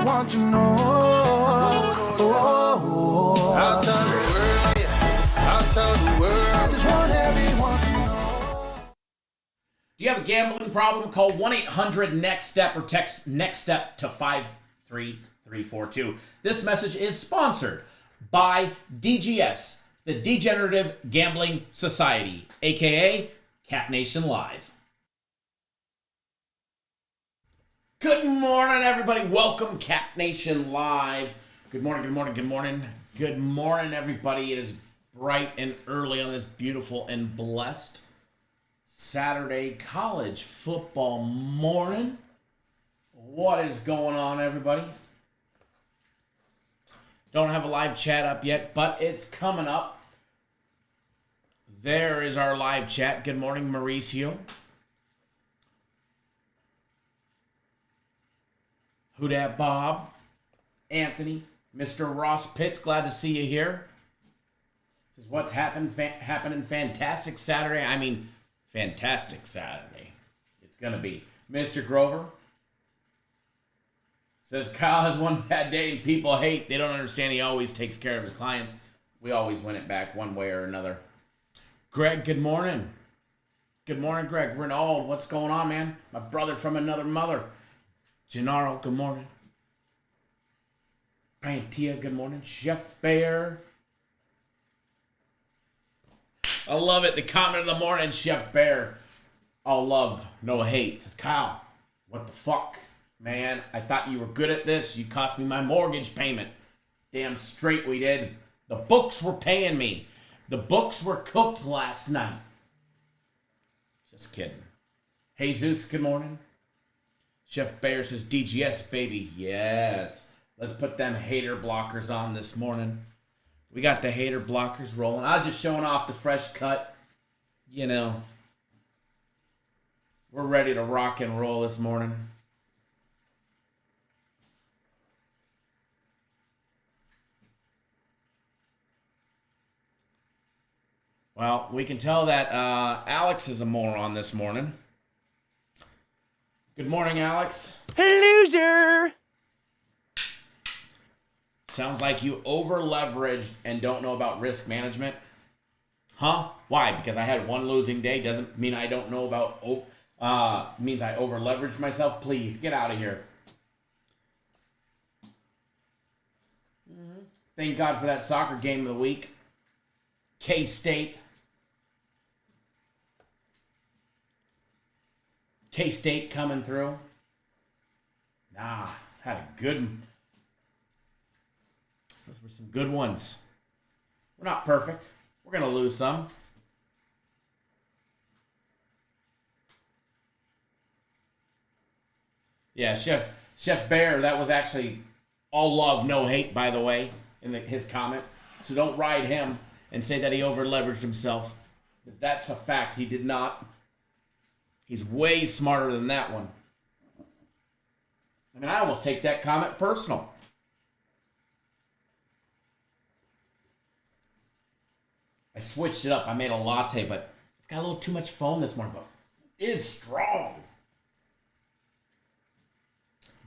Want to know. I'll tell the world, yeah. I'll tell the world. I just want everyone to know. Do you have a gambling problem? Call 1-800-NEXT-STEP or text NEXT STEP to 53342. This message is sponsored by DGS, the Degenerative Gambling Society, aka Cat Nation Live. Good morning, everybody. Welcome, Cat Nation Live. Good morning, good morning, good morning. Good morning, everybody. It is bright and early on this beautiful and blessed Saturday college football morning. What is going on, everybody? Don't have a live chat up yet, but it's coming up. There is our live chat. Good morning, Mauricio. Who dat Bob, Anthony, Mr. Ross Pitts, glad to see you here. This is what's happening fantastic Saturday. I mean, fantastic Saturday. It's going to be. Mr. Grover says Kyle has one bad day and people hate. They don't understand he always takes care of his clients. We always win it back one way or another. Greg, good morning. Good morning, Greg. Renaud, what's going on, man? My brother from another mother. Gennaro, good morning. Pantia, good morning. Chef Bear. I love it. The comment of the morning, Chef Bear. All love, no hate. Says, Kyle, what the fuck? Man, I thought you were good at this. You cost me my mortgage payment. Damn straight we did. The books were paying me. The books were cooked last night. Just kidding. Jesus, good morning. Chef Bear says, DGS, baby. Yes. Let's put them hater blockers on this morning. We got the hater blockers rolling. I'm just showing off the fresh cut. You know. We're ready to rock and roll this morning. Well, we can tell that Alex is a moron this morning. Good morning, Alex. Loser! Sounds like you over-leveraged and don't know about risk management. Huh? Why? Because I had one losing day doesn't mean I don't know about... means I over-leveraged myself? Please, get out of here. Thank God for that soccer game of the week. K-State. K-State coming through. Had a good... Those were some good ones. We're not perfect. We're going to lose some. Yeah, Chef Bear, that was actually all love, no hate, by the way, in his comment. So don't ride him and say that he over-leveraged himself. Because that's a fact. He did not. He's way smarter than that one. I mean, I almost take that comment personal. I switched it up. I made a latte, but it's got a little too much foam this morning, but it is strong.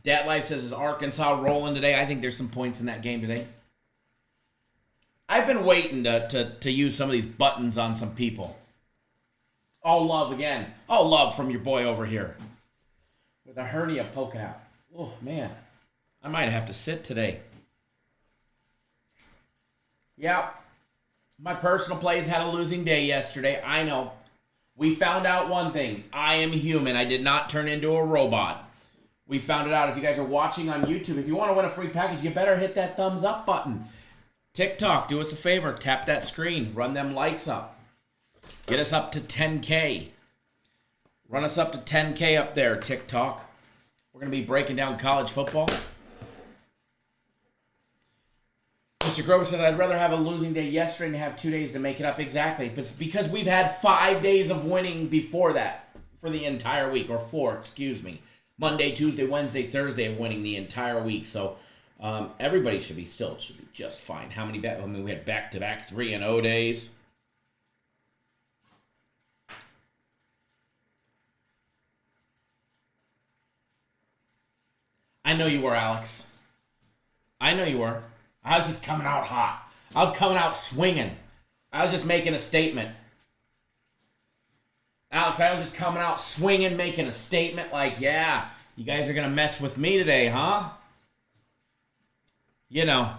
Dad Life says, is Arkansas rolling today? I think there's some points in that game today. I've been waiting to use some of these buttons on some people. All love again. All love from your boy over here. With a hernia poking out. Oh, man. I might have to sit today. Yeah. My personal plays had a losing day yesterday. I know. We found out one thing. I am human. I did not turn into a robot. We found it out. If you guys are watching on YouTube, if you want to win a free package, you better hit that thumbs up button. TikTok, do us a favor. Tap that screen. Run them likes up. Get us up to 10K. Run us up to 10K up there, TikTok. We're going to be breaking down college football. Mr. Grover said, I'd rather have a losing day yesterday and have 2 days to make it up. Exactly. But it's because we've had 5 days of winning before that for the entire week. Or 4, excuse me. Monday, Tuesday, Wednesday, Thursday of winning the entire week. So everybody should be just fine. How many back? I mean, we had back-to-back 3-0 days. I know you were, Alex. I know you were. I was just coming out hot. I was coming out swinging. I was just making a statement. Alex, I was just coming out swinging, making a statement like, yeah, you guys are going to mess with me today, huh? You know.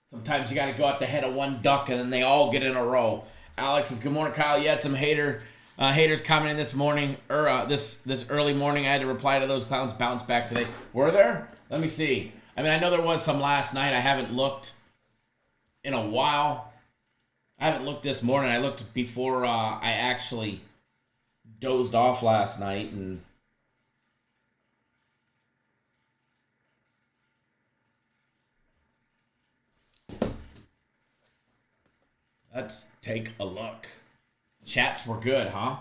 Sometimes you got to go at the head of one duck and then they all get in a row. Alex says, good morning, Kyle. You had some haters commenting this morning, or this early morning. I had to reply to those clowns. Bounce back today. Were there? Let me see. I mean, I know there was some last night. I haven't looked in a while. I haven't looked this morning. I looked before I actually dozed off last night. And let's take a look. Chats were good, huh?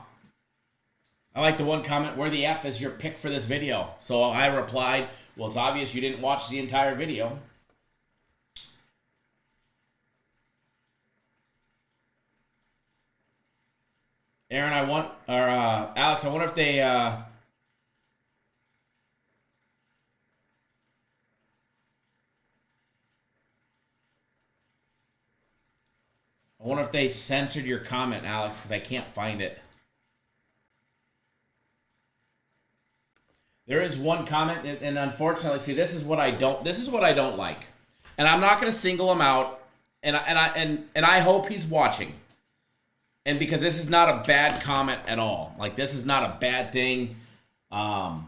I like the one comment, where the F is your pick for this video? So I replied, well, it's obvious you didn't watch the entire video. Aaron, Alex, I wonder if they, I wonder if they censored your comment, Alex, because I can't find it. There is one comment, and unfortunately, see, this is what I don't like, and I'm not going to single him out, and I hope he's watching, and because this is not a bad comment at all, like this is not a bad thing, but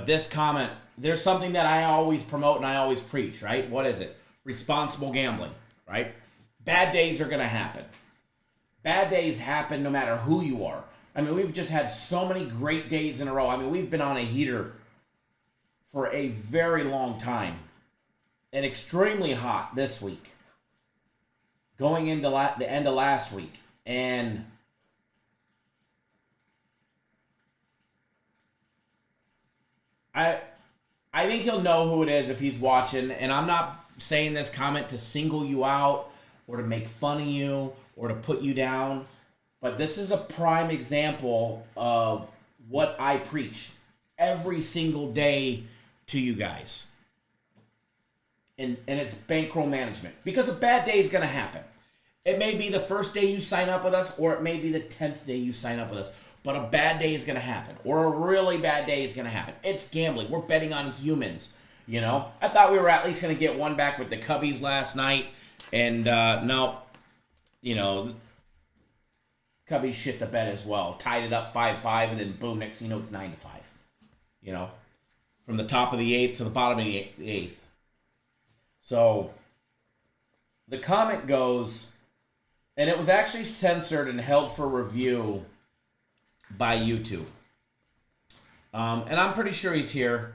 this comment, there's something that I always promote and I always preach, right? What is it? Responsible gambling, right? Bad days are going to happen. Bad days happen no matter who you are. I mean, we've just had so many great days in a row. I mean, we've been on a heater for a very long time. And extremely hot this week. Going into the end of last week. And I think he'll know who it is if he's watching. And I'm not saying this comment to single you out or to make fun of you or to put you down. But this is a prime example of what I preach every single day to you guys. And it's bankroll management. Because a bad day is going to happen. It may be the first day you sign up with us, or it may be the 10th day you sign up with us. But a bad day is going to happen. Or a really bad day is going to happen. It's gambling. We're betting on humans. You know? I thought we were at least going to get one back with the Cubbies last night. And no. You know, Cubbies shit the bet as well. Tied it up 5-5, and then boom, next thing you know, it's 9-5. You know, from the top of the 8th to the bottom of the 8th. So, the comment goes, and it was actually censored and held for review by YouTube. And I'm pretty sure he's here.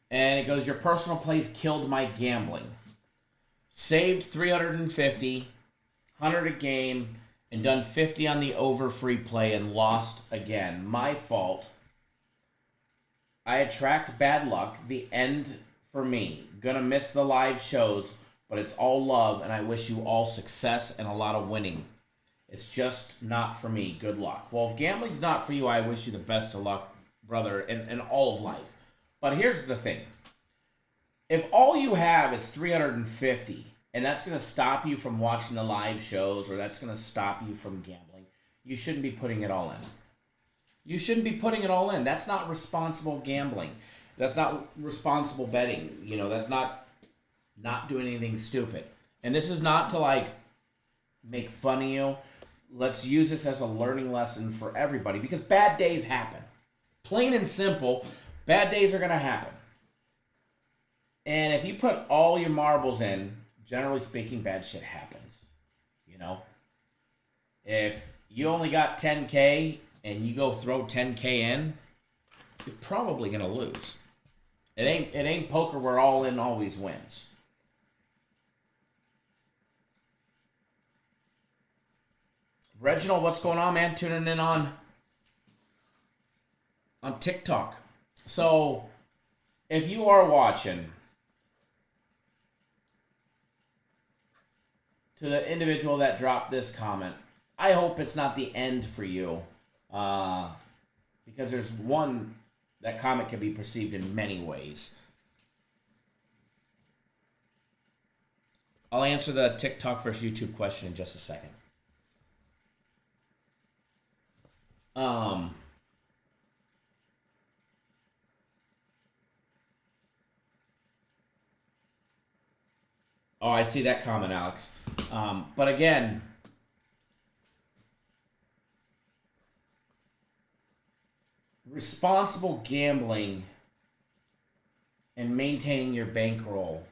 And it goes, your personal plays killed my gambling. Saved 350, 100 a game, and done 50 on the over free play and lost again. My fault. I attract bad luck. The end for me. Gonna miss the live shows, but it's all love, and I wish you all success and a lot of winning. It's just not for me. Good luck. Well, if gambling's not for you, I wish you the best of luck, brother, in all of life. But here's the thing. If all you have is 350, and that's going to stop you from watching the live shows, or that's going to stop you from gambling, you shouldn't be putting it all in. You shouldn't be putting it all in. That's not responsible gambling. That's not responsible betting. You know, that's not doing anything stupid. And this is not to, like, make fun of you. Let's use this as a learning lesson for everybody because bad days happen. Plain and simple, bad days are going to happen. And if you put all your marbles in, generally speaking, bad shit happens. You know? If you only got 10K and you go throw 10K in, you're probably going to lose. It ain't poker where all in always wins. Reginald, what's going on, man? Tuning in on TikTok. So, if you are watching, to the individual that dropped this comment, I hope it's not the end for you. Because there's one, that comment can be perceived in many ways. I'll answer the TikTok versus YouTube question in just a second. Oh, I see that comment, Alex. But again, responsible gambling and maintaining your bankroll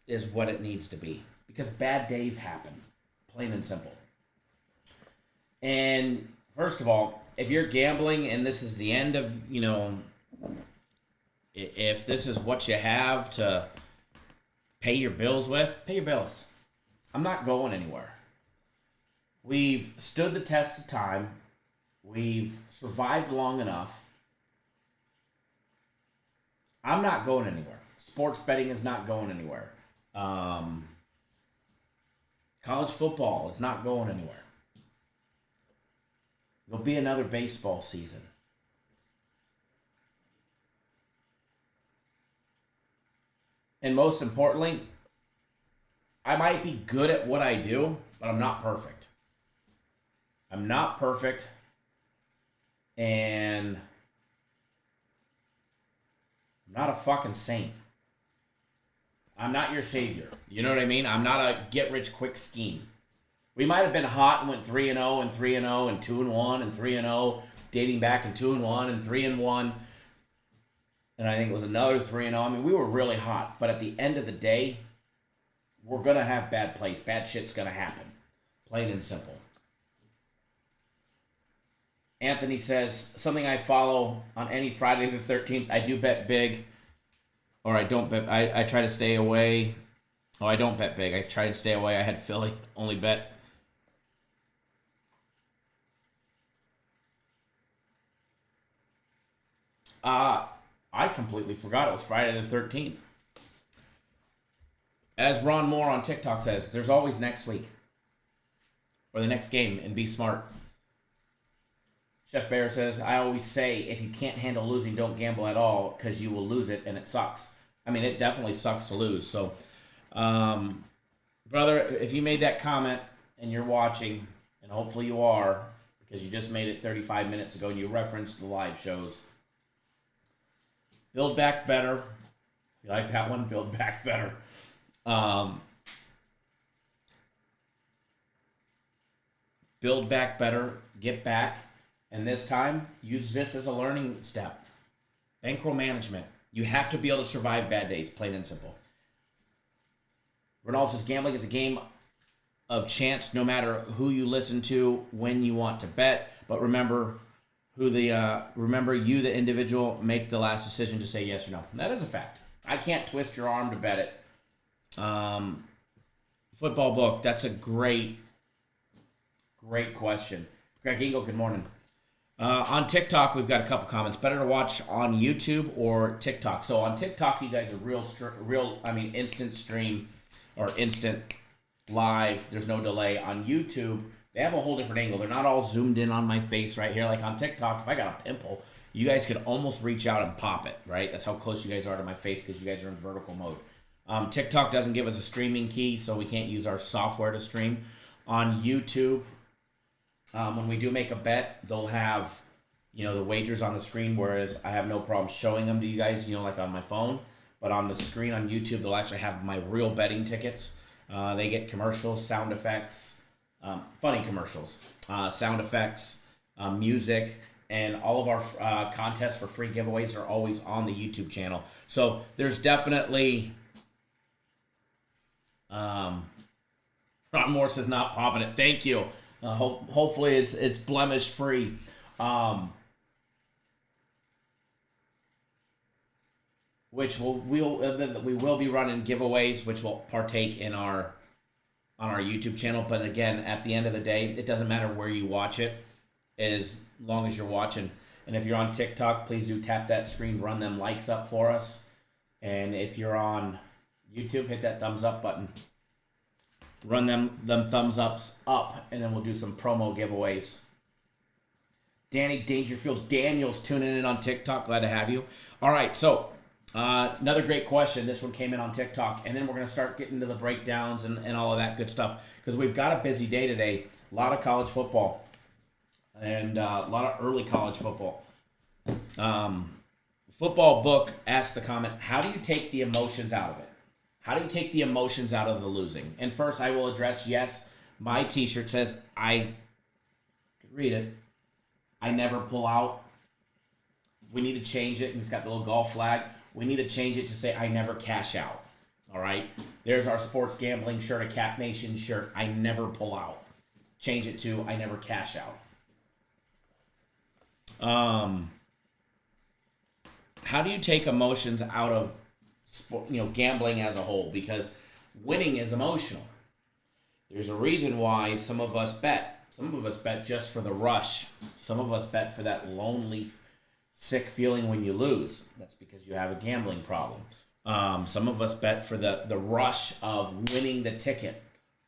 is what it needs to be. Because bad days happen. Plain and simple. And first of all, if you're gambling and this is the end of, if this is what you have to pay your bills with, pay your bills. I'm not going anywhere. We've stood the test of time. We've survived long enough. I'm not going anywhere. Sports betting is not going anywhere. College football is not going anywhere. There'll be another baseball season. And most importantly, I might be good at what I do, but I'm not perfect. I'm not perfect. And I'm not a fucking saint. I'm not your savior. You know what I mean? I'm not a get-rich-quick scheme. We might have been hot and went 3-0 and 3-0 and 2-1 and 3-0, dating back in 2-1 and 3-1. And I think it was another 3-0. I mean, we were really hot. But at the end of the day, we're going to have bad plays. Bad shit's going to happen. Plain and simple. Anthony says, something I follow on any Friday the 13th. I do bet big. Or I don't bet. I try to stay away. Oh, I don't bet big. I try and stay away. I had Philly. Only bet. I completely forgot it was Friday the 13th. As Ron Moore on TikTok says, there's always next week. Or the next game, and be smart. Chef Bear says, I always say, if you can't handle losing, don't gamble at all, because you will lose it, and it sucks. I mean, it definitely sucks to lose. So, brother, if you made that comment, and you're watching, and hopefully you are, because you just made it 35 minutes ago, and you referenced the live shows, build back better. You like that one? Build back better. Build back better. Get back. And this time, use this as a learning step. Bankroll management. You have to be able to survive bad days, plain and simple. Ronald says gambling is a game of chance no matter who you listen to when you want to bet. But remember you, the individual, make the last decision to say yes or no. And that is a fact. I can't twist your arm to bet it. Football book, that's a great question. Greg Engel, good morning. On TikTok, we've got a couple comments. Better to watch on YouTube or TikTok. So on TikTok, you guys are instant stream or instant live. There's no delay. On YouTube, they have a whole different angle. They're not all zoomed in on my face right here. Like on TikTok, if I got a pimple, you guys could almost reach out and pop it, right? That's how close you guys are to my face because you guys are in vertical mode. TikTok doesn't give us a streaming key, so we can't use our software to stream. On YouTube, when we do make a bet, they'll have, the wagers on the screen, whereas I have no problem showing them to you guys, like on my phone. But on the screen on YouTube, they'll actually have my real betting tickets. They get commercials, sound effects, funny commercials, sound effects, music, and all of our contests for free giveaways are always on the YouTube channel. So there's definitely... Ron Morse is not popping it. Thank you. Hopefully it's blemish free. Which we will be running giveaways, which will partake in on our YouTube channel. But again, at the end of the day, it doesn't matter where you watch it, as long as you're watching. And if you're on TikTok, please do tap that screen, run them likes up for us. And if you're on YouTube, hit that thumbs up button. Run them thumbs ups up, and then we'll do some promo giveaways. Danny Dangerfield Daniels tuning in on TikTok. Glad to have you. All right, so another great question. This one came in on TikTok, and then we're going to start getting to the breakdowns and all of that good stuff, because we've got a busy day today. A lot of college football and a lot of early college football. Football Book asked the comment, how do you take the emotions out of it? How do you take the emotions out of the losing? And first, I will address, yes, my t-shirt says, I could read it, I never pull out. We need to change it, and it's got the little golf flag. We need to change it to say, I never cash out. All right? There's our sports gambling shirt, a Cap Nation shirt, I never pull out. Change it to, I never cash out. How do you take emotions out of gambling as a whole? Because winning is emotional. There's a reason why some of us bet. Some of us bet just for the rush. Some of us bet for that lonely, sick feeling when you lose. That's because you have a gambling problem. Some of us bet for the rush of winning the ticket,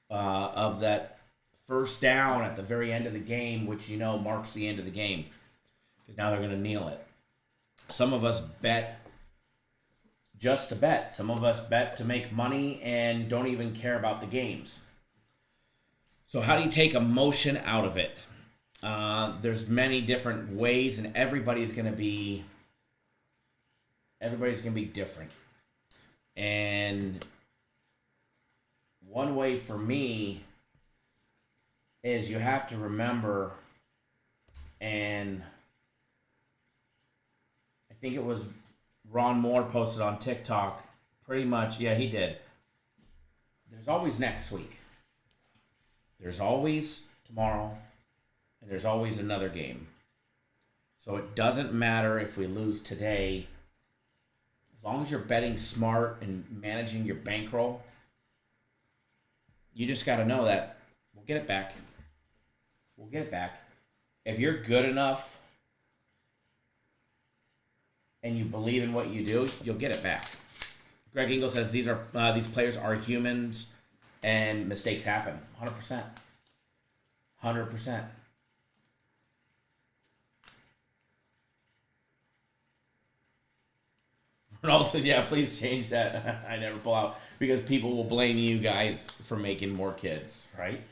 of that first down at the very end of the game, which marks the end of the game, because now they're going to kneel it. Some of us bet just to bet. Some of us bet to make money and don't even care about the games. So how do you take emotion out of it? There's many different ways, and everybody's going to be different. And one way for me is you have to remember, and I think it was Ron Moore posted on TikTok, pretty much, yeah, he did. There's always next week. There's always tomorrow, and there's always another game. So it doesn't matter if we lose today. As long as you're betting smart and managing your bankroll, you just got to know that we'll get it back. We'll get it back. If you're good enough and you believe in what you do, you'll get it back. Greg Engel says these players are humans and mistakes happen. 100%. 100%. Ronaldo says, yeah, please change that. I never pull out, because people will blame you guys for making more kids, right?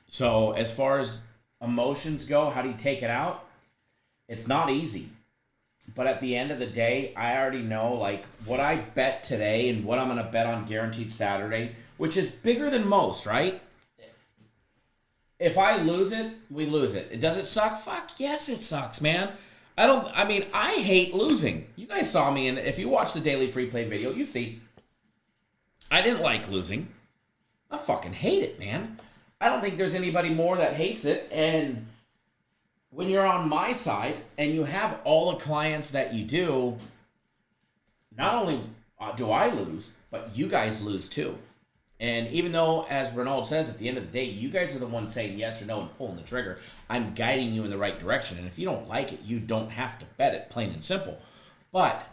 So as far as emotions go, how do you take it out? It's not easy. But at the end of the day, I already know, like, what I bet today and what I'm going to bet on Guaranteed Saturday, which is bigger than most, right? If I lose it, we lose it. Does it suck? Fuck, yes, it sucks, man. I hate losing. You guys saw me, and if you watch the Daily Free Play video, you see, I didn't like losing. I fucking hate it, man. I don't think there's anybody more that hates it, and when you're on my side and you have all the clients that you do, not only do I lose, but you guys lose too. And even though, as Renaud says, at the end of the day, you guys are the ones saying yes or no and pulling the trigger, I'm guiding you in the right direction. And if you don't like it, you don't have to bet it, plain and simple. But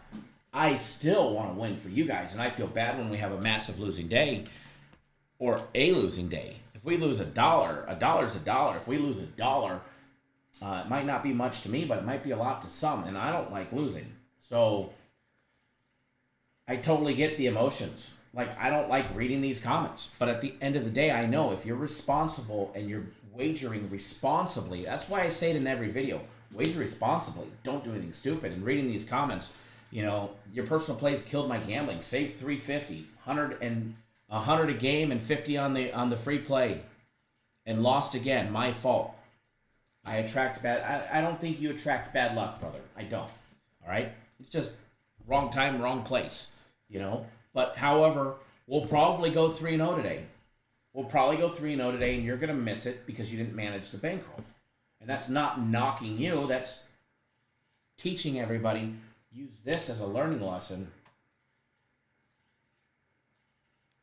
I still want to win for you guys, and I feel bad when we have a massive losing day or a losing day. If we lose $1, $1's $1. If we lose $1, it might not be much to me, but it might be a lot to some, and I don't like losing. So I totally get the emotions. Like, I don't like reading these comments, but at the end of the day, I know if you're responsible and you're wagering responsibly, that's why I say it in every video, wager responsibly. Don't do anything stupid. And reading these comments, Your personal plays killed my gambling. Saved 350, 100 a game and 50 on the free play, and lost again. My fault. I attract bad. I don't think you attract bad luck, brother. I don't. All right. It's just wrong time, wrong place. But however, we'll probably go 3-0 today. We'll probably go 3-0 today, and you're gonna miss it because you didn't manage the bankroll. And that's not knocking you. That's teaching everybody. Use this as a learning lesson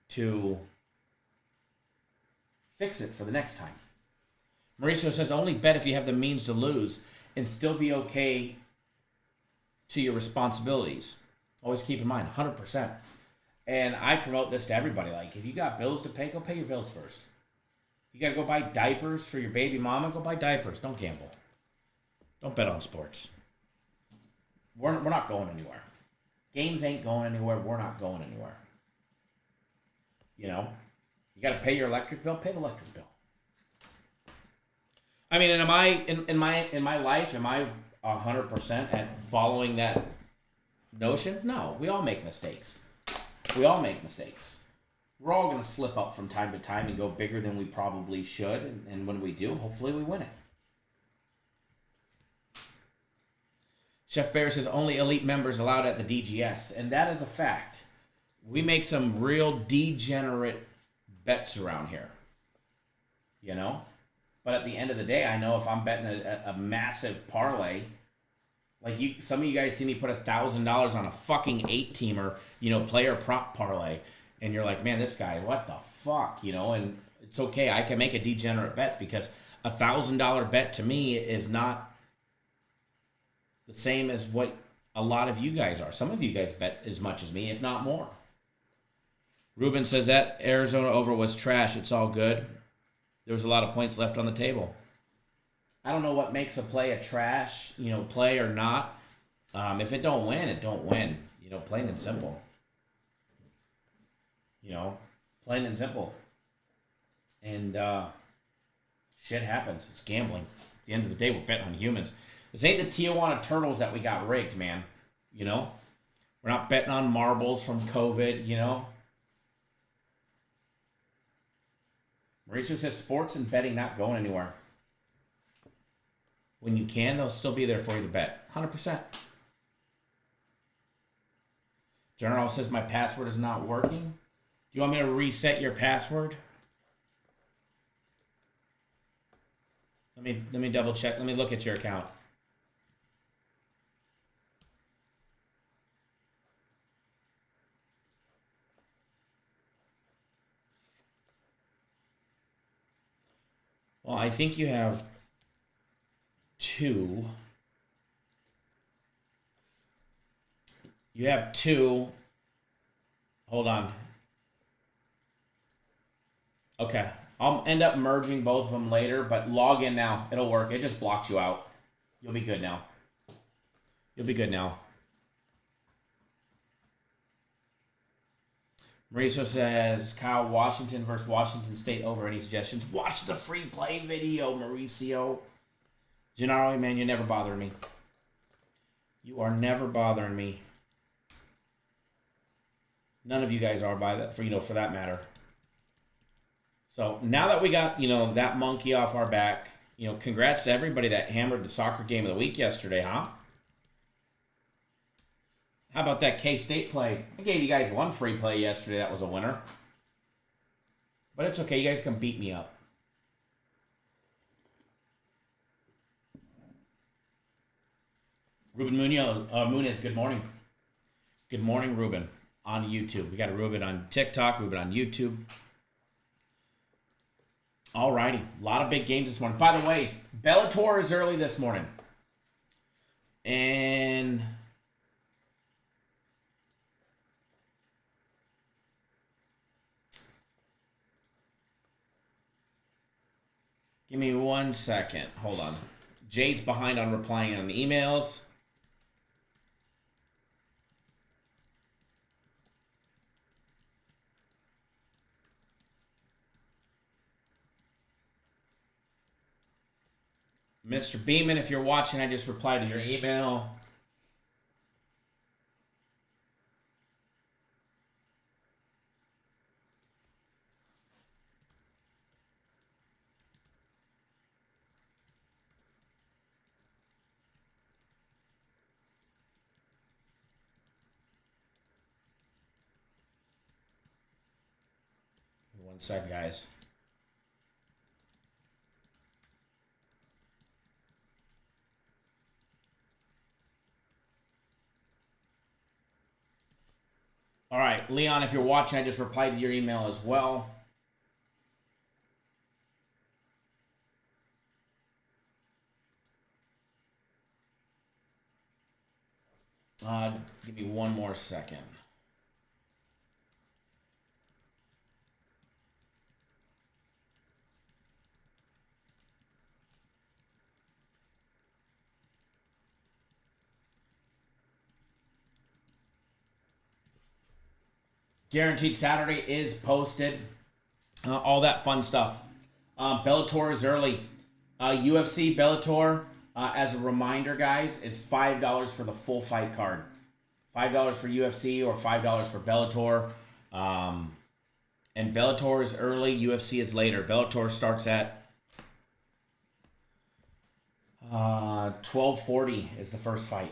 to fix it for the next time. Mauricio says, only bet if you have the means to lose and still be okay to your responsibilities. Always keep in mind, 100%. And I promote this to everybody. Like, if you got bills to pay, go pay your bills first. You got to go buy diapers for your baby mama, go buy diapers. Don't gamble. Don't bet on sports. We're not going anywhere. Games ain't going anywhere. We're not going anywhere. You got to pay your electric bill. Pay the electric bill. I mean, and am I in my life? Am I 100% at following that notion? No, we all make mistakes. We all make mistakes. We're all going to slip up from time to time and go bigger than we probably should. And when we do, hopefully we win it. Chef Bear says only elite members allowed at the DGS. And that is a fact. We make some real degenerate bets around here. But at the end of the day, I know if I'm betting a massive parlay, like some of you guys see me put $1,000 on a fucking 8-teamer, player prop parlay, and you're like, man, this guy, what the fuck, and it's okay. I can make a degenerate bet because $1,000 bet to me is not the same as what a lot of you guys are. Some of you guys bet as much as me, if not more. Ruben says that Arizona over was trash. It's all good. There was a lot of points left on the table. I don't know what makes a play a trash, play or not. If it don't win, it don't win. Plain and simple. Plain and simple. And shit happens. It's gambling. At the end of the day, we're betting on humans. This ain't the Tijuana Turtles that we got rigged, man. We're not betting on marbles from COVID, Mauricio says sports and betting not going anywhere. When you can, they'll still be there for you to bet. 100%. General says my password is not working. Do you want me to reset your password? Let me double check. Let me look at your account. Well, I think you have 2. You have 2. Hold on. Okay. I'll end up merging both of them later, but log in now. It'll work. It just blocks you out. You'll be good now. You'll be good now. Mauricio says, Kyle, Washington versus Washington State over. Any suggestions? Watch the free play video, Mauricio. Gennaro, man, you're never bothering me. You are never bothering me. None of you guys are for that matter. So now that we got, that monkey off our back, congrats to everybody that hammered the soccer game of the week yesterday, huh? How about that K-State play? I gave you guys one free play yesterday. That was a winner. But it's okay. You guys can beat me up. Ruben Munoz, good morning. Good morning, Ruben, on YouTube. We got a Ruben on TikTok, Ruben on YouTube. All righty. A lot of big games this morning. By the way, Bellator is early this morning. And give me 1 second. Hold on. Jay's behind on replying on the emails. Mr. Beeman, if you're watching, I just replied to your email. One sec, guys. All right, Leon, if you're watching, I just replied to your email as well. Give me one more second. Guaranteed Saturday is posted. All that fun stuff. Bellator is early. UFC Bellator, as a reminder, guys, is $5 for the full fight card. $5 for UFC or $5 for Bellator. And Bellator is early. UFC is later. Bellator starts at 12:40 is the first fight.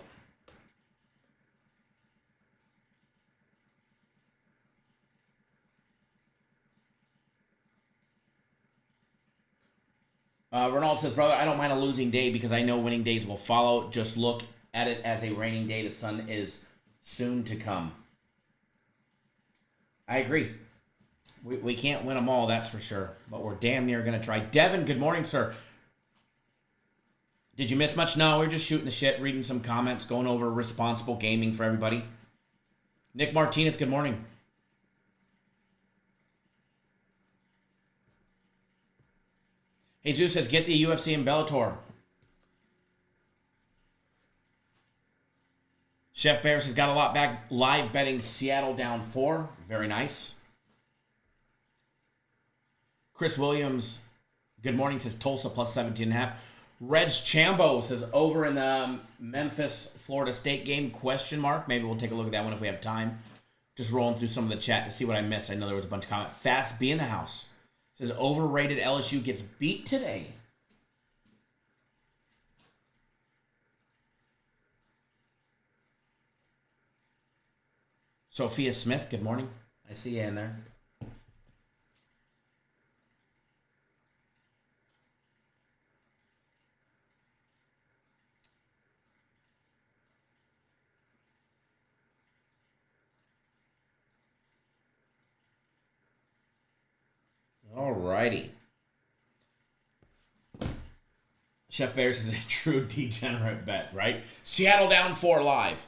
Ronald says, brother, I don't mind a losing day because I know winning days will follow. Just look at it as a raining day. The sun is soon to come. I agree. We can't win them all, that's for sure. But we're damn near going to try. Devin, good morning, sir. Did you miss much? No, we're just shooting the shit, reading some comments, going over responsible gaming for everybody. Nick Martinez, good morning. Jesus says, get the UFC and Bellator. Chef Bear says, got a lot back. Live betting Seattle down 4. Very nice. Chris Williams, good morning, says Tulsa plus 17.5. Reg Chambo says, over in the Memphis, Florida State game, question mark. Maybe we'll take a look at that one if we have time. Just rolling through some of the chat to see what I missed. I know there was a bunch of comments. Fast B in the house. Says overrated LSU gets beat today. Sophia Smith, good morning. I see you in there. Alrighty. Chef Bears is a true degenerate bet, right? Seattle down 4 live.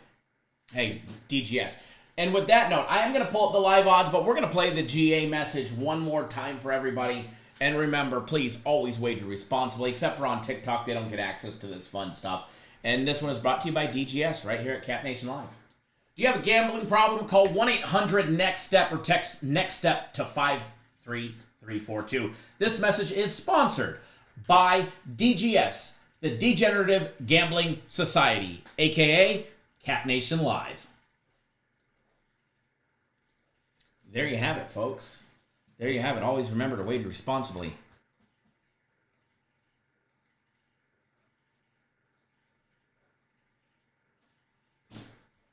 Hey, DGS. And with that note, I am going to pull up the live odds, but we're going to play the GA message one more time for everybody. And remember, please always wager responsibly, except for on TikTok. They don't get access to this fun stuff. And this one is brought to you by DGS right here at Cap Nation Live. Do you have a gambling problem? Call 1-800-NEXT-STEP or text NEXT STEP to 53342. This message is sponsored by DGS, the Degenerative Gambling Society, a.k.a. Cap Nation Live. There you have it, folks. There you have it. Always remember to wager responsibly.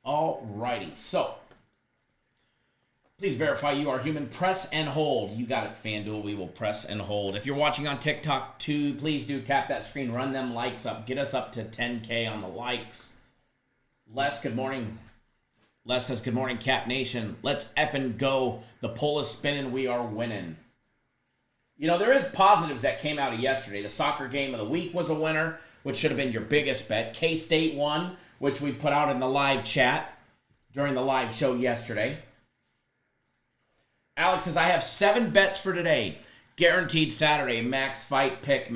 Alrighty, so please verify you are human. Press and hold. You got it, FanDuel. We will press and hold. If you're watching on TikTok too, please do tap that screen. Run them likes up. Get us up to 10K on the likes. Les, good morning. Les says, good morning, Cap Nation. Let's effing go. The poll is spinning. We are winning. You know, there is positives that came out of yesterday. The soccer game of the week was a winner, which should have been your biggest bet. K-State won, which we put out in the live chat during the live show yesterday. Alex says, I have 7 bets for today. Guaranteed Saturday, max fight pick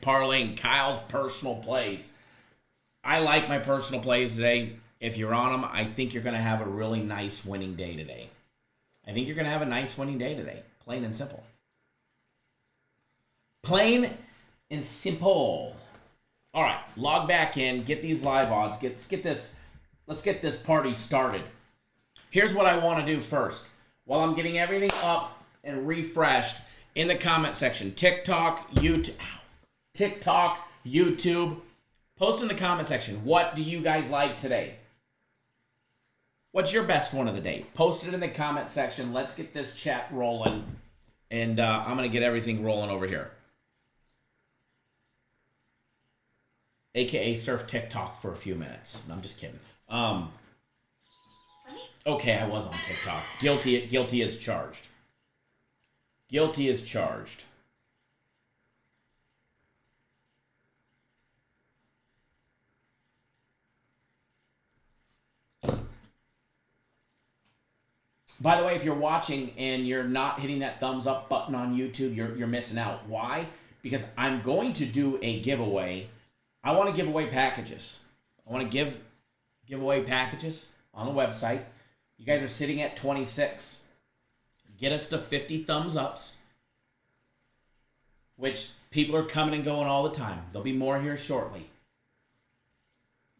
parlay, and Kyle's personal plays. I like my personal plays today. If you're on them, I think you're going to have a really nice winning day today. I think you're going to have a nice winning day today. Plain and simple. Plain and simple. All right, log back in. Get these live odds. Let's get this party started. Here's what I want to do first. While I'm getting everything up and refreshed in the comment section, TikTok, YouTube, post in the comment section. What do you guys like today? What's your best one of the day? Post it in the comment section. Let's get this chat rolling. And I'm going to get everything rolling over here. AKA surf TikTok for a few minutes. No, I'm just kidding. Okay, I was on TikTok. Guilty as charged. Guilty as charged. By the way, if you're watching and you're not hitting that thumbs up button on YouTube, you're missing out. Why? Because I'm going to do a giveaway. I want to give away packages. I want to give away packages on the website. You guys are sitting at 26. Get us to 50 thumbs ups, which people are coming and going all the time. There'll be more here shortly.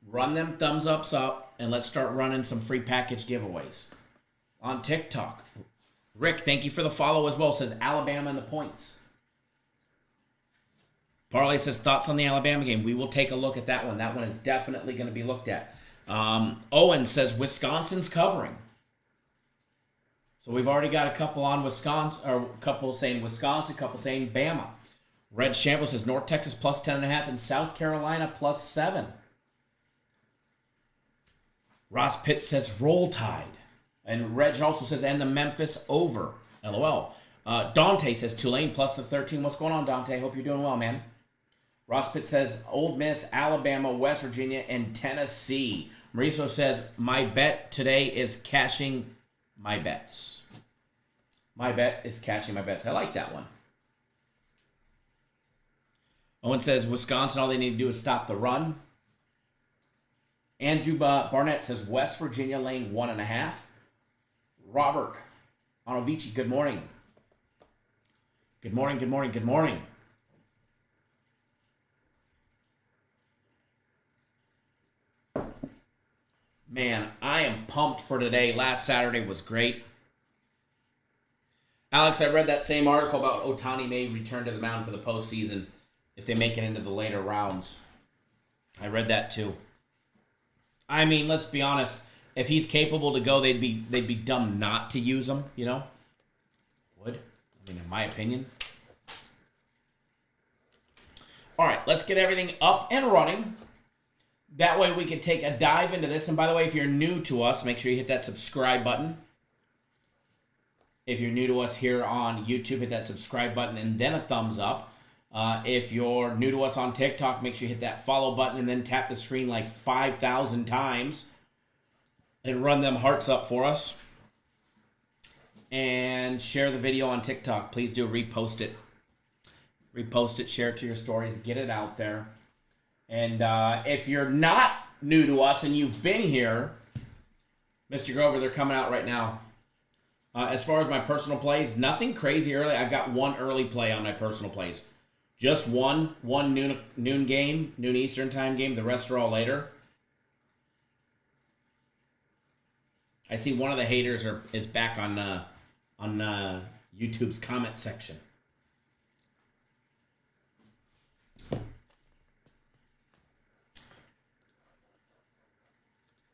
Run them thumbs ups up, and let's start running some free package giveaways on TikTok. Rick, thank you for the follow as well. Says Alabama and the points. Parlay says thoughts on the Alabama game. We will take a look at that one. That one is definitely going to be looked at. Owen says Wisconsin's covering. So we've already got a couple on Wisconsin, or a couple saying Wisconsin, a couple saying Bama. Red Shamble says North Texas plus 10.5 and South Carolina plus 7. Ross Pitt says Roll Tide. And Reg also says, and the Memphis over. LOL. Dante says Tulane plus the 13. What's going on, Dante? Hope you're doing well, man. Ross Pitt says Ole Miss, Alabama, West Virginia, and Tennessee. Mauricio says, my bet today is cashing my bets. My bet is cashing my bets. I like that one. Owen says, Wisconsin, all they need to do is stop the run. Andrew Barnett says, West Virginia laying 1.5. Robert Onovici, good morning. Good morning, good morning, good morning. Man, I am pumped for today. Last Saturday was great. Alex, I read that same article about Ohtani may return to the mound for the postseason if they make it into the later rounds. I read that too. I mean, let's be honest. If he's capable to go, they'd be dumb not to use him, you know? Would. I mean, in my opinion. All right, let's get everything up and running. That way we can take a dive into this. And by the way, if you're new to us, make sure you hit that subscribe button. If you're new to us here on YouTube, hit that subscribe button and then a thumbs up. If you're new to us on TikTok, make sure you hit that follow button and then tap the screen like 5,000 times. And run them hearts up for us. And share the video on TikTok. Please do repost it. Repost it, share it to your stories, get it out there. And if you're not new to us and you've been here, Mr. Grover, they're coming out right now. As far as my personal plays, nothing crazy early. I've got one early play on my personal plays. Just one noon game, noon Eastern time game. The rest are all later. I see one of the haters is back on YouTube's comment section.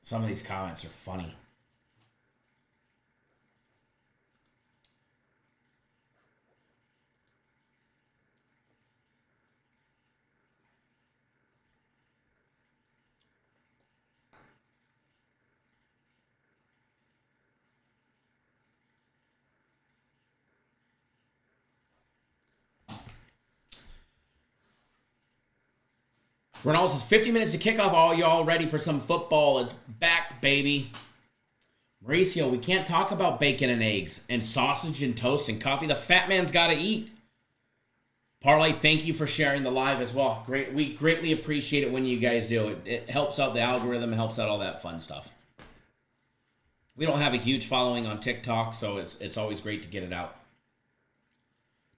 Some of these comments are funny. Ronald says 50 minutes to kickoff. All y'all ready for some football? It's back, baby. Mauricio, we can't talk about bacon and eggs and sausage and toast and coffee. The fat man's got to eat. Parlay, thank you for sharing the live as well. Great, we greatly appreciate it when you guys do it. It helps out the algorithm. It helps out all that fun stuff. We don't have a huge following on TikTok, so it's always great to get it out.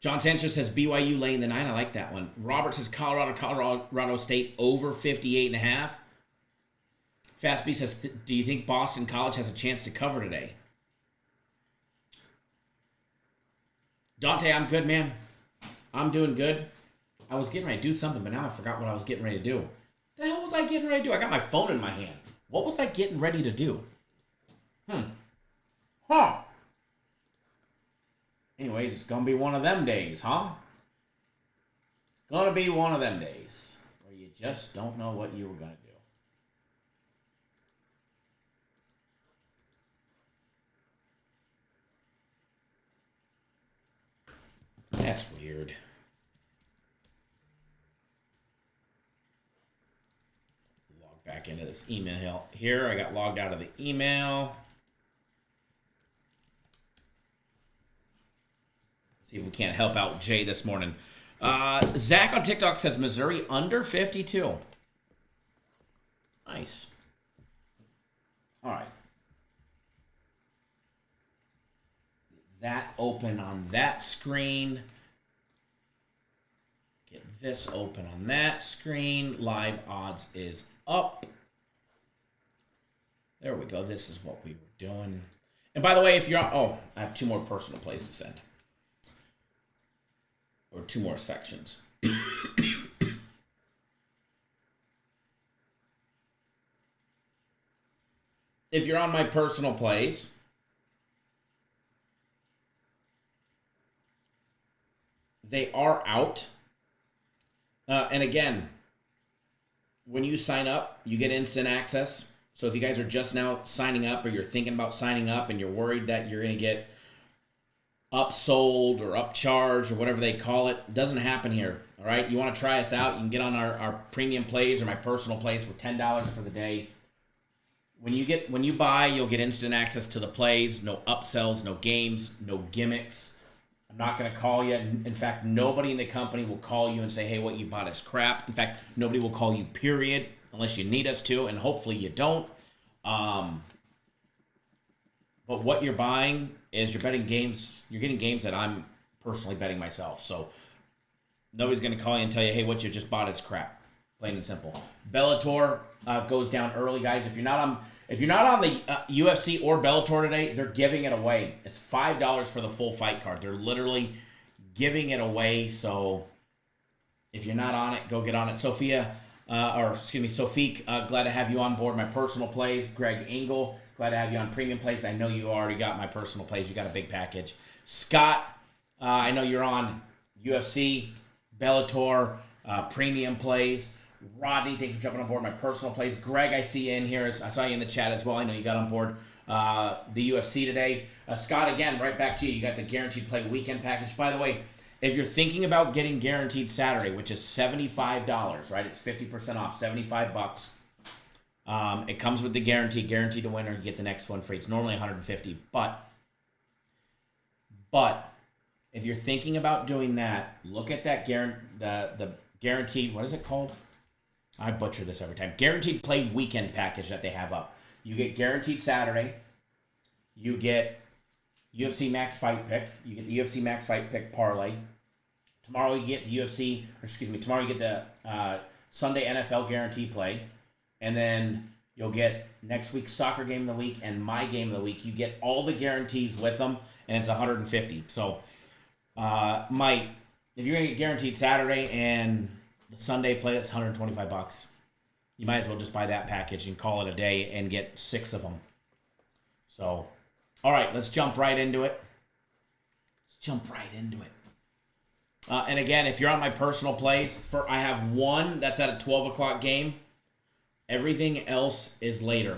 John Sanchez says BYU laying the 9. I like that one. Robert says Colorado State over 58.5. Fast B says, do you think Boston College has a chance to cover today? Dante, I'm good, man. I'm doing good. I was getting ready to do something, but now I forgot what I was getting ready to do. The hell was I getting ready to do? I got my phone in my hand. What was I getting ready to do? Huh. Anyways, it's going to be one of them days, huh? It's going to be one of them days where you just don't know what you were going to do. That's weird. Log back into this email here. I got logged out of the email. See if we can't help out Jay this morning. Zach on TikTok says Missouri under 52. Nice. All right. That open on that screen. Get this open on that screen. Live odds is up. There we go. This is what we were doing. And by the way, if you're on... Oh, I have 2 more personal plays to send. Or 2 more sections. If you're on my personal plays... They are out. And again, when you sign up, you get instant access. So if you guys are just now signing up or you're thinking about signing up and you're worried that you're going to get upsold or upcharged or whatever they call it, doesn't happen here. All right. You want to try us out. You can get on our premium plays or my personal plays for $10 for the day. When you buy, you'll get instant access to the plays, no upsells, no games, no gimmicks. I'm not going to call you. In fact, nobody in the company will call you and say, hey, what you bought is crap. In fact, nobody will call you, period, unless you need us to, and hopefully you don't. But what you're buying is you're betting games. You're getting games that I'm personally betting myself. So nobody's going to call you and tell you, hey, what you just bought is crap. Plain and simple. Bellator goes down early, guys. If you're not on the UFC or Bellator today, they're giving it away. It's $5 for the full fight card. They're literally giving it away. So if you're not on it, go get on it. Sophie, glad to have you on board my personal plays. Greg Engel, glad to have you on premium plays. I know you already got my personal plays. You got a big package. Scott, I know you're on UFC, Bellator, premium plays. Rodney, thanks for jumping on board my personal plays. Greg, I see you in here. I saw you in the chat as well. I know you got on board the UFC today. Scott, again, right back to you. You got the Guaranteed Play Weekend package. By the way, if you're thinking about getting Guaranteed Saturday, which is $75, right? It's 50% off, $75. It comes with the guaranteed to win, or you get the next one free. It's normally $150, but if you're thinking about doing that, look at that the guaranteed. What is it called? I butcher this every time. Guaranteed Play Weekend package that they have up. You get Guaranteed Saturday. You get UFC Max Fight Pick. You get the UFC Max Fight Pick parlay. Tomorrow you get the tomorrow you get the Sunday NFL Guaranteed Play. And then you'll get next week's Soccer Game of the Week and My Game of the Week. You get all the guarantees with them, and it's $150. So, if you're going to get Guaranteed Saturday and the Sunday play, that's $125. You might as well just buy that package and call it a day and get 6 of them. So, all right, let's jump right into it. And again, if you're on my personal plays, I have one that's at a 12 o'clock game. Everything else is later.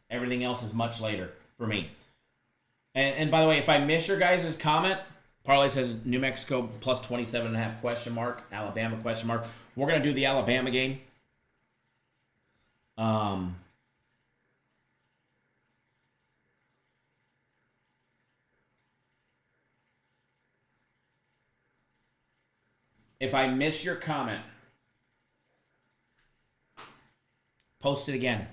Everything else is much later for me. And by the way, if I miss your guys' comment, Parlay says New Mexico plus 27.5 question mark, Alabama question mark. We're going to do the Alabama game. If I miss your comment, post it again.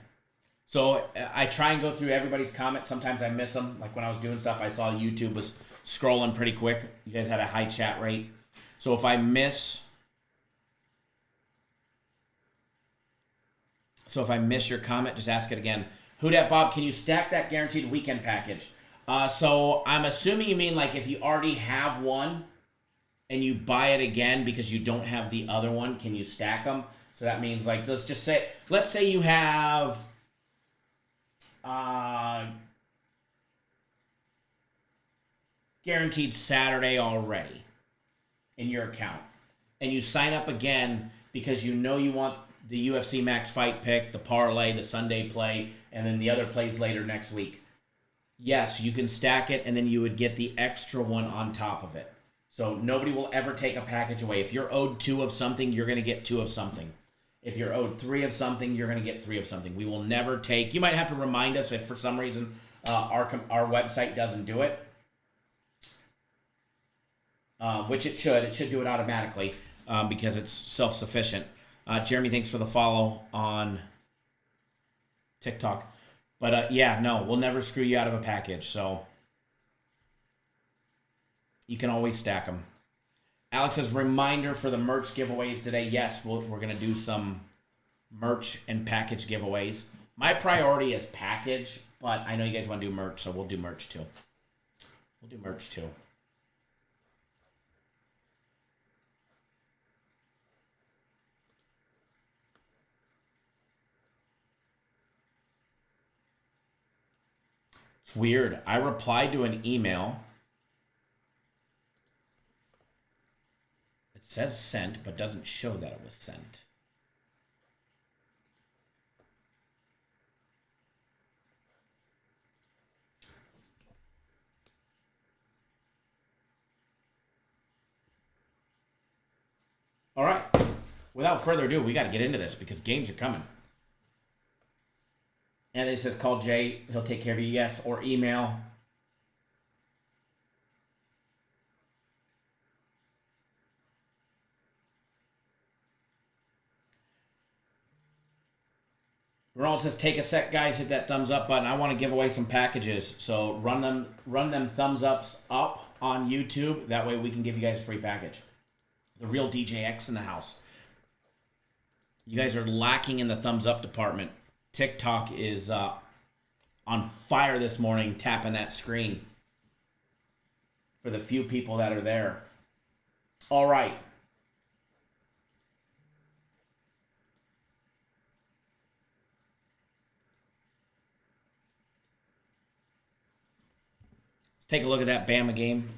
So I try and go through everybody's comments. Sometimes I miss them. Like when I was doing stuff, I saw YouTube was scrolling pretty quick. You guys had a high chat rate. So if I miss your comment, just ask it again. Who dat Bob, can you stack that Guaranteed Weekend package? So I'm assuming you mean like if you already have one and you buy it again because you don't have the other one, can you stack them? So that means like, let's say you have, guaranteed Saturday already in your account. And you sign up again because you know you want the UFC Max Fight pick, the parlay, the Sunday play, and then the other plays later next week. Yes, you can stack it, and then you would get the extra one on top of it. So nobody will ever take a package away. If you're owed 2 of something, you're going to get 2 of something. If you're owed 3 of something, you're going to get 3 of something. We will never take... You might have to remind us if for some reason our website doesn't do it. Which it should. It should do it automatically because it's self-sufficient. Jeremy, thanks for the follow on TikTok. But yeah, no, we'll never screw you out of a package. So you can always stack them. Alex says, reminder for the merch giveaways today. Yes, we're going to do some merch and package giveaways. My priority is package, but I know you guys want to do merch, so we'll do merch too. It's weird. I replied to an email. It says sent, but doesn't show that it was sent. All right. Without further ado, we got to get into this because games are coming. And it says, call Jay. He'll take care of you. Yes. Or email. Ronald says, take a sec, guys. Hit that thumbs up button. I want to give away some packages. So run them thumbs ups up on YouTube. That way we can give you guys a free package. The real DJX in the house. You guys are lacking in the thumbs up department. TikTok is on fire this morning, tapping that screen for the few people that are there. All right. Let's take a look at that Bama game.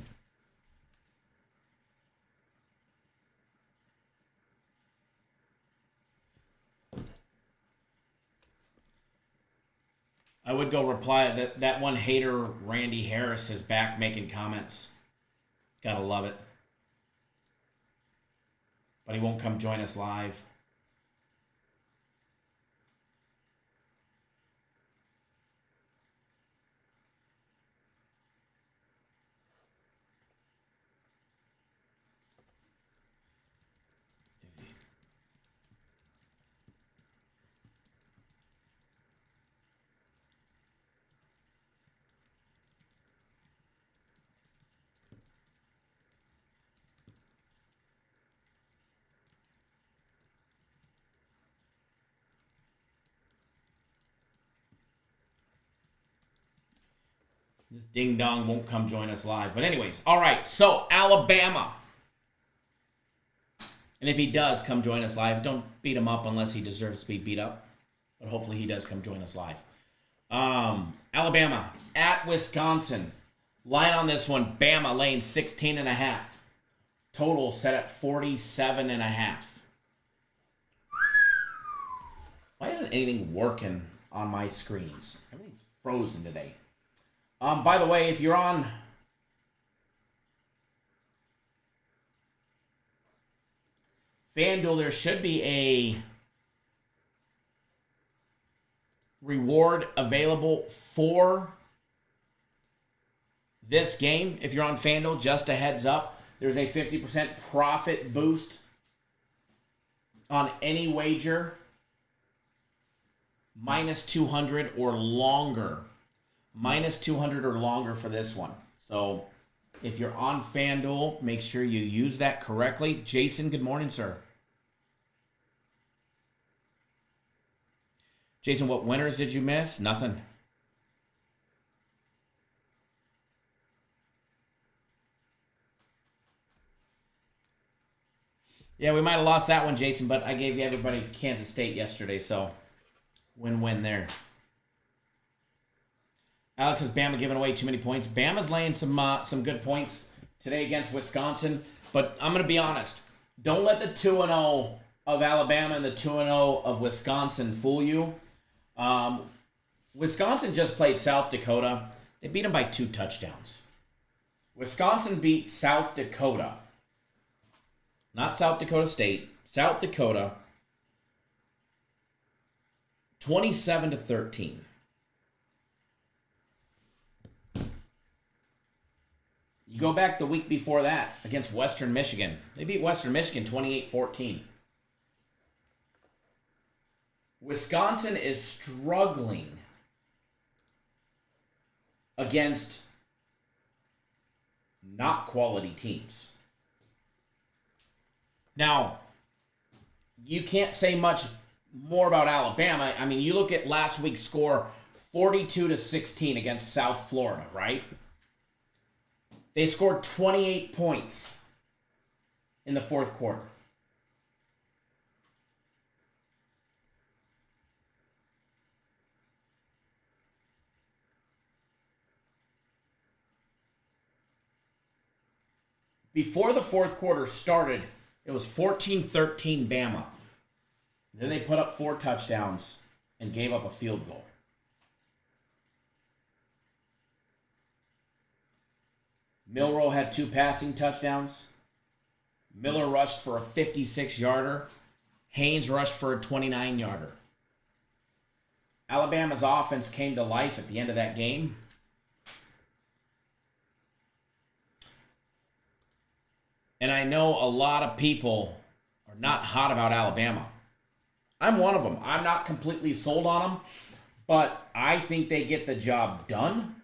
I would go reply that one hater, Randy Harris, is back making comments. Gotta love it. But he won't come join us live. This ding dong won't come join us live. But anyways, all right. So Alabama. And if he does come join us live, don't beat him up unless he deserves to be beat up. But hopefully he does come join us live. Alabama at Wisconsin. Line on this one, Bama laying 16.5. Total set at 47.5. Why isn't anything working on my screens? Everything's frozen today. By the way, if you're on FanDuel, there should be a reward available for this game. If you're on FanDuel, just a heads up, there's a 50% profit boost on any wager minus 200 or longer. Minus 200 or longer for this one. So if you're on FanDuel, make sure you use that correctly. Jason, good morning, sir. Jason, what winners did you miss? Nothing. Yeah, we might have lost that one, Jason, but I gave everybody Kansas State yesterday, so win-win there. Alex says Bama giving away too many points. Bama's laying some good points today against Wisconsin. But I'm going to be honest. Don't let the 2-0 of Alabama and the 2-0 of Wisconsin fool you. Wisconsin just played South Dakota. They beat them by 2 touchdowns. Wisconsin beat South Dakota. Not South Dakota State. South Dakota. 27-13. You go back the week before that against Western Michigan. They beat Western Michigan 28-14. Wisconsin is struggling against not quality teams. Now, you can't say much more about Alabama. I mean, you look at last week's score, 42-16 against South Florida, right? They scored 28 points in the fourth quarter. Before the fourth quarter started, it was 14-13 Bama. Then they put up 4 touchdowns and gave up a field goal. Milroe had 2 passing touchdowns. Miller rushed for a 56-yarder. Haynes rushed for a 29-yarder. Alabama's offense came to life at the end of that game. And I know a lot of people are not hot about Alabama. I'm one of them. I'm not completely sold on them, but I think they get the job done.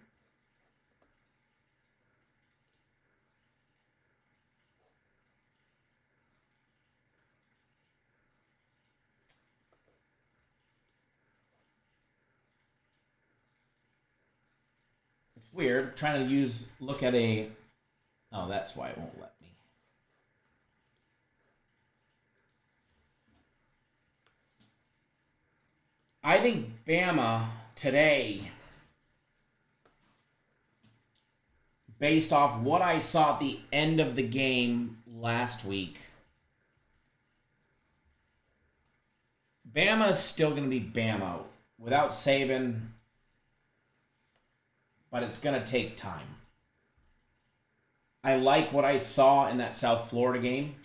It's weird. I'm trying to look at a... Oh, that's why it won't let me. I think Bama today, based off what I saw at the end of the game last week, Bama is still going to be Bama without Saban, but it's going to take time. I like what I saw in that South Florida game.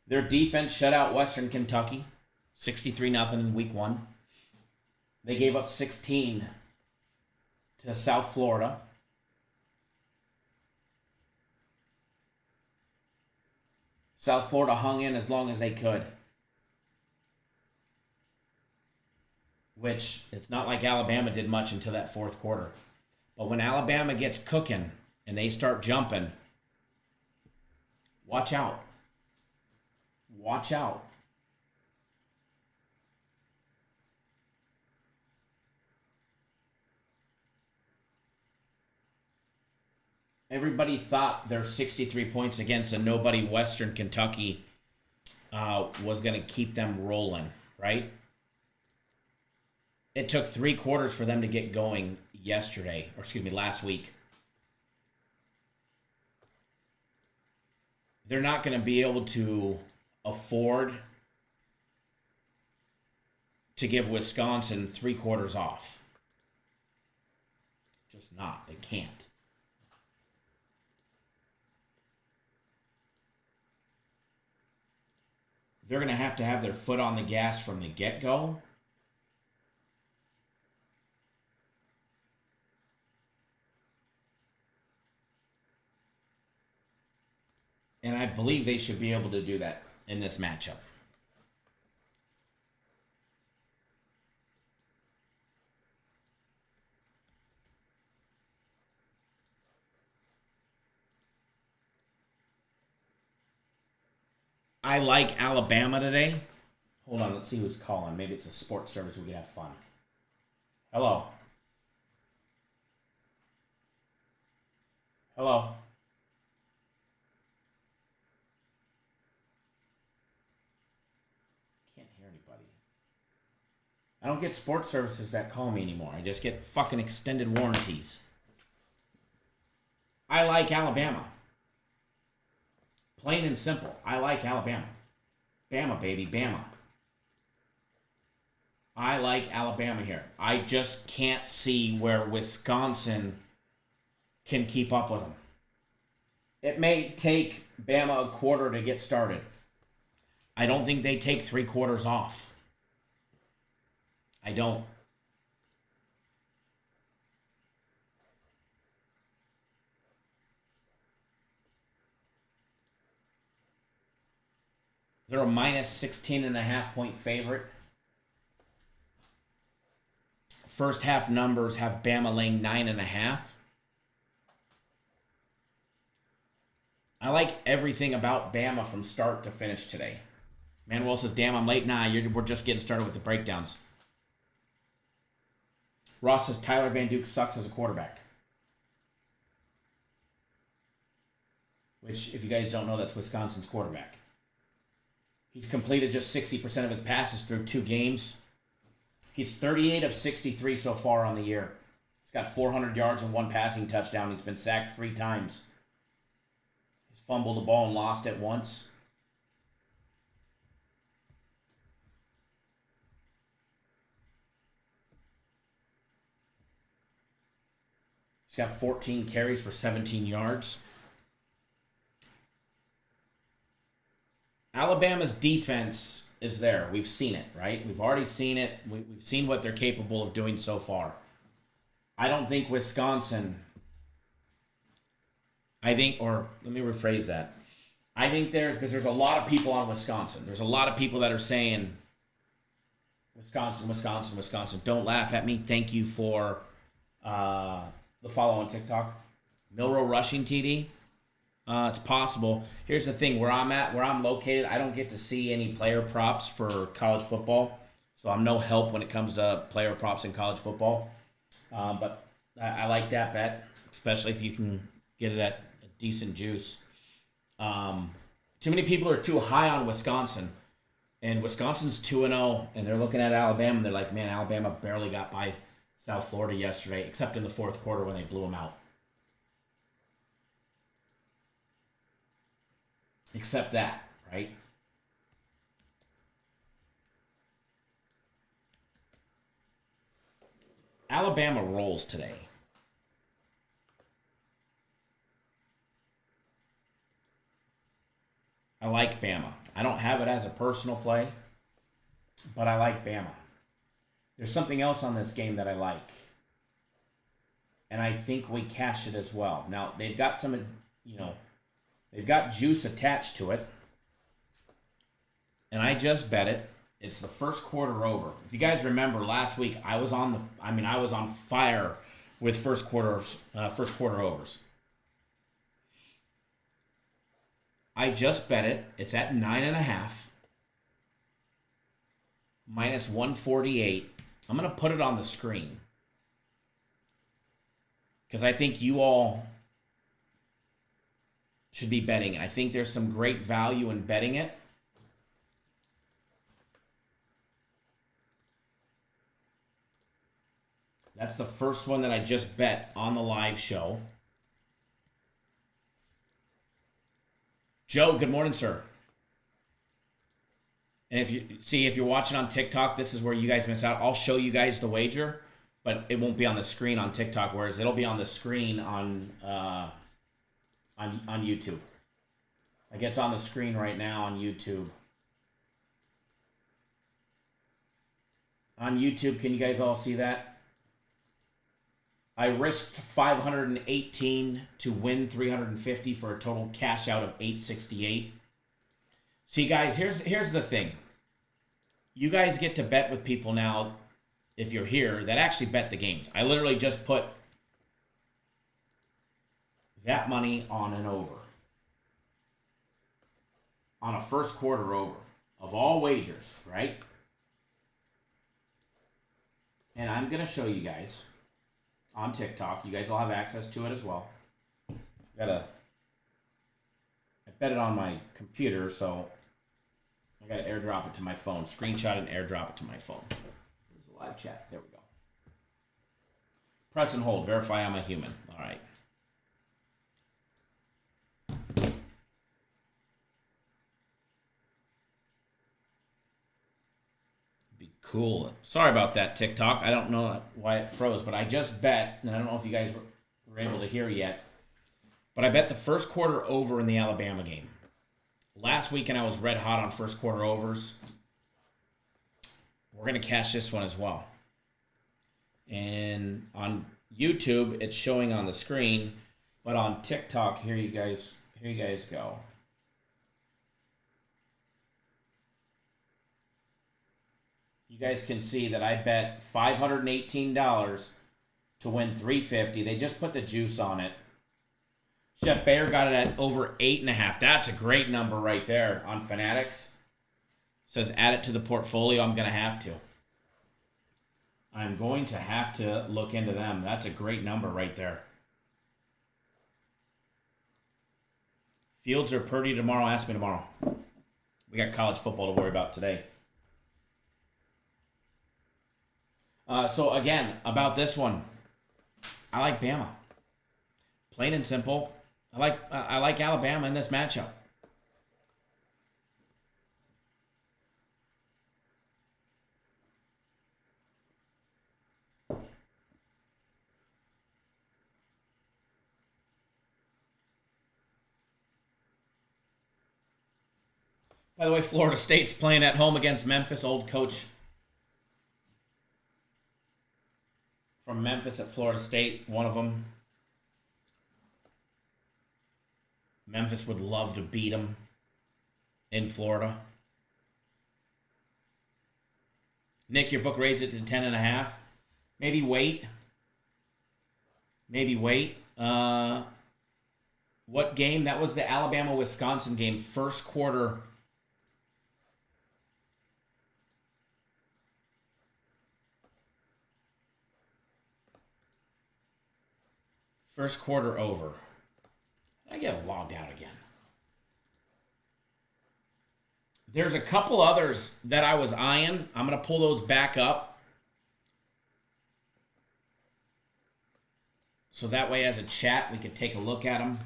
Their defense shut out Western Kentucky. 63-0 in week 1. They gave up 16 to South Florida. South Florida hung in as long as they could. Which, it's not like Alabama did much until that fourth quarter. But when Alabama gets cooking and they start jumping, watch out. Watch out. Everybody thought their 63 points against a nobody Western Kentucky was going to keep them rolling, right? It took 3 quarters for them to get going last week. They're not going to be able to afford to give Wisconsin 3 quarters off. Just not. They can't. They're going to have their foot on the gas from the get-go. And I believe they should be able to do that in this matchup. I like Alabama today. Hold on, let's see who's calling. Maybe it's a sports service we can have fun. Hello. Hello. Can't hear anybody. I don't get sports services that call me anymore. I just get fucking extended warranties. I like Alabama. Plain and simple. I like Alabama. Bama, baby, Bama. I like Alabama here. I just can't see where Wisconsin can keep up with them. It may take Bama a quarter to get started. I don't think they take 3 quarters off. I don't. They're a minus 16.5 point favorite. First half numbers have Bama laying 9.5. I like everything about Bama from start to finish today. Manuel says, damn, I'm late. Nah, we're just getting started with the breakdowns. Ross says, Tyler Van Duke sucks as a quarterback. Which, if you guys don't know, that's Wisconsin's quarterback. He's completed just 60% of his passes through 2 games. He's 38 of 63 so far on the year. He's got 400 yards and 1 passing touchdown. He's been sacked 3 times. He's fumbled the ball and lost it once. He's got 14 carries for 17 yards. Alabama's defense is there. We've seen it, right? We've already seen it. We've seen what they're capable of doing so far. I don't think Wisconsin... or let me rephrase that. I think because there's a lot of people on Wisconsin. There's a lot of people that are saying, Wisconsin, Wisconsin, Wisconsin. Don't laugh at me. Thank you for the follow on TikTok. Milrow rushing TD. It's possible. Here's the thing. Where I'm located, I don't get to see any player props for college football. So I'm no help when it comes to player props in college football. But I like that bet, especially if you can get it at a decent juice. Too many people are too high on Wisconsin. And Wisconsin's 2-0, and they're looking at Alabama, and they're like, man, Alabama barely got by South Florida yesterday, except in the 4th quarter when they blew them out. Except that, right? Alabama rolls today. I like Bama. I don't have it as a personal play, but I like Bama. There's something else on this game that I like, and I think we cash it as well. Now, they've got some, they've got juice attached to it, and I just bet it. It's the first quarter over. If you guys remember last week, I was on fire with first quarter overs. I just bet it. It's at 9.5. Minus 148. I'm going to put it on the screen, because I think you all should be betting it. I think there's some great value in betting it. That's the first one that I just bet on the live show. Joe, good morning, sir. And if you're watching on TikTok, this is where you guys miss out. I'll show you guys the wager, but it won't be on the screen on TikTok, whereas it'll be on the screen on YouTube. Like, it's on the screen right now on YouTube. On YouTube, can you guys all see that? I risked 518 to win 350 for a total cash out of 868. See, guys, here's the thing. You guys get to bet with people now, if you're here, that actually bet the games. I literally just put that money on an over. On a first quarter over. Of all wagers, right? And I'm going to show you guys on TikTok. You guys will have access to it as well. I bet it on my computer, so I got to airdrop it to my phone. Screenshot and airdrop it to my phone. There's a live chat. There we go. Press and hold. Verify I'm a human. All right. Be cool. Sorry about that, TikTok. I don't know why it froze, but I just bet, and I don't know if you guys were able to hear yet, but I bet the first quarter over in the Alabama game. Last weekend I was red hot on first quarter overs. We're going to cash this one as well. And on YouTube, it's showing on the screen, but on TikTok, here you guys go. You guys can see that I bet $518 to win $350. They just put the juice on it. Chef Bayer got it at over 8.5. That's a great number right there on Fanatics. Says add it to the portfolio. I'm going to have to. I'm going to have to look into them. That's a great number right there. Fields or Purdy tomorrow? Ask me tomorrow. We got college football to worry about today. So again, about this one, I like Bama. Plain and simple. I like Alabama in this matchup. By the way, Florida State's playing at home against Memphis. Old coach from Memphis at Florida State, one of them. Memphis would love to beat them in Florida. Nick, your book raised it to 10.5. Maybe wait. What game? That was the Alabama-Wisconsin game. First quarter. First quarter over. I get logged out again. There's a couple others that I was eyeing. I'm going to pull those back up. So that way as a chat, we could take a look at them.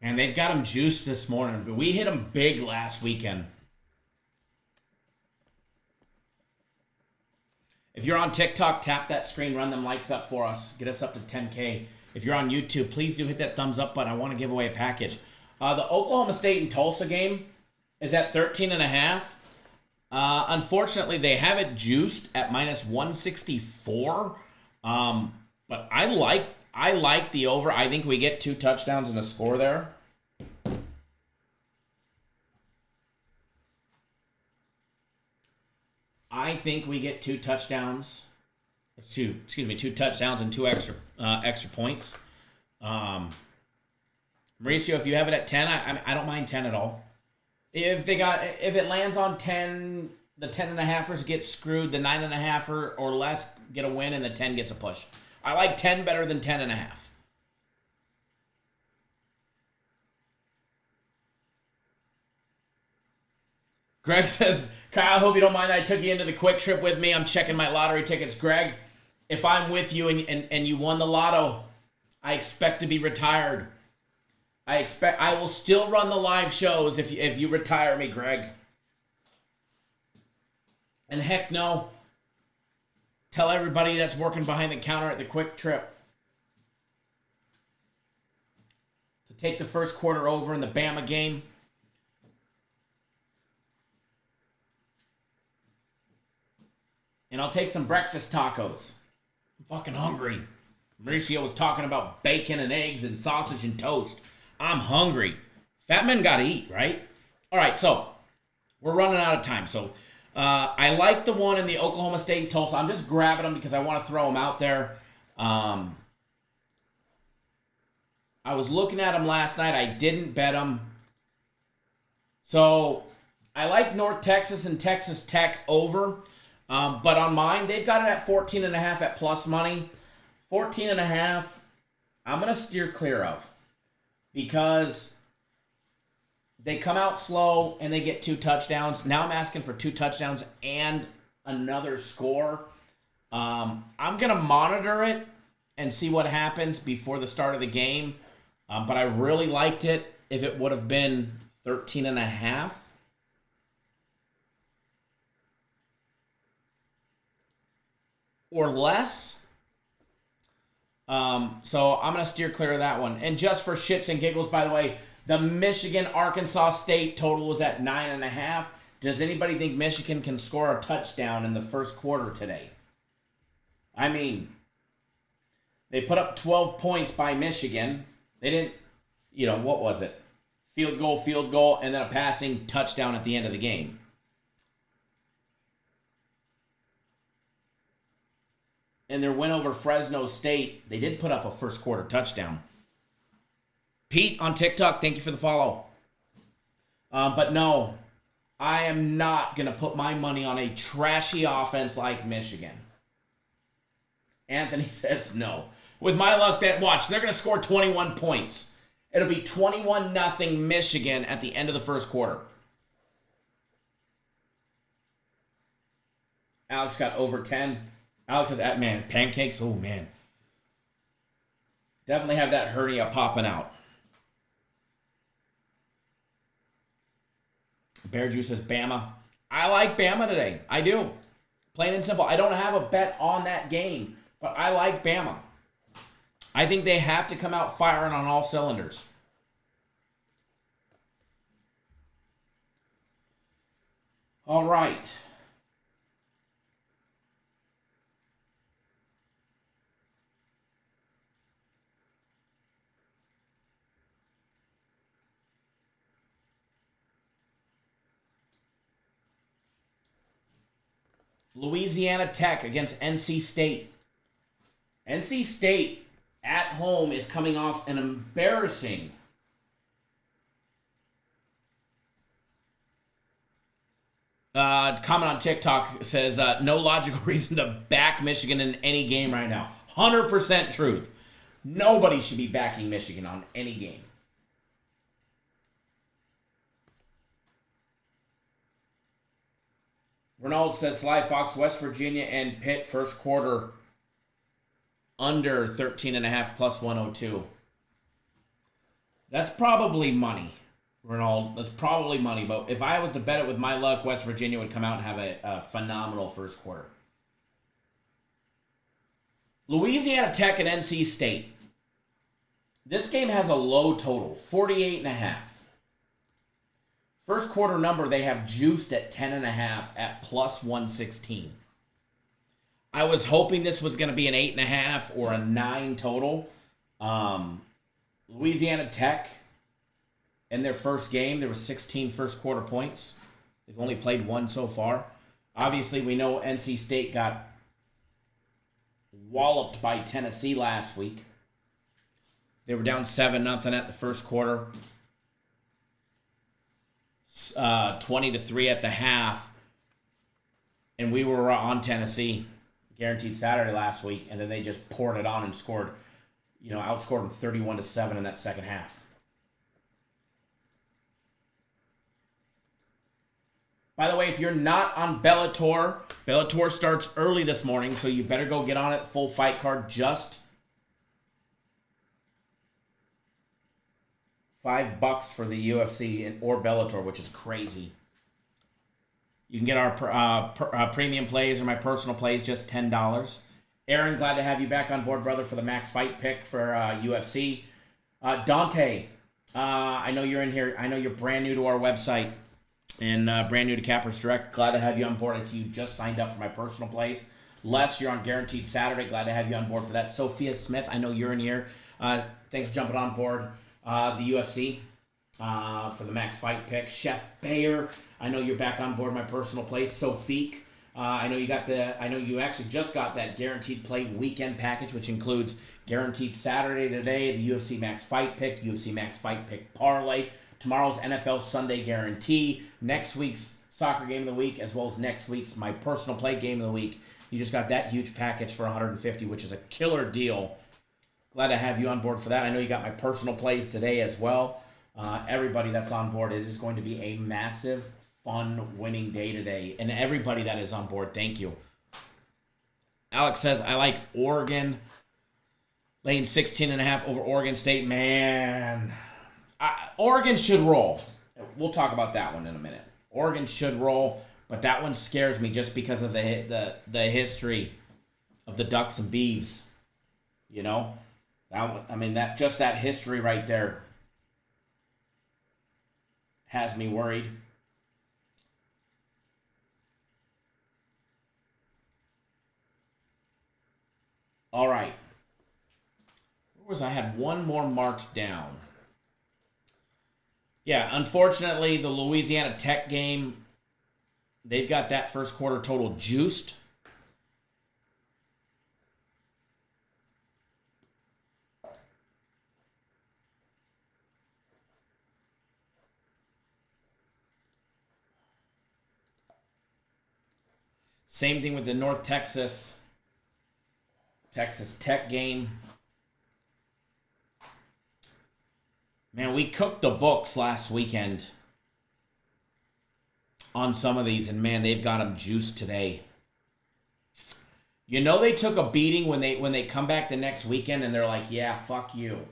And they've got them juiced this morning, but we hit them big last weekend. If you're on TikTok, tap that screen, run them likes up for us. Get us up to 10K. If you're on YouTube, please do hit that thumbs up button. I want to give away a package. The Oklahoma State and Tulsa game is at 13.5. Unfortunately, they have it juiced at minus 164. But I like the over. I think we get 2 touchdowns and a score there. I think we get 2 touchdowns. 2 touchdowns and 2 extra points. Mauricio, if you have it at 10, I don't mind 10 at all. If it lands on 10, the 10.5ers get screwed. The 9.5 or less get a win, and the 10 gets a push. I like 10 better than 10.5. Greg says, Kyle, I hope you don't mind that I took you into the quick trip with me. I'm checking my lottery tickets. Greg, if I'm with you and you won the lotto, I expect to be retired. I will still run the live shows if you retire me, Greg. And heck no, tell everybody that's working behind the counter at the quick trip to take the first quarter over in the Bama game. And I'll take some breakfast tacos. I'm fucking hungry. Mauricio was talking about bacon and eggs and sausage and toast. I'm hungry. Fat men gotta eat, right? All right, so we're running out of time. So I like the one in the Oklahoma State and Tulsa. I'm just grabbing them because I want to throw them out there. I was looking at them last night. I didn't bet them. So I like North Texas and Texas Tech over. But on mine, they've got it at 14.5 at plus money. 14.5. I'm going to steer clear of, because they come out slow and they get 2 touchdowns. Now I'm asking for 2 touchdowns and another score. I'm going to monitor it and see what happens before the start of the game. But I really liked it if it would have been 13.5. Or less. So I'm going to steer clear of that one. And just for shits and giggles, by the way, the Michigan-Arkansas State total was at 9.5. Does anybody think Michigan can score a touchdown in the first quarter today? I mean, they put up 12 points by Michigan. They didn't, what was it? Field goal, and then a passing touchdown at the end of the game. And their win over Fresno State, they did put up a first quarter touchdown. Pete on TikTok, thank you for the follow. But no, I am not going to put my money on a trashy offense like Michigan. Anthony says no. With my luck, they're going to score 21 points. It'll be 21-0 Michigan at the end of the first quarter. Alex got over 10. Alex is at, man, pancakes, oh man. Definitely have that hernia popping out. Bear Juice says Bama. I like Bama today. I do. Plain and simple. I don't have a bet on that game, but I like Bama. I think they have to come out firing on all cylinders. All right. Louisiana Tech against NC State. NC State at home is coming off an embarrassing comment on TikTok says, no logical reason to back Michigan in any game right now. 100% truth. Nobody should be backing Michigan on any game. Ronald says Sly Fox, West Virginia, and Pitt first quarter under 13.5 plus 102. That's probably money, Ronald. That's probably money. But if I was to bet it with my luck, West Virginia would come out and have a phenomenal first quarter. Louisiana Tech and NC State. This game has a low total, 48.5. First quarter number, they have juiced at 10.5 at plus 116. I was hoping this was going to be an 8.5 or a 9 total. Louisiana Tech, in their first game, there were 16 first quarter points. They've only played 1 so far. Obviously, we know NC State got walloped by Tennessee last week. They were down 7-0 at the first quarter. 20-3 at the half, and we were on Tennessee, guaranteed Saturday last week, and then they just poured it on and scored, outscored them 31-7 in that second half. By the way, if you're not on Bellator starts early this morning, so you better go get on it. Full fight card, just $5 for the UFC or Bellator, which is crazy. You can get our premium plays or my personal plays, just $10. Aaron, glad to have you back on board, brother, for the max fight pick for UFC. Dante, I know you're in here. I know you're brand new to our website and brand new to Cappers Direct. Glad to have you on board. I see you just signed up for my personal plays. Les, you're on Guaranteed Saturday. Glad to have you on board for that. Sophia Smith, I know you're in here. Thanks for jumping on board. The UFC for the max fight pick. Chef Bayer, I know you're back on board my personal play. Sophique, I know you actually just got that guaranteed play weekend package, which includes guaranteed Saturday today, the UFC max fight pick, UFC max fight pick parlay, tomorrow's NFL Sunday guarantee, next week's soccer game of the week, as well as next week's my personal play game of the week. You just got that huge package for $150, which is a killer deal. Glad to have you on board for that. I know you got my personal plays today as well. Everybody that's on board, it is going to be a massive, fun, winning day today. And everybody that is on board, thank you. Alex says, I like Oregon. Laying 16.5 over Oregon State. Man, Oregon should roll. We'll talk about that one in a minute. Oregon should roll, but that one scares me just because of the history of the Ducks and Beavs. You know, that one, I mean, that history right there has me worried. All right. Where was I? Had one more marked down. Yeah, unfortunately, the Louisiana Tech game, they've got that first quarter total juiced. Same thing with the North Texas Tech game. Man, we cooked the books last weekend on some of these, and man, they've got them juiced today. You know they took a beating when they come back the next weekend, and they're like, yeah, fuck you.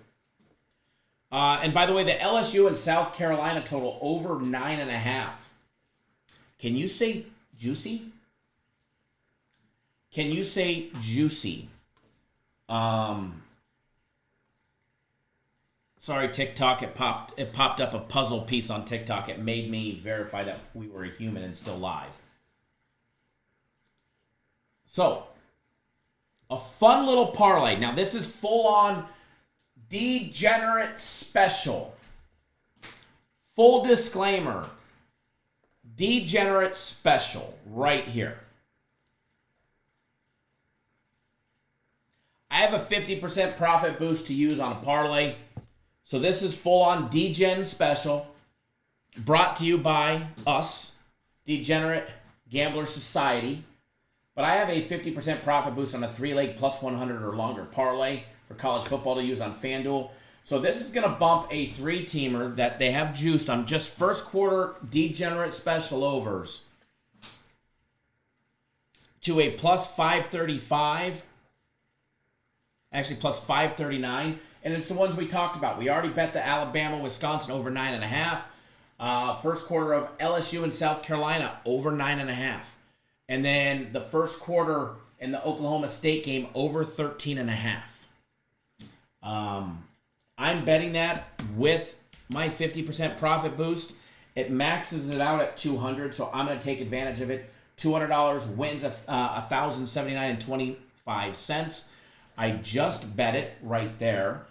And by the way, the LSU and South Carolina total over 9.5. Can you say juicy? Can you say juicy? Sorry, TikTok, it popped up a puzzle piece on TikTok. It made me verify that we were a human and still live. So, a fun little parlay. Now, this is full-on degenerate special. Full disclaimer. Degenerate special right here. I have a 50% profit boost to use on a parlay. So this is full-on Degen special, brought to you by us, Degenerate Gambler Society. But I have a 50% profit boost on a 3-leg plus 100 or longer parlay for college football to use on FanDuel. So this is going to bump a 3-teamer that they have juiced on just first quarter Degenerate special overs to a plus 535. Actually, plus 539. And it's the ones we talked about. We already bet the Alabama-Wisconsin over 9.5. First quarter of LSU and South Carolina over 9.5. And then the first quarter in the Oklahoma State game over 13.5. I'm betting that with my 50% profit boost. It maxes it out at 200, so I'm going to take advantage of it. $200 wins $1,079.25. I just bet it right there.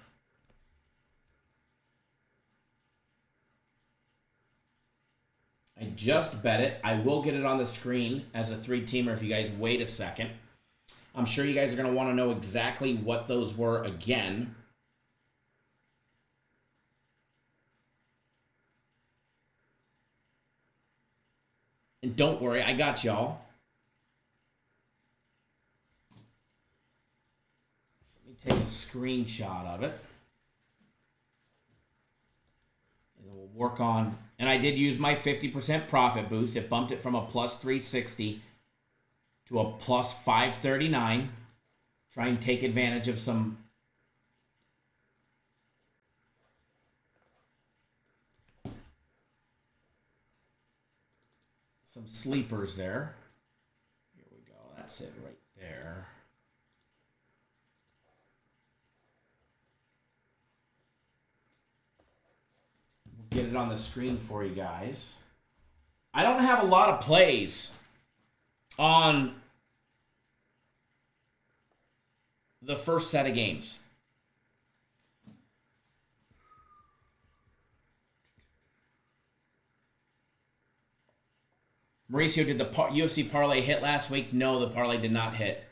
I just bet it. I will get it on the screen as a 3-teamer if you guys wait a second. I'm sure you guys are going to want to know exactly what those were again. And don't worry, I got y'all. Take a screenshot of it. And we'll work on, and I did use my 50% profit boost. It bumped it from a plus 360 to a plus 539. Try and take advantage of some sleepers there. Here we go. That's it right there. Get it on the screen for you guys. I don't have a lot of plays on the first set of games. Mauricio, did the UFC parlay hit last week? No, the parlay did not hit.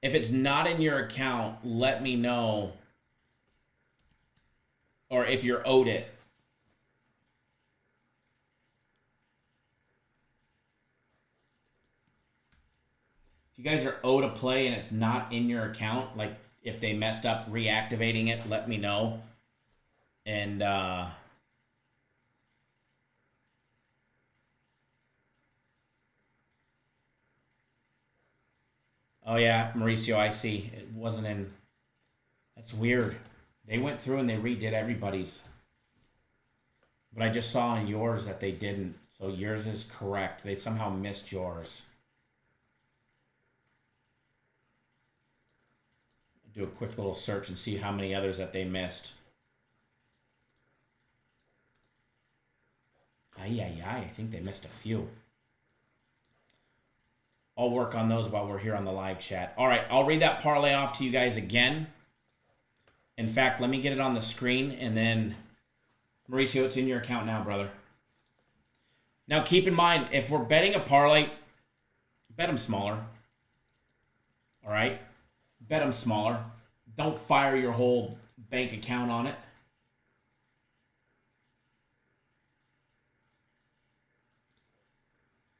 If it's not in your account, let me know. Or if you're owed it. If you guys are owed a play and it's not in your account, like, if they messed up reactivating it, let me know. And oh yeah, Mauricio, I see. It wasn't in. That's weird. They went through and they redid everybody's. But I just saw on yours that they didn't. So yours is correct. They somehow missed yours. Do a quick little search and see how many others that they missed. I think they missed a few. I'll work on those while we're here on the live chat. All right, I'll read that parlay off to you guys again. In fact, let me get it on the screen, and then, Mauricio, it's in your account now, brother. Now, keep in mind, if we're betting a parlay, bet them smaller. All right? Bet them smaller. Don't fire your whole bank account on it.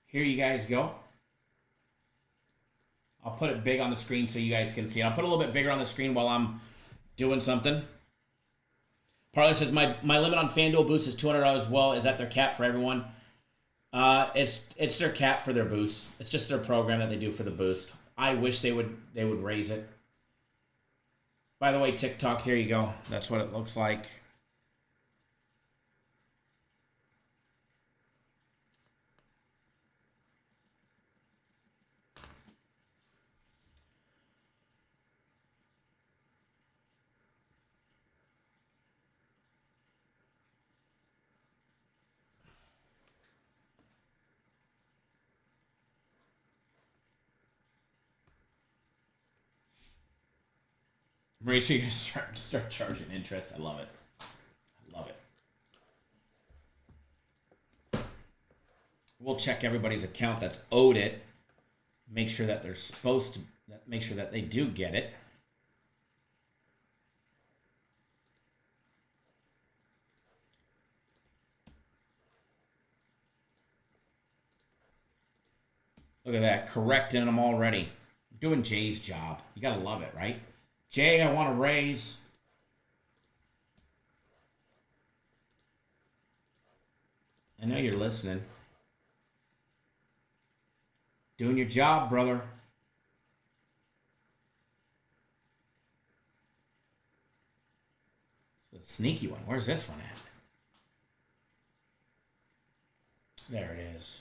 Here you guys go. I'll put it big on the screen so you guys can see it. I'll put it a little bit bigger on the screen while I'm doing something. Parlay says, my limit on FanDuel boost is $200 well. Is that their cap for everyone? It's their cap for their boost. It's just their program that they do for the boost. I wish they would raise it. By the way, TikTok, here you go. That's what it looks like. Mauricio, you're going to start charging interest. I love it. I love it. We'll check everybody's account that's owed it. Make sure that they're supposed to, make sure that they do get it. Look at that, correcting them already. Doing Jay's job. You got to love it, right? Jay, I want to raise. I know you're listening. Doing your job, brother. It's a sneaky one. Where's this one at? There it is.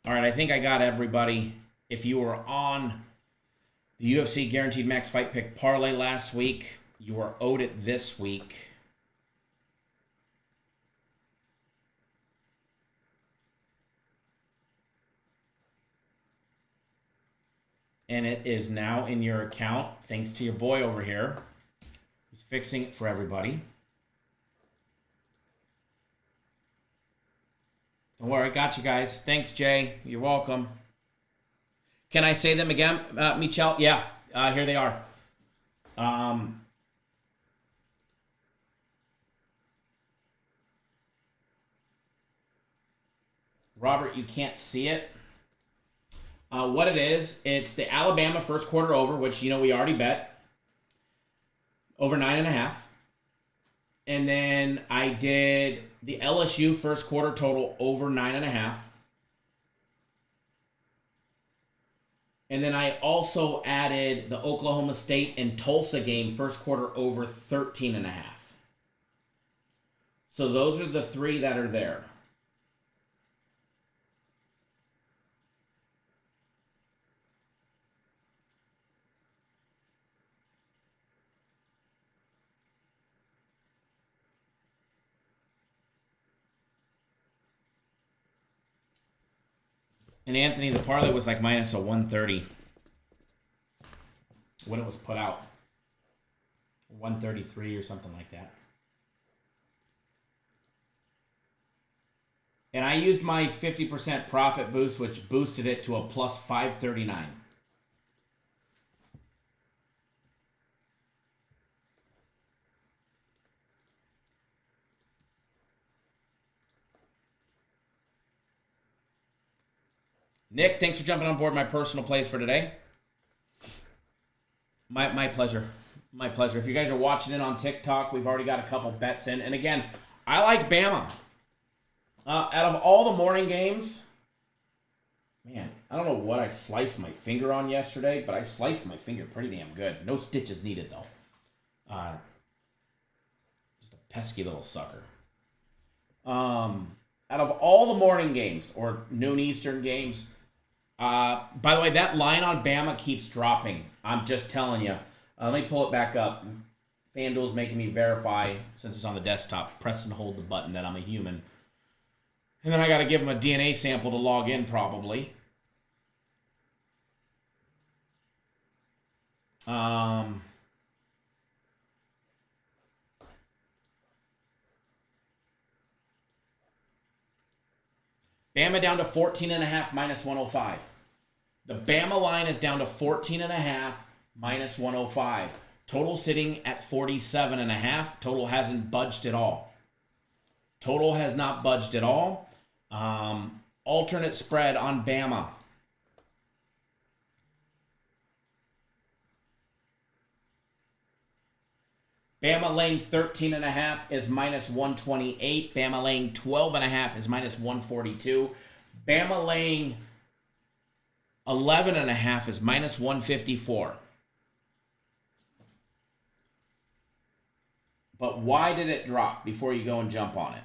All right, I think I got everybody. If you were on the UFC Guaranteed Max Fight Pick Parlay last week, you are owed it this week. And it is now in your account, thanks to your boy over here. He's fixing it for everybody. Don't worry, got you guys. Thanks, Jay. You're welcome. Can I say them again, Michelle? Yeah, here they are. Robert, you can't see it. What it is, it's the Alabama first quarter over, which, you know, we already bet. Over 9.5. And then I did the LSU first quarter total over 9.5. And then I also added the Oklahoma State and Tulsa game first quarter over 13.5. So those are the three that are there. And Anthony, the parlay was like minus a 130 when it was put out. 133 or something like that. And I used my 50% profit boost, which boosted it to a plus 539. Nick, thanks for jumping on board my personal plays for today. My pleasure. My pleasure. If you guys are watching it on TikTok, we've already got a couple bets in. And again, I like Bama. Out of all the morning games, man, I don't know what I sliced my finger on yesterday, but I sliced my finger pretty damn good. No stitches needed, though. Just a pesky little sucker. Out of all the morning games, or noon Eastern games, by the way, that line on Bama keeps dropping. I'm just telling you. Let me pull it back up. FanDuel's making me verify, since it's on the desktop, press and hold the button that I'm a human. And then I got to give them a DNA sample to log in, probably. Bama down to 14.5 minus 105. The Bama line is down to 14.5 minus 105. Total sitting at 47.5. Total hasn't budged at all. Total has not budged at all. Alternate spread on Bama. Bama laying 13.5 is minus 128. Bama laying 12.5 is minus 142. Bama laying 11.5 is minus 154. But why did it drop before you go and jump on it?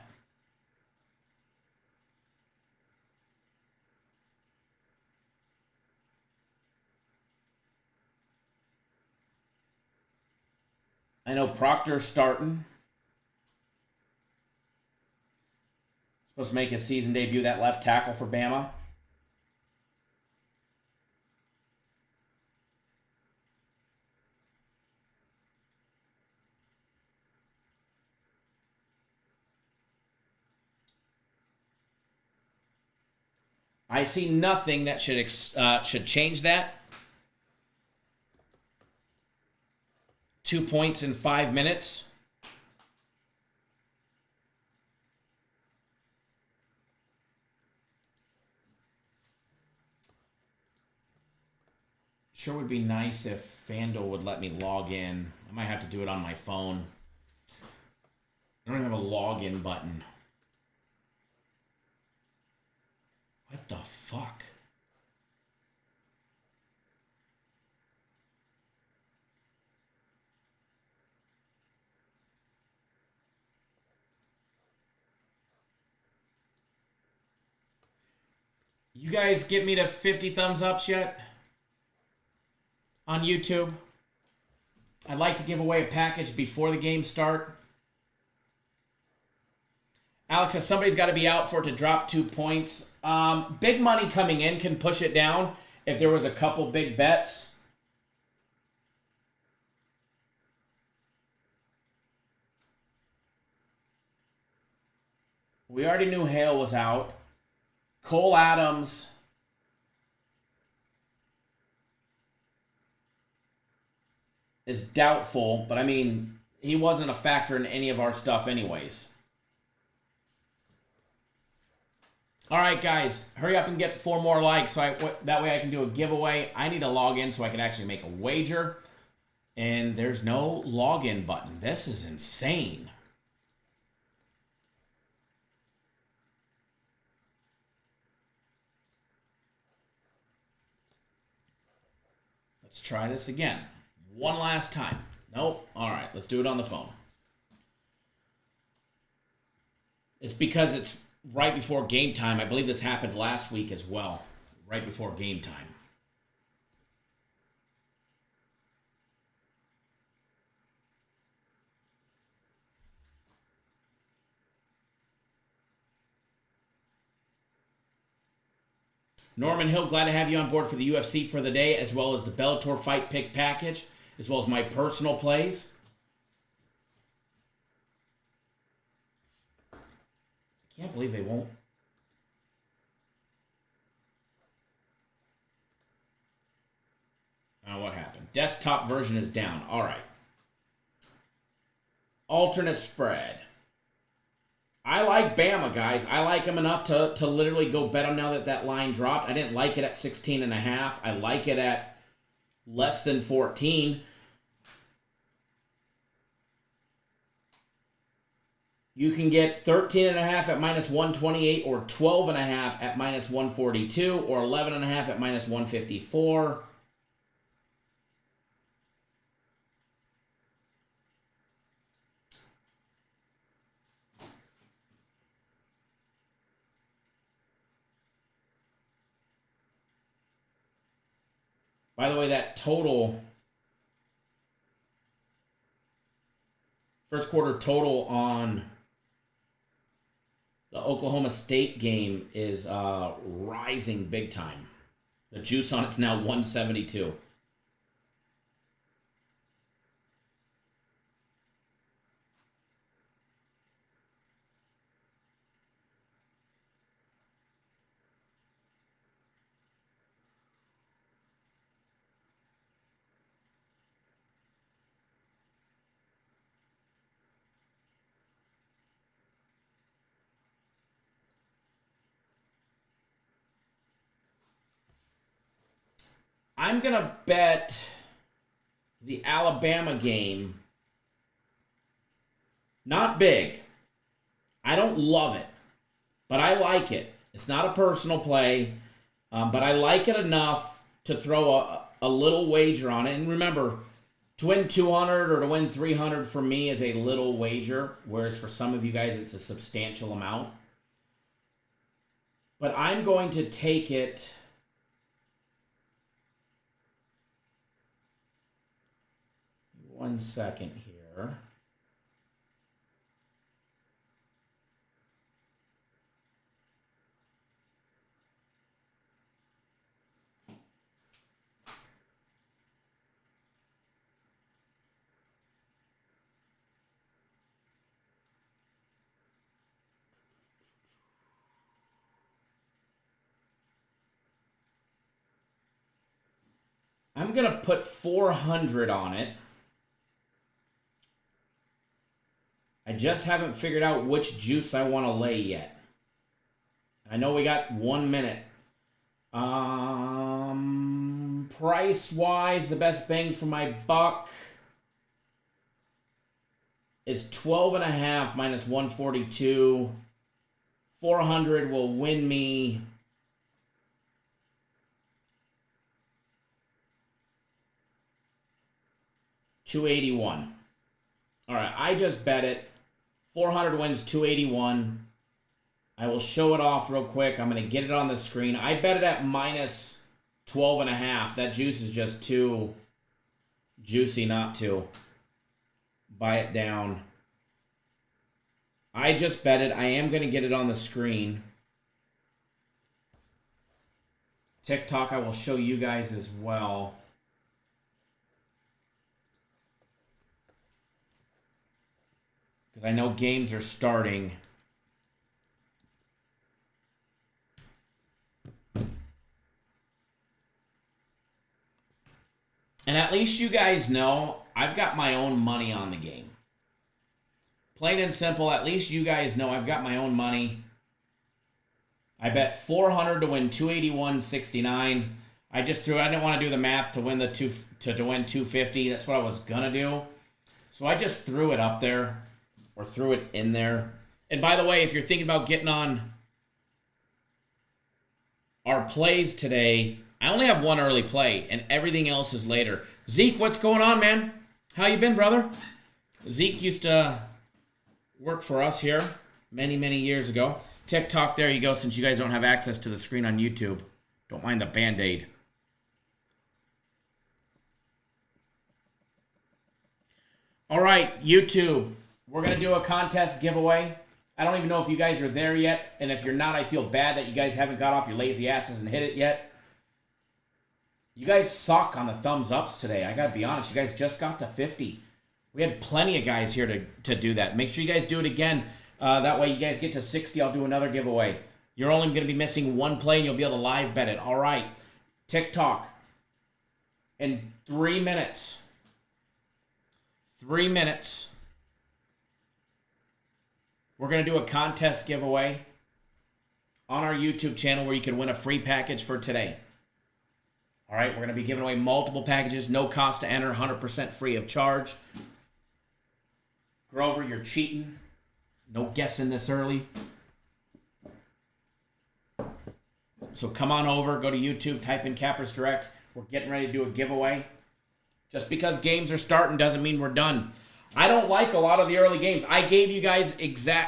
I know Proctor's starting. Supposed to make his season debut, that left tackle for Bama. I see nothing that should change that. 2 points in 5 minutes. Sure would be nice if FanDuel would let me log in. I might have to do it on my phone. I don't have a login button. What the fuck? You guys get me to 50 thumbs ups yet? On YouTube? I'd like to give away a package before the game start. Alex says somebody's got to be out for it to drop 2 points. Big money coming in can push it down if there was a couple big bets. We already knew Hale was out. Cole Adams is doubtful, but I mean, he wasn't a factor in any of our stuff anyways. All right, guys, hurry up and get 4 more likes so that way I can do a giveaway. I need to log in so I can actually make a wager, and there's no login button. This is insane. Let's try this again. One last time. Nope. All right, let's do it on the phone. It's because it's right before game time. I believe this happened last week as well, right before game time. Norman Hill, glad to have you on board for the UFC for the day, as well as the Bellator Fight Pick package, as well as my personal plays. I can't believe they won't. What happened? Desktop version is down. All right. Alternate spread. I like Bama, guys. I like him enough to literally go bet him now that that line dropped. I didn't like it at 16.5. I like it at less than 14. You can get 13.5 at minus 128, or 12.5 at minus 142, or 11.5 at minus 154. By the way, that total, first quarter total on the Oklahoma State game is rising big time. The juice on it's now 172. I'm going to bet the Alabama game. Not big. I don't love it, but I like it. It's not a personal play, but I like it enough to throw a little wager on it. And remember, to win 200 or to win 300 for me is a little wager, whereas for some of you guys it's a substantial amount. But I'm going to take it. One second here. I'm going to put 400 on it. I just haven't figured out which juice I want to lay yet. I know we got 1 minute. Price-wise, the best bang for my buck is 12.5 minus 142. 400 will win me $281. All right, I just bet it. 400 wins $281. I will show it off real quick. I'm going to get it on the screen. I bet it at minus 12.5. That juice is just too juicy not to buy it down. I just bet it. I am going to get it on the screen. TikTok, I will show you guys as well. Because I know games are starting. And at least you guys know I've got my own money on the game. Plain and simple, at least you guys know I've got my own money. I bet 400 to win 281.69. I just threw, I didn't want to do the math to win the to win 250. That's what I was gonna do. So I just threw it up there. Or threw it in there. And by the way, if you're thinking about getting on our plays today, I only have one early play, and everything else is later. Zeke, what's going on, man? How you been, brother? Zeke used to work for us here many, many years ago. TikTok, there you go, since you guys don't have access to the screen on YouTube. Don't mind the Band-Aid. All right, YouTube. We're going to do a contest giveaway. I don't even know if you guys are there yet. And if you're not, I feel bad that you guys haven't got off your lazy asses and hit it yet. You guys suck on the thumbs ups today. I got to be honest. You guys just got to 50. We had plenty of guys here to do that. Make sure you guys do it again. That way you guys get to 60. I'll do another giveaway. You're only going to be missing one play and you'll be able to live bet it. All right. TikTok. In 3 minutes. 3 minutes. We're going to do a contest giveaway on our YouTube channel where you can win a free package for today. All right, we're going to be giving away multiple packages, no cost to enter, 100% free of charge. Grover, you're cheating. No guessing this early. So come on over, go to YouTube, type in Cappers Direct. We're getting ready to do a giveaway. Just because games are starting doesn't mean we're done. I don't like a lot of the early games. I gave you guys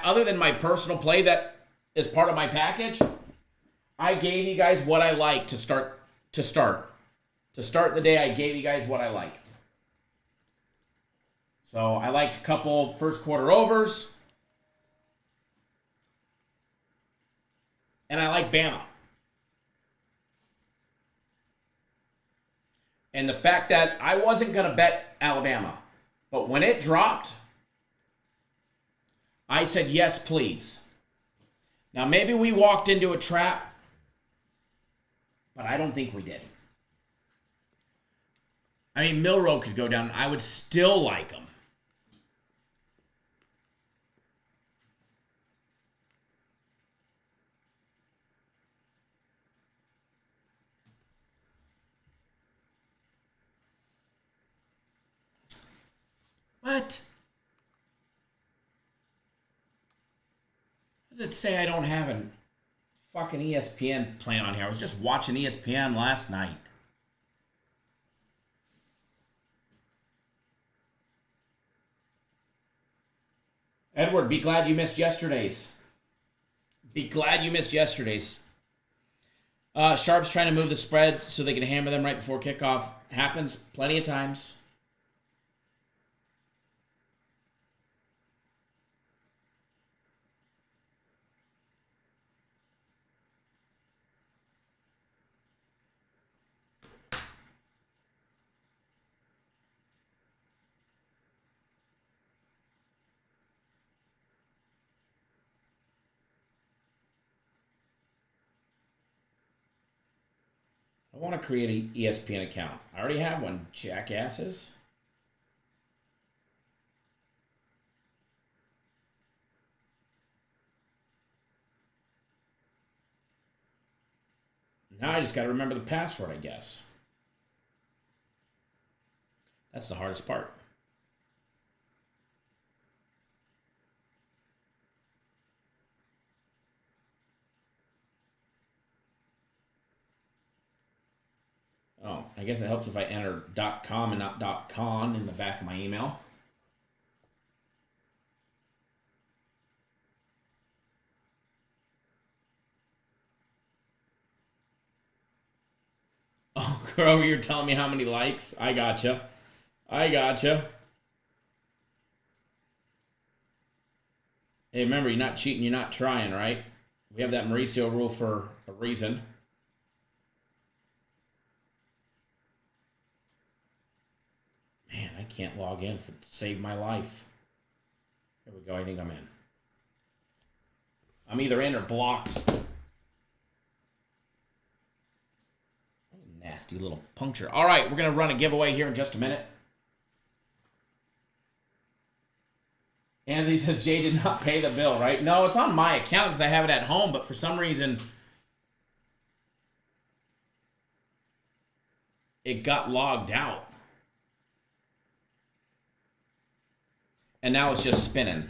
other than my personal play that is part of my package, I gave you guys what I like to start. To start the day, I gave you guys what I like. So I liked a couple first quarter overs. And I like Bama. And the fact that I wasn't going to bet Alabama, but when it dropped, I said, yes, please. Now, maybe we walked into a trap, but I don't think we did. I mean, Milroe could go down. I would still like him. What? Does it say I don't have a fucking ESPN plan on here? I was just watching ESPN last night. Edward, be glad you missed yesterday's. Be glad you missed yesterday's. Sharp's trying to move the spread so they can hammer them right before kickoff. Happens plenty of times. I want to create an ESPN account. I already have one, jackasses. Now I just got to remember the password, I guess. That's the hardest part. Oh, I guess it helps if I enter .com and not .con in the back of my email. Oh, Grover, you're telling me how many likes? I gotcha. I gotcha. Hey, remember, you're not cheating, you're not trying, right? We have that Mauricio rule for a reason. Man, I can't log in to save my life. There we go. I think I'm in. I'm either in or blocked. Nasty little puncture. All right, we're going to run a giveaway here in just a minute. Anthony says Jay did not pay the bill, right? No, it's on my account because I have it at home, but for some reason it got logged out. And now it's just spinning.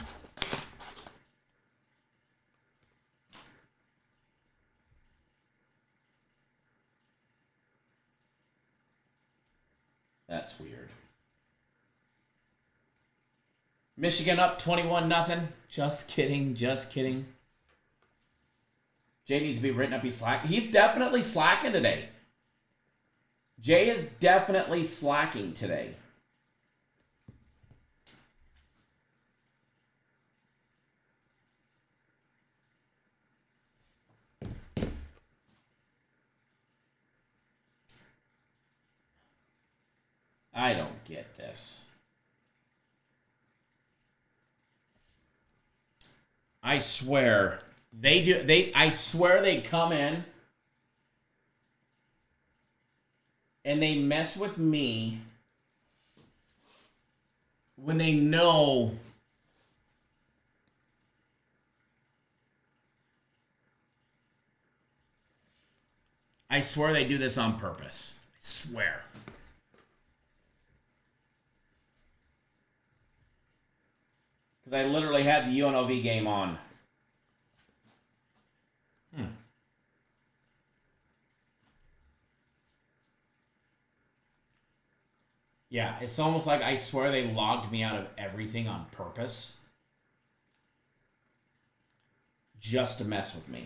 That's weird. Michigan up 21-0. Just kidding, just kidding. Jay needs to be written up. He's slacking. He's definitely slacking today. Jay is definitely slacking today. I don't get this. I swear they do. I swear they come in and they mess with me when they know I swear they do this on purpose. I swear. Because Because I literally had the UNLV game on. Yeah, it's almost like I swear they logged me out of everything on purpose. Just to mess with me.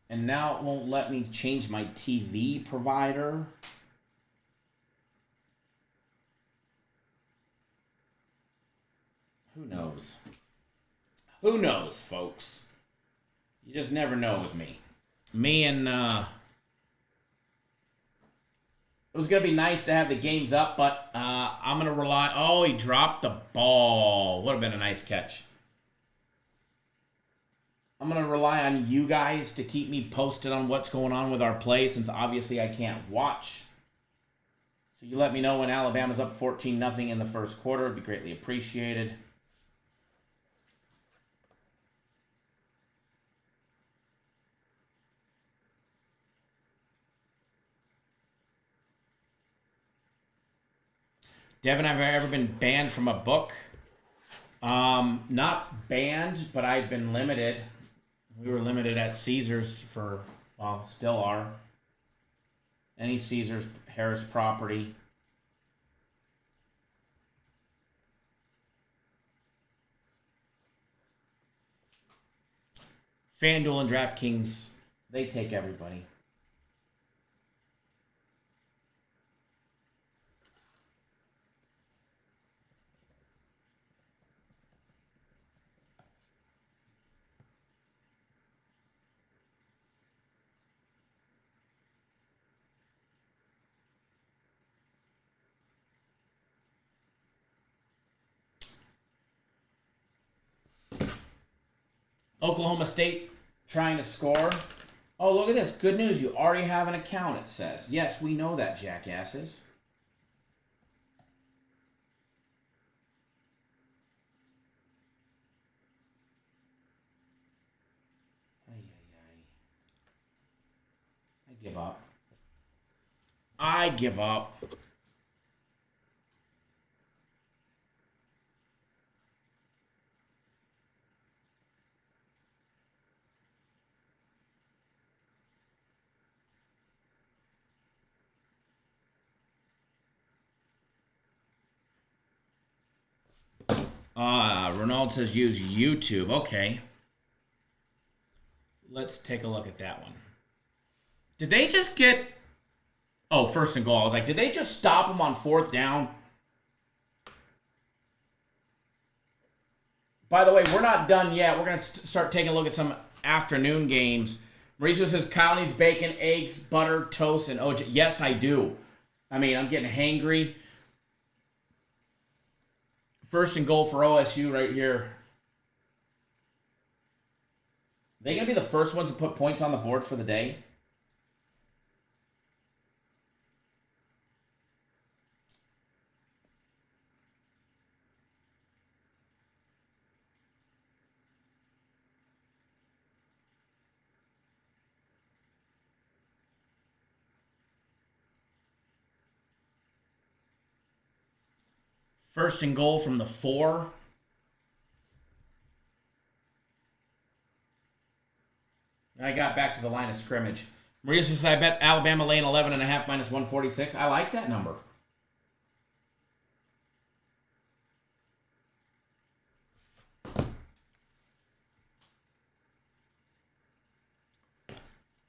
And now it won't let me change my TV provider. Who knows? Who knows, folks? You just never know with me. Me and, it was going to be nice to have the games up, but I'm going to rely... Oh, he dropped the ball. Would have been a nice catch. I'm going to rely on you guys to keep me posted on what's going on with our play, since obviously I can't watch. So you let me know when Alabama's up 14-0 in the first quarter. It'd be greatly appreciated. Devin, have I ever been banned from a book? Not banned, but I've been limited. We were limited at Caesars for, well, still are. Any Caesars Harris property. FanDuel and DraftKings, they take everybody. Oklahoma State trying to score. Oh, look at this. Good news. You already have an account, it says. Yes, we know that, jackasses. I give up. I give up. Ronald says use YouTube. Okay. Let's take a look at that one. Did they just get... Oh, first and goal. I was like, did they just stop him on fourth down? By the way, we're not done yet. We're going to start taking a look at some afternoon games. Mauricio says, Kyle needs bacon, eggs, butter, toast, and OJ. Yes, I do. I mean, I'm getting hangry. First and goal for OSU right here. They going to be the first ones to put points on the board for the day? First and goal from the 4. I got back to the line of scrimmage. Maria says, I bet Alabama laying 11.5 minus 146. I like that number.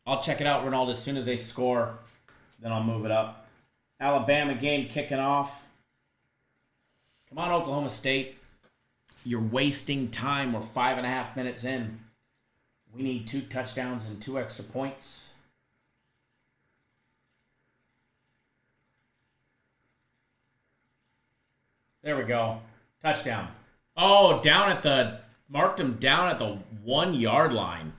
I'll check it out, Ronald, as soon as they score. Then I'll move it up. Alabama game kicking off. Come on, Oklahoma State. You're wasting time. We're 5.5 minutes in. We need 2 touchdowns and 2 extra points. There we go. Touchdown. Oh, down at the... Marked him down at the 1 yard line.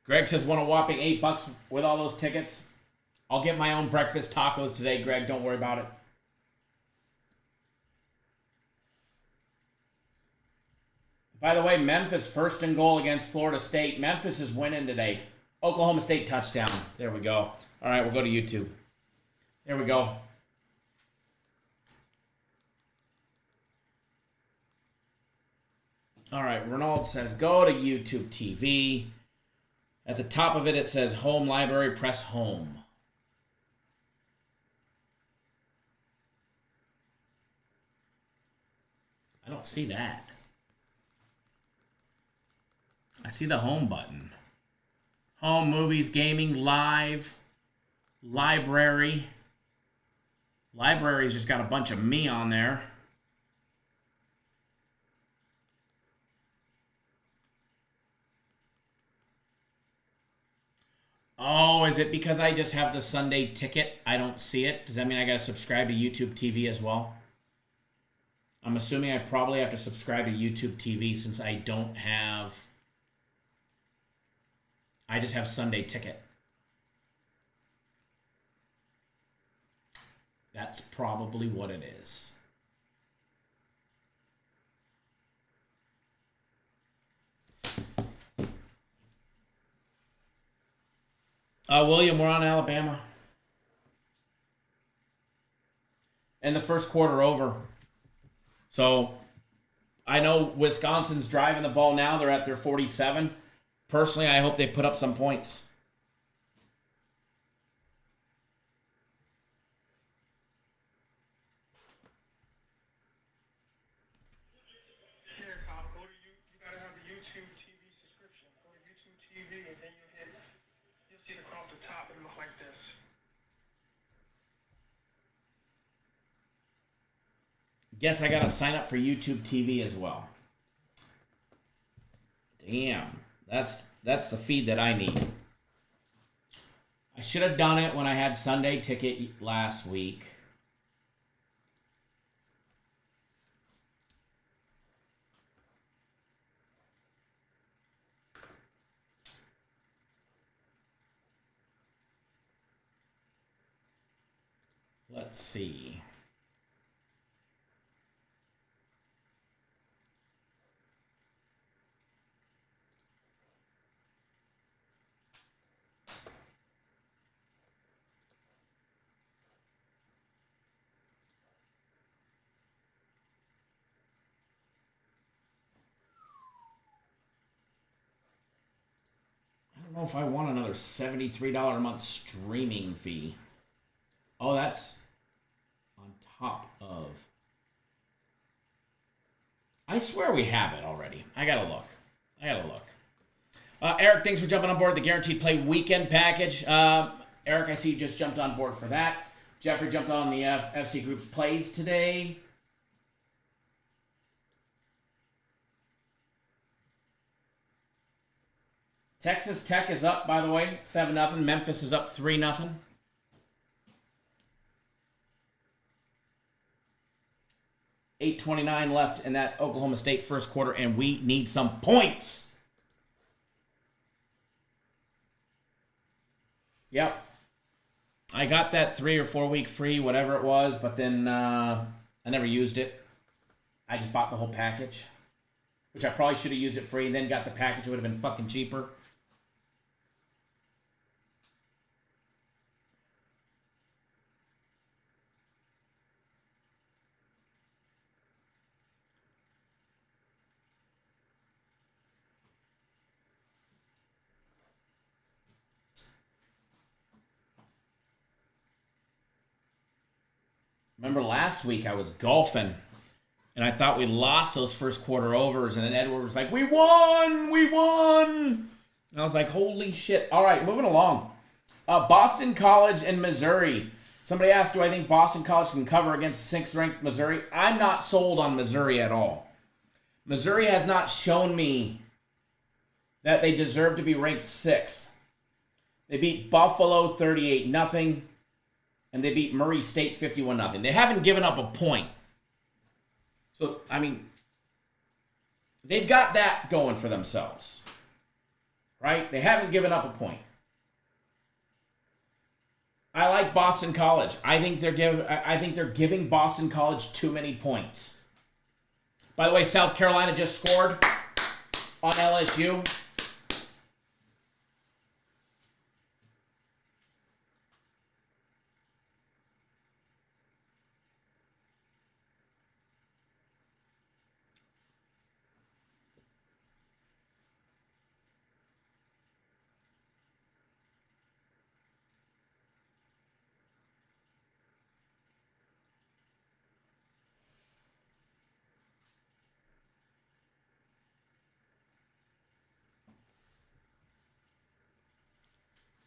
Greg says, want a whopping $8 with all those tickets? I'll get my own breakfast tacos today, Greg. Don't worry about it. By the way, Memphis first and goal against Florida State. Memphis is winning today. Oklahoma State touchdown. There we go. All right, we'll go to YouTube. There we go. All right, Ronald says, go to YouTube TV. At the top of it, it says home library, press home. I don't see that. I see the home button. Home, movies, gaming, live, library. Library's just got a bunch of me on there. Oh, is it because I just have the Sunday ticket? I don't see it. Does that mean I got to subscribe to YouTube TV as well? I'm assuming I probably have to subscribe to YouTube TV since I don't have... I just have Sunday ticket. That's probably what it is. William, we're on Alabama. And the first quarter over. So, I know Wisconsin's driving the ball now. They're at their 47. Personally, I hope they put up some points. Here, Kyle, go to you. You gotta have the YouTube TV subscription. Go to YouTube TV, and then you'll see it across the top. It'll look like this. Guess I gotta sign up for YouTube TV as well. Damn, that's the feed that I need. I should have done it when I had Sunday ticket last week. Let's see. I don't know if I want another $73 a month streaming fee. Oh, that's on top of... I swear we have it already. I gotta look. Eric, thanks for jumping on board the Guaranteed Play Weekend Package. Eric, I see you just jumped on board for that. Jeffrey jumped on the FC Group's plays today. Texas Tech is up, by the way, 7-0. Memphis is up 3-0. $8:29 left in that Oklahoma State first quarter, and we need some points. Yep. I got that 3 or 4 week free, whatever it was, but then I never used it. I just bought the whole package, which I probably should have used it free and then got the package. It would have been fucking cheaper. Remember last week I was golfing, and I thought we lost those first quarter overs, and then Edward was like, we won! And I was like, holy shit. All right, moving along. Boston College and Missouri. Somebody asked, do I think Boston College can cover against 6th-ranked Missouri? I'm not sold on Missouri at all. Missouri has not shown me that they deserve to be ranked 6th. They beat Buffalo 38-0. And they beat Murray State 51-0. They haven't given up a point. So, I mean, they've got that going for themselves. right? They haven't given up a point. I like Boston College. I think they're giving Boston College too many points. By the way, South Carolina just scored on LSU.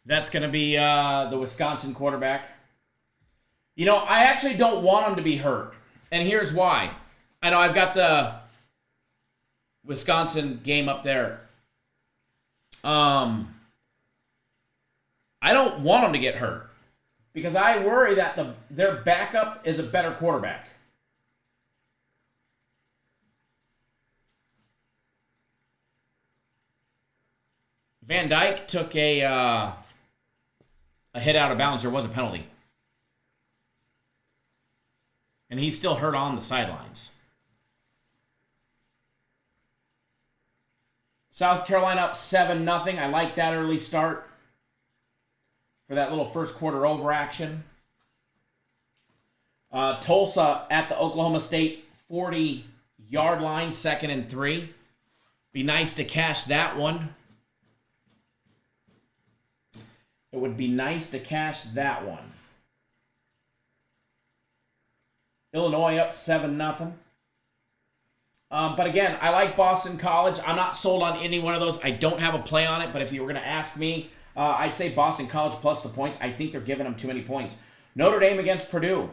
That's going to be the Wisconsin quarterback. You know, I actually don't want him to be hurt. And here's why. I know I've got the Wisconsin game up there. I don't want him to get hurt because I worry that their backup is a better quarterback. Van Dyke took a hit out of bounds. There was a penalty. And he's still hurt on the sidelines. South Carolina up 7-0. I like that early start for that little first quarter overaction. Tulsa at the Oklahoma State 40-yard line, 2nd and 3. Be nice to cash that one. It would be nice to cash that one. Illinois up 7-0. But again, I like Boston College. I'm not sold on any one of those. I don't have a play on it, but if you were going to ask me, I'd say Boston College plus the points. I think they're giving them too many points. Notre Dame against Purdue.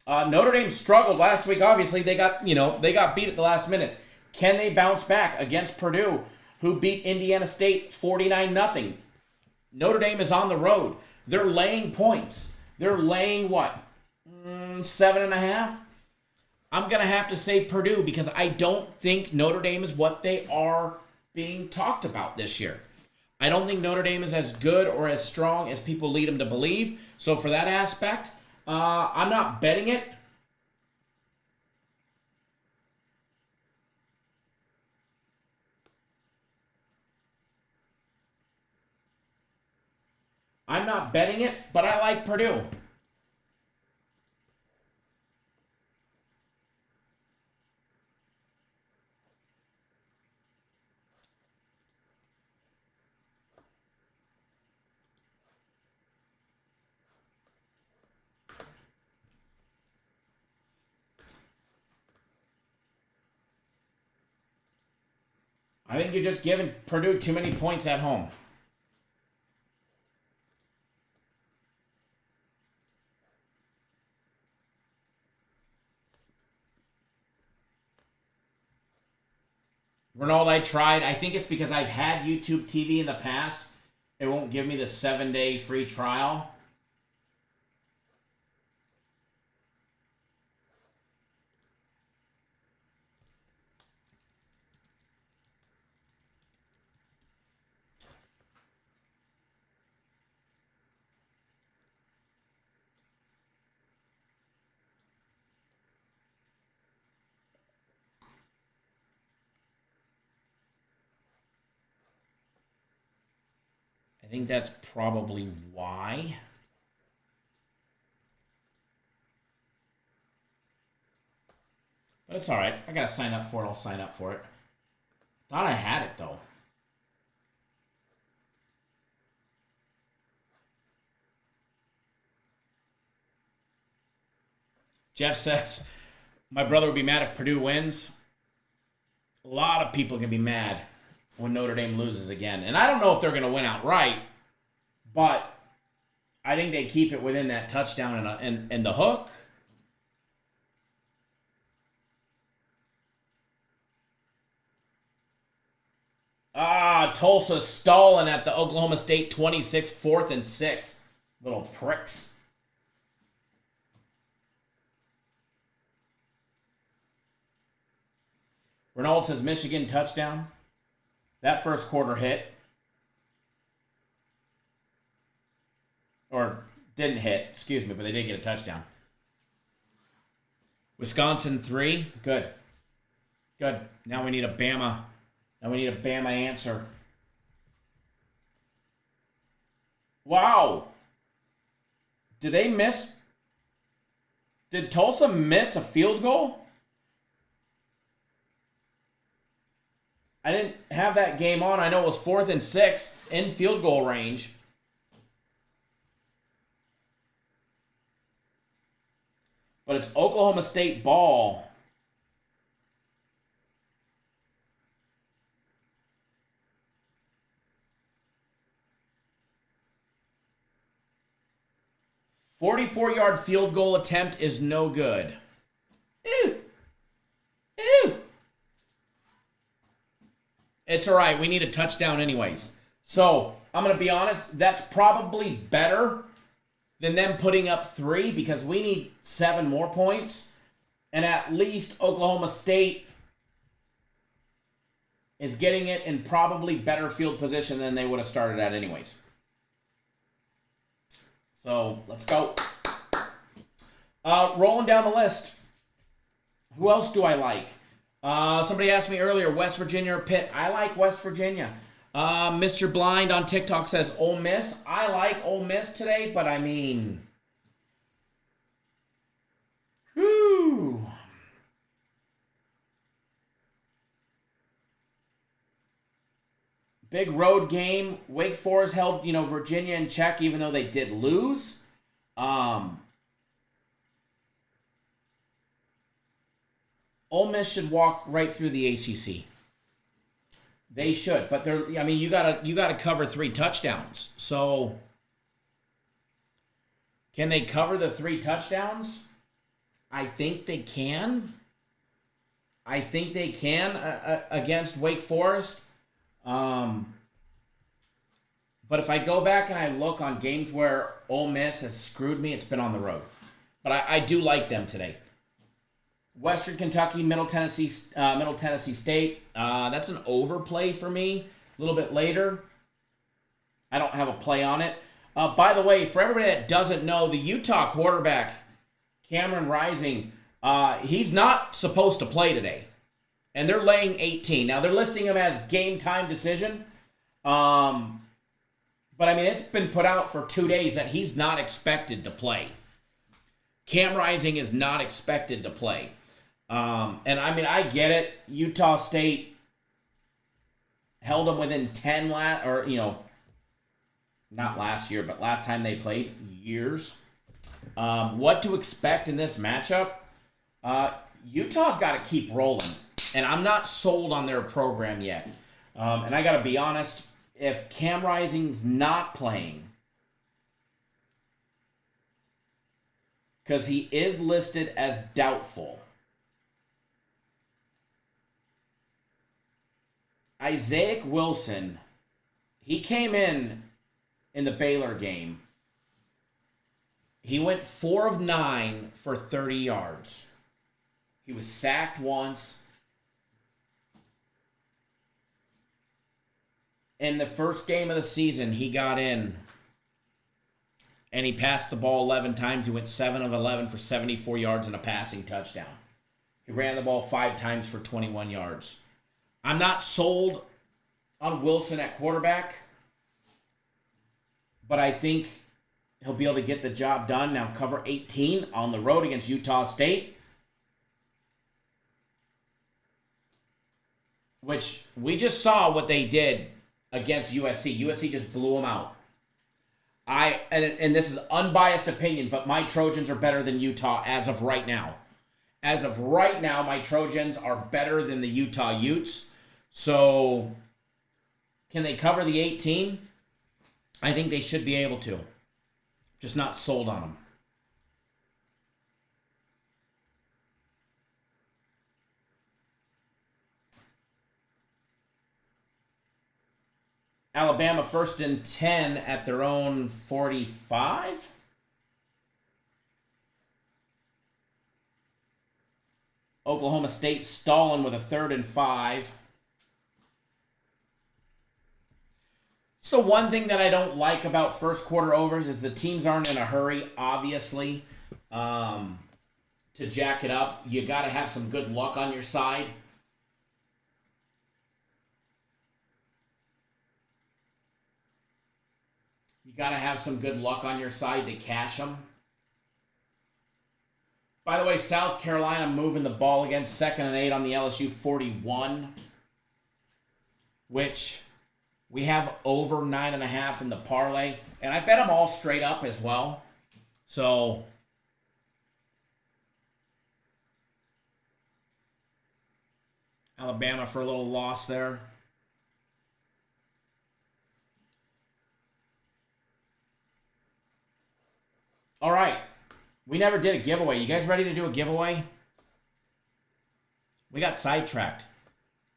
Notre Dame struggled last week. Obviously, they got beat at the last minute. Can they bounce back against Purdue, who beat Indiana State 49-0? Notre Dame is on the road. They're laying points. They're laying what? 7.5? I'm going to have to say Purdue because I don't think Notre Dame is what they are being talked about this year. I don't think Notre Dame is as good or as strong as people lead them to believe. So for that aspect, I'm not betting it. I'm not betting it, but I like Purdue. I think you're just giving Purdue too many points at home. Renault, I tried. I think it's because I've had YouTube TV in the past. It won't give me the 7-day free trial. I think that's probably why. But it's all right. If I got to sign up for it, I'll sign up for it. Thought I had it, though. Jeff says, my brother would be mad if Purdue wins. A lot of people can be mad when Notre Dame loses again. And I don't know if they're going to win outright, but I think they keep it within that touchdown and the hook. Tulsa stalling at the Oklahoma State 26, 4th and 6. Little pricks. Renault says Michigan touchdown. That first quarter hit. Didn't hit, excuse me, but they did get a touchdown. Wisconsin 3. Good. Good. Now we need a Bama. Now we need a Bama answer. Wow. Did they miss? Did Tulsa miss a field goal? I didn't have that game on. I know it was 4th and 6 in field goal range. But it's Oklahoma State ball. "44-yard field goal attempt is no good." Ew. Ew. It's all right. We need a touchdown anyways. So, I'm going to be honest. That's probably better than them putting up 3 because we need 7 more points. And at least Oklahoma State is getting it in probably better field position than they would have started at anyways. So, let's go. Rolling down the list. Who else do I like? Somebody asked me earlier, West Virginia or Pitt. I like West Virginia. Mr. Blind on TikTok says Ole Miss. I like Ole Miss today, but I mean... Whew. Big road game. Wake Forest held, Virginia in check, even though they did lose. Ole Miss should walk right through the ACC. They should, but you gotta cover 3 touchdowns. So, can they cover the 3 touchdowns? I think they can. I think they can against Wake Forest. But if I go back and I look on games where Ole Miss has screwed me, it's been on the road. But I do like them today. Western Kentucky, Middle Tennessee State. That's an overplay for me. A little bit later. I don't have a play on it. By the way, for everybody that doesn't know, the Utah quarterback, Cameron Rising, he's not supposed to play today. And they're laying 18. Now, they're listing him as game time decision. But, it's been put out for 2 days that he's not expected to play. Cam Rising is not expected to play. I get it. Utah State held them within 10 not last year, but last time they played, years. What to expect in this matchup? Utah's got to keep rolling, and I'm not sold on their program yet. And I got to be honest, if Cam Rising's not playing, because he is listed as doubtful, Isaiah Wilson, he came in the Baylor game. He went 4 of 9 for 30 yards. He was sacked once. In the first game of the season, he got in and he passed the ball 11 times. He went 7 of 11 for 74 yards and a passing touchdown. He ran the ball 5 times for 21 yards. I'm not sold on Wilson at quarterback, but I think he'll be able to get the job done. Now, cover 18 on the road against Utah State, which we just saw what they did against USC. USC just blew them out. And this is unbiased opinion, but my Trojans are better than Utah as of right now. As of right now, my Trojans are better than the Utah Utes. So, can they cover the 18? I think they should be able to. Just not sold on them. Alabama 1st and 10 at their own 45. Oklahoma State stalling with a 3rd and 5. So one thing that I don't like about first quarter overs is the teams aren't in a hurry, obviously, to jack it up. You got to have some good luck on your side. You got to have some good luck on your side to cash them. By the way, South Carolina moving the ball again, 2nd and 8 on the LSU 41, which we have over 9.5 in the parlay. And I bet them all straight up as well. So Alabama for a little loss there. All right. We never did a giveaway. You guys ready to do a giveaway? We got sidetracked.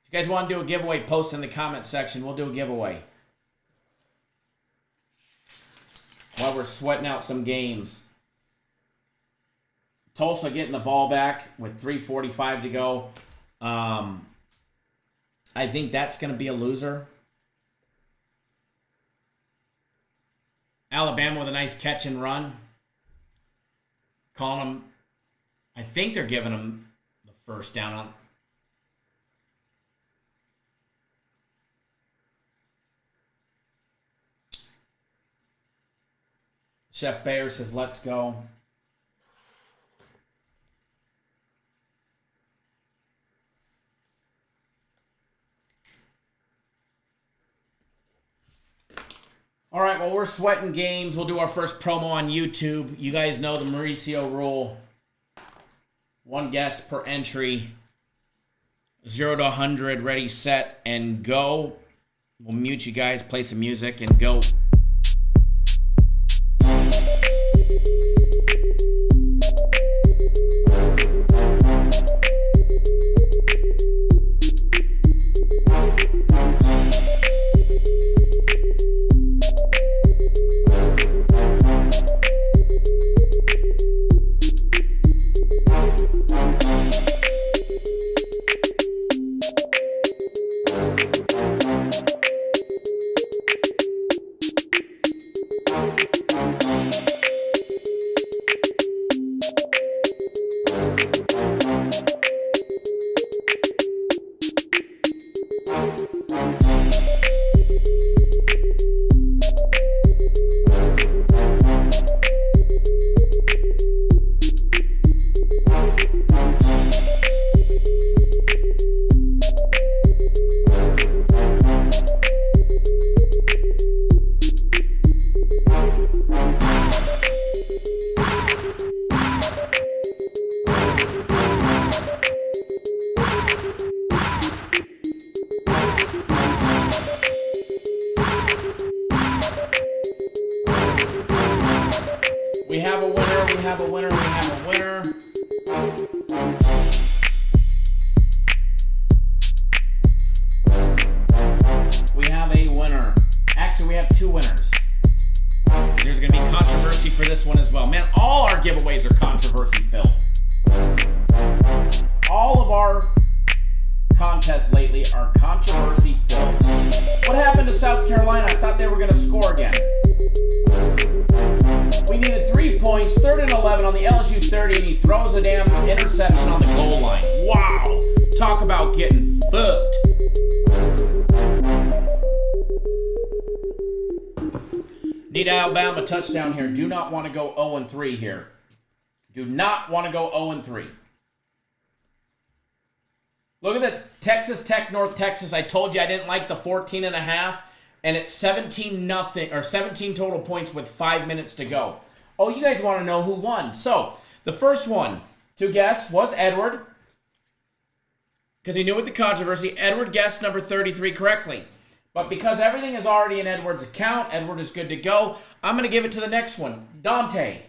If you guys want to do a giveaway, post in the comment section. We'll do a giveaway. While we're sweating out some games. Tulsa getting the ball back with 3:45 to go. I think that's going to be a loser. Alabama with a nice catch and run. Calling them, I think they're giving them the first down on. Chef Bayer says, let's go. All right, well, we're sweating games. We'll do our first promo on YouTube. You guys know the Mauricio rule. 1 guess per entry. 0 to 100, ready, set, and go. We'll mute you guys, play some music, and go. We have a winner, we have a winner, we have a winner. We have a winner. Actually, we have 2 winners. There's going to be controversy for this one as well. Man, all our giveaways are controversy filled. All of our contests lately are controversy filled. What happened to South Carolina? I thought they were going to score again. We needed 3 points, 3rd and 11 on the LSU 30, and he throws a damn interception on the goal line. Wow. Talk about getting fucked. Need Alabama touchdown here. Do not want to go 0-3 here. Do not want to go 0-3. Look at the Texas Tech, North Texas. I told you I didn't like the 14.5. And it's 17-0 or 17 total points with 5 minutes to go. Oh, you guys want to know who won. So, the first one to guess was Edward. Because he knew with the controversy, Edward guessed number 33 correctly. But because everything is already in Edward's account, Edward is good to go. I'm going to give it to the next one. Dante.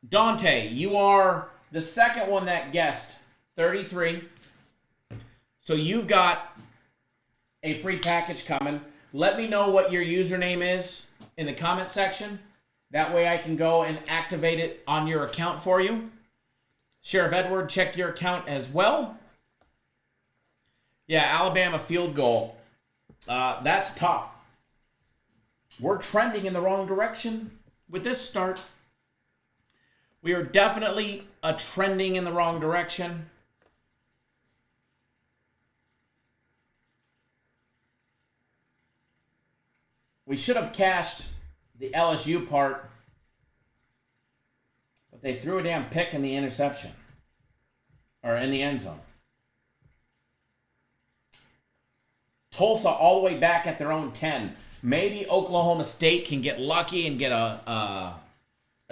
Dante, you are the second one that guessed 33. So you've got a free package coming. Let me know what your username is in the comment section. That way I can go and activate it on your account for you. Sheriff Edward, check your account as well. Yeah, Alabama field goal. That's tough. We're trending in the wrong direction with this start. We are definitely trending in the wrong direction. We should have cashed the LSU part, but they threw a damn pick in the interception. Or in the end zone. Tulsa all the way back at their own 10. Maybe Oklahoma State can get lucky and get a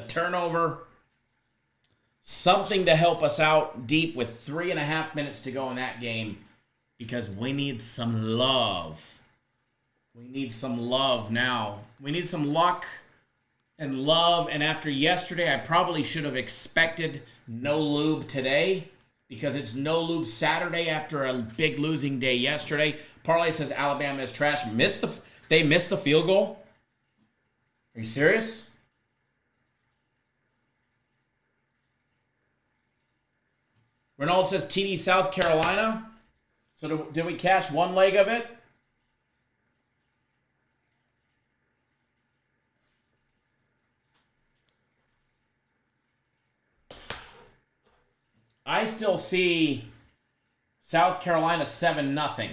turnover. Something to help us out deep with 3.5 minutes to go in that game, because we need some love. We need some love now. We need some luck and love. And after yesterday, I probably should have expected no lube today, because it's no lube Saturday after a big losing day yesterday. Parlay says Alabama is trash. They missed the field goal? Are you serious? Renault says TD South Carolina. So did we cash one leg of it? I still see South Carolina 7-0.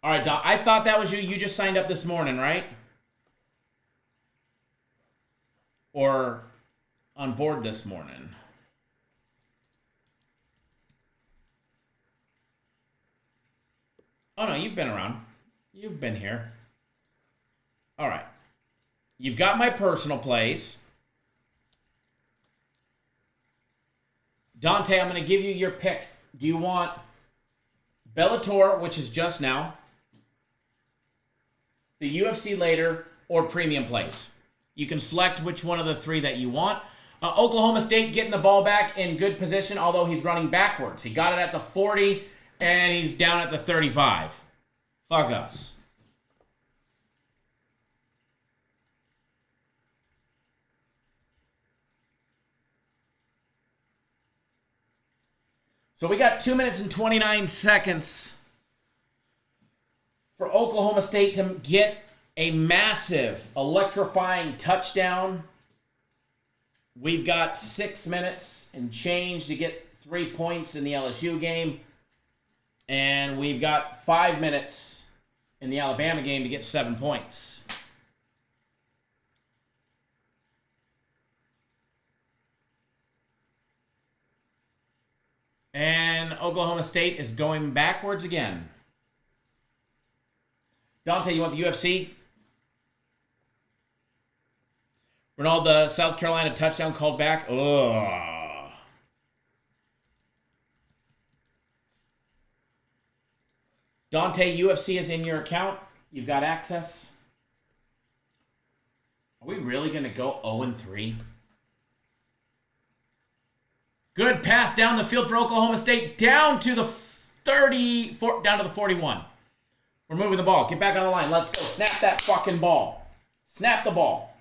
All right, Doc, I thought that was you. You just signed up this morning, right? Or on board this morning? Oh, no, you've been around. You've been here. All right. You've got my personal plays. Dante, I'm going to give you your pick. Do you want Bellator, which is just now, the UFC later, or premium plays? You can select which one of the three that you want. Oklahoma State getting the ball back in good position, although he's running backwards. He got it at the 40, and he's down at the 35. Fuck us. So we got 2 minutes and 29 seconds for Oklahoma State to get a massive, electrifying touchdown. We've got 6 minutes and change to get 3 points in the LSU game. And we've got 5 minutes in the Alabama game to get 7 points. And Oklahoma State is going backwards again. Dante, you want the UFC? Ronald, the South Carolina touchdown called back. Ugh. Dante, UFC is in your account. You've got access. Are we really going to go 0-3? Good pass down the field for Oklahoma State. Down to the 34, down to the 41. We're moving the ball. Get back on the line. Let's go. Snap that fucking ball. Snap the ball.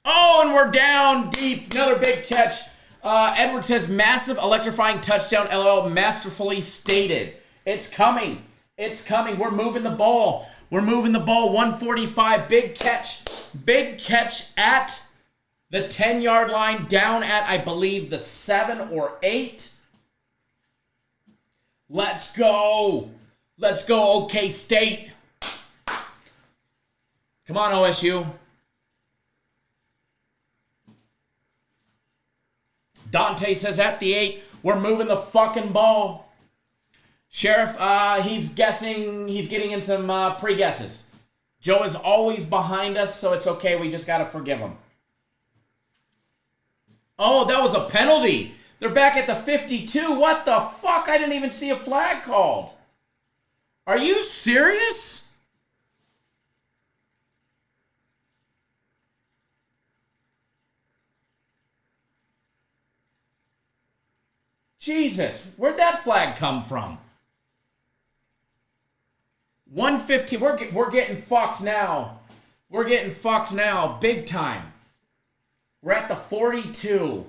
Oh, and we're down deep. Another big catch. Edward says, massive electrifying touchdown, LOL, masterfully stated. It's coming. It's coming. We're moving the ball. We're moving the ball. 145. Big catch. Big catch at the 10-yard line, down at, I believe, the 7 or 8. Let's go. Let's go, OK State. Come on, OSU. Dante says at the 8, we're moving the fucking ball. Sheriff, he's guessing, he's getting in some pre-guesses. Joe is always behind us, so it's okay. We just got to forgive him. Oh, that was a penalty. They're back at the 52. What the fuck? I didn't even see a flag called. Are you serious? Jesus, where'd that flag come from? 115. We're getting fucked now. We're getting fucked now, big time. We're at the 42.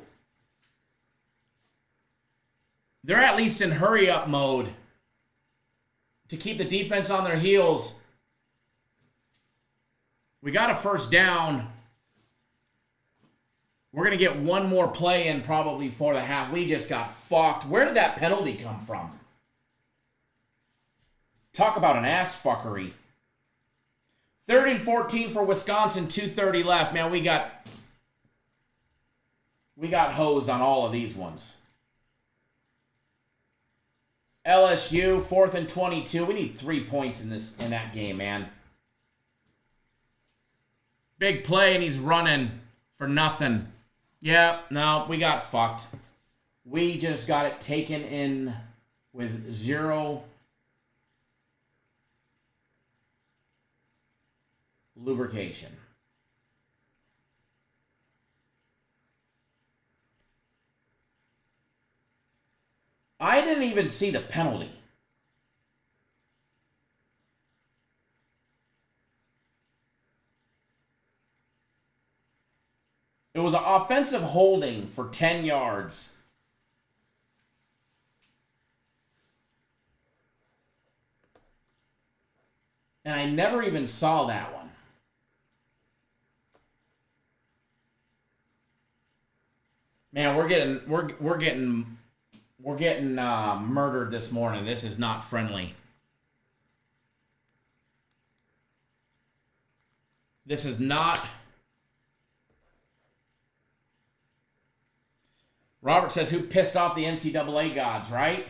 They're at least in hurry-up mode to keep the defense on their heels. We got a first down. We're going to get one more play in probably before the half. We just got fucked. Where did that penalty come from? Talk about an ass fuckery. 3rd and 14 for Wisconsin, 2:30 left. Man, we got hosed on all of these ones. LSU, 4th and 22. We need 3 points in that game, man. Big play, and he's running for nothing. Yeah, no, we got fucked. We just got it taken in with 0 lubrication. I didn't even see the penalty. It was an offensive holding for 10 yards. And I never even saw that one. Man, we're getting murdered this morning. This is not friendly. This is not. Robert says, who pissed off the NCAA gods, right?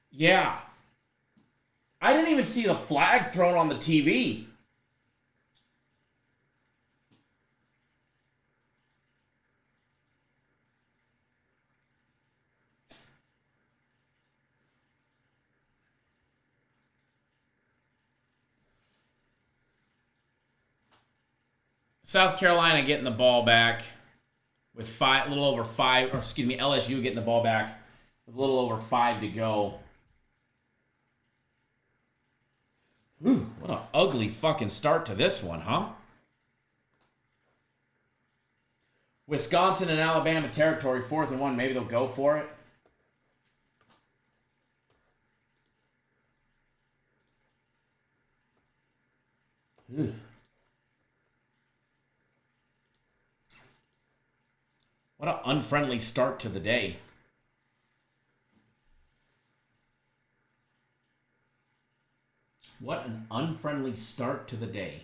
Yeah. I didn't even see the flag thrown on the TV. South Carolina getting the ball back with a little over 5, or excuse me, LSU getting the ball back with a little over 5 to go. Ooh, what an ugly fucking start to this one, huh? Wisconsin and Alabama territory, 4th and 1. Maybe they'll go for it. Ooh. What an unfriendly start to the day. What an unfriendly start to the day.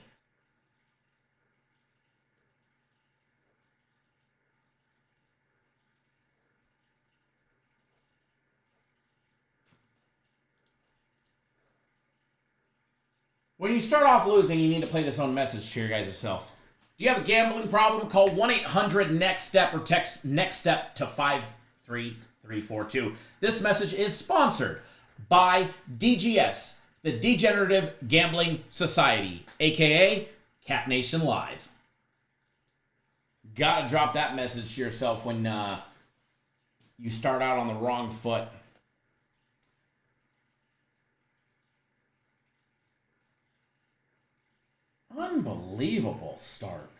When you start off losing, you need to play this on message to your guys yourself. Do you have a gambling problem? Call 1-800-NEXT-STEP or text NEXT STEP to 53342. This message is sponsored by DGS, the Degenerative Gambling Society, a.k.a. Cat Nation Live. Gotta drop that message to yourself when you start out on the wrong foot. Unbelievable start.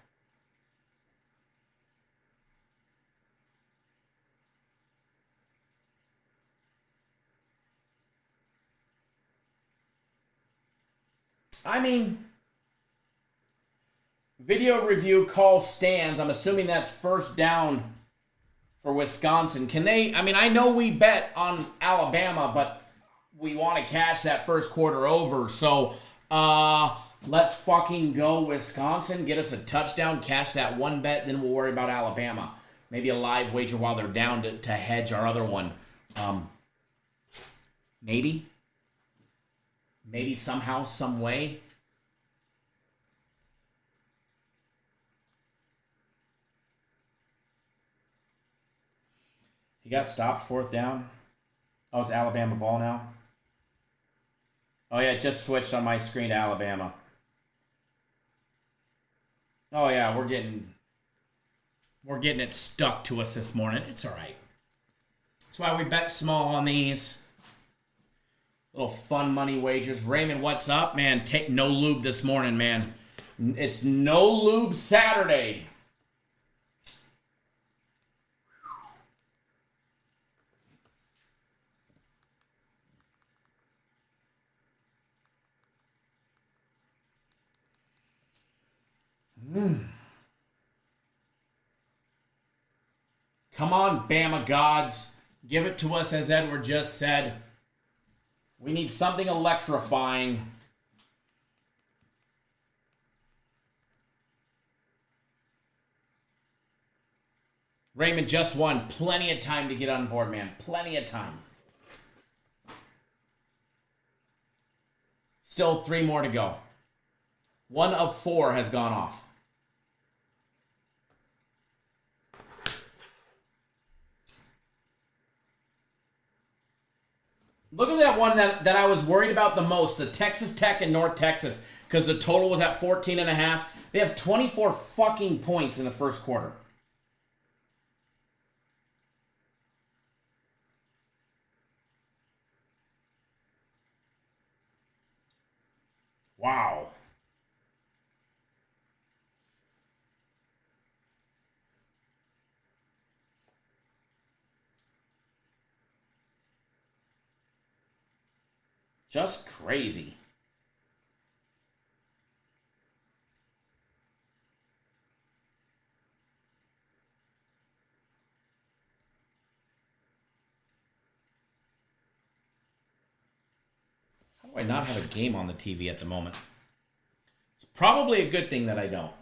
I mean, video review call stands. I'm assuming that's first down for Wisconsin. Can they, I mean, I know we bet on Alabama, but we want to cash that first quarter over. So, let's fucking go Wisconsin. Get us a touchdown, cash that one bet, then we'll worry about Alabama. Maybe a live wager while they're down to hedge our other one. Maybe. Maybe somehow, some way. He got stopped, 4th down. Oh, it's Alabama ball now. Oh yeah, it just switched on my screen to Alabama. Oh yeah, we're getting it stuck to us this morning. It's all right. That's why we bet small on these. Little fun money wagers. Raymond, what's up, man? Take no lube this morning, man. It's no lube Saturday. Come on, Bama gods. Give it to us, as Edward just said. We need something electrifying. Raymond just won. Plenty of time to get on board, man. Plenty of time. Still 3 more to go. 1 of 4 has gone off. Look at that one that I was worried about the most, the Texas Tech and North Texas, because the total was at 14.5. They have 24 fucking points in the first quarter. Wow. Just crazy. How do I not have a game on the TV at the moment? It's probably a good thing that I don't.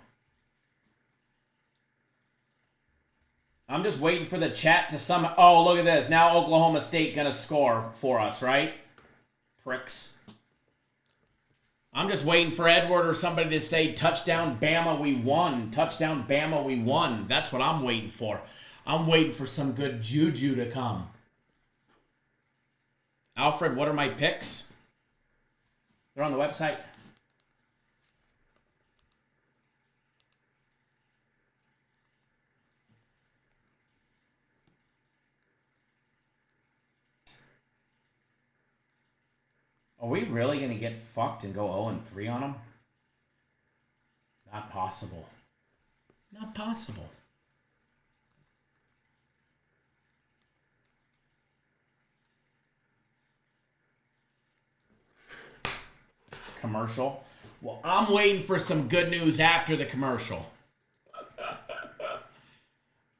I'm just waiting for the chat to Oh, look at this. Now Oklahoma State gonna score for us, right? Pricks. I'm just waiting for Edward or somebody to say, touchdown Bama, we won. Touchdown Bama, we won. That's what I'm waiting for. I'm waiting for some good juju to come. Alfred, what are my picks? They're on the website. Are we really going to get fucked and go 0-3 on them? Not possible. Not possible. Commercial. Well, I'm waiting for some good news after the commercial.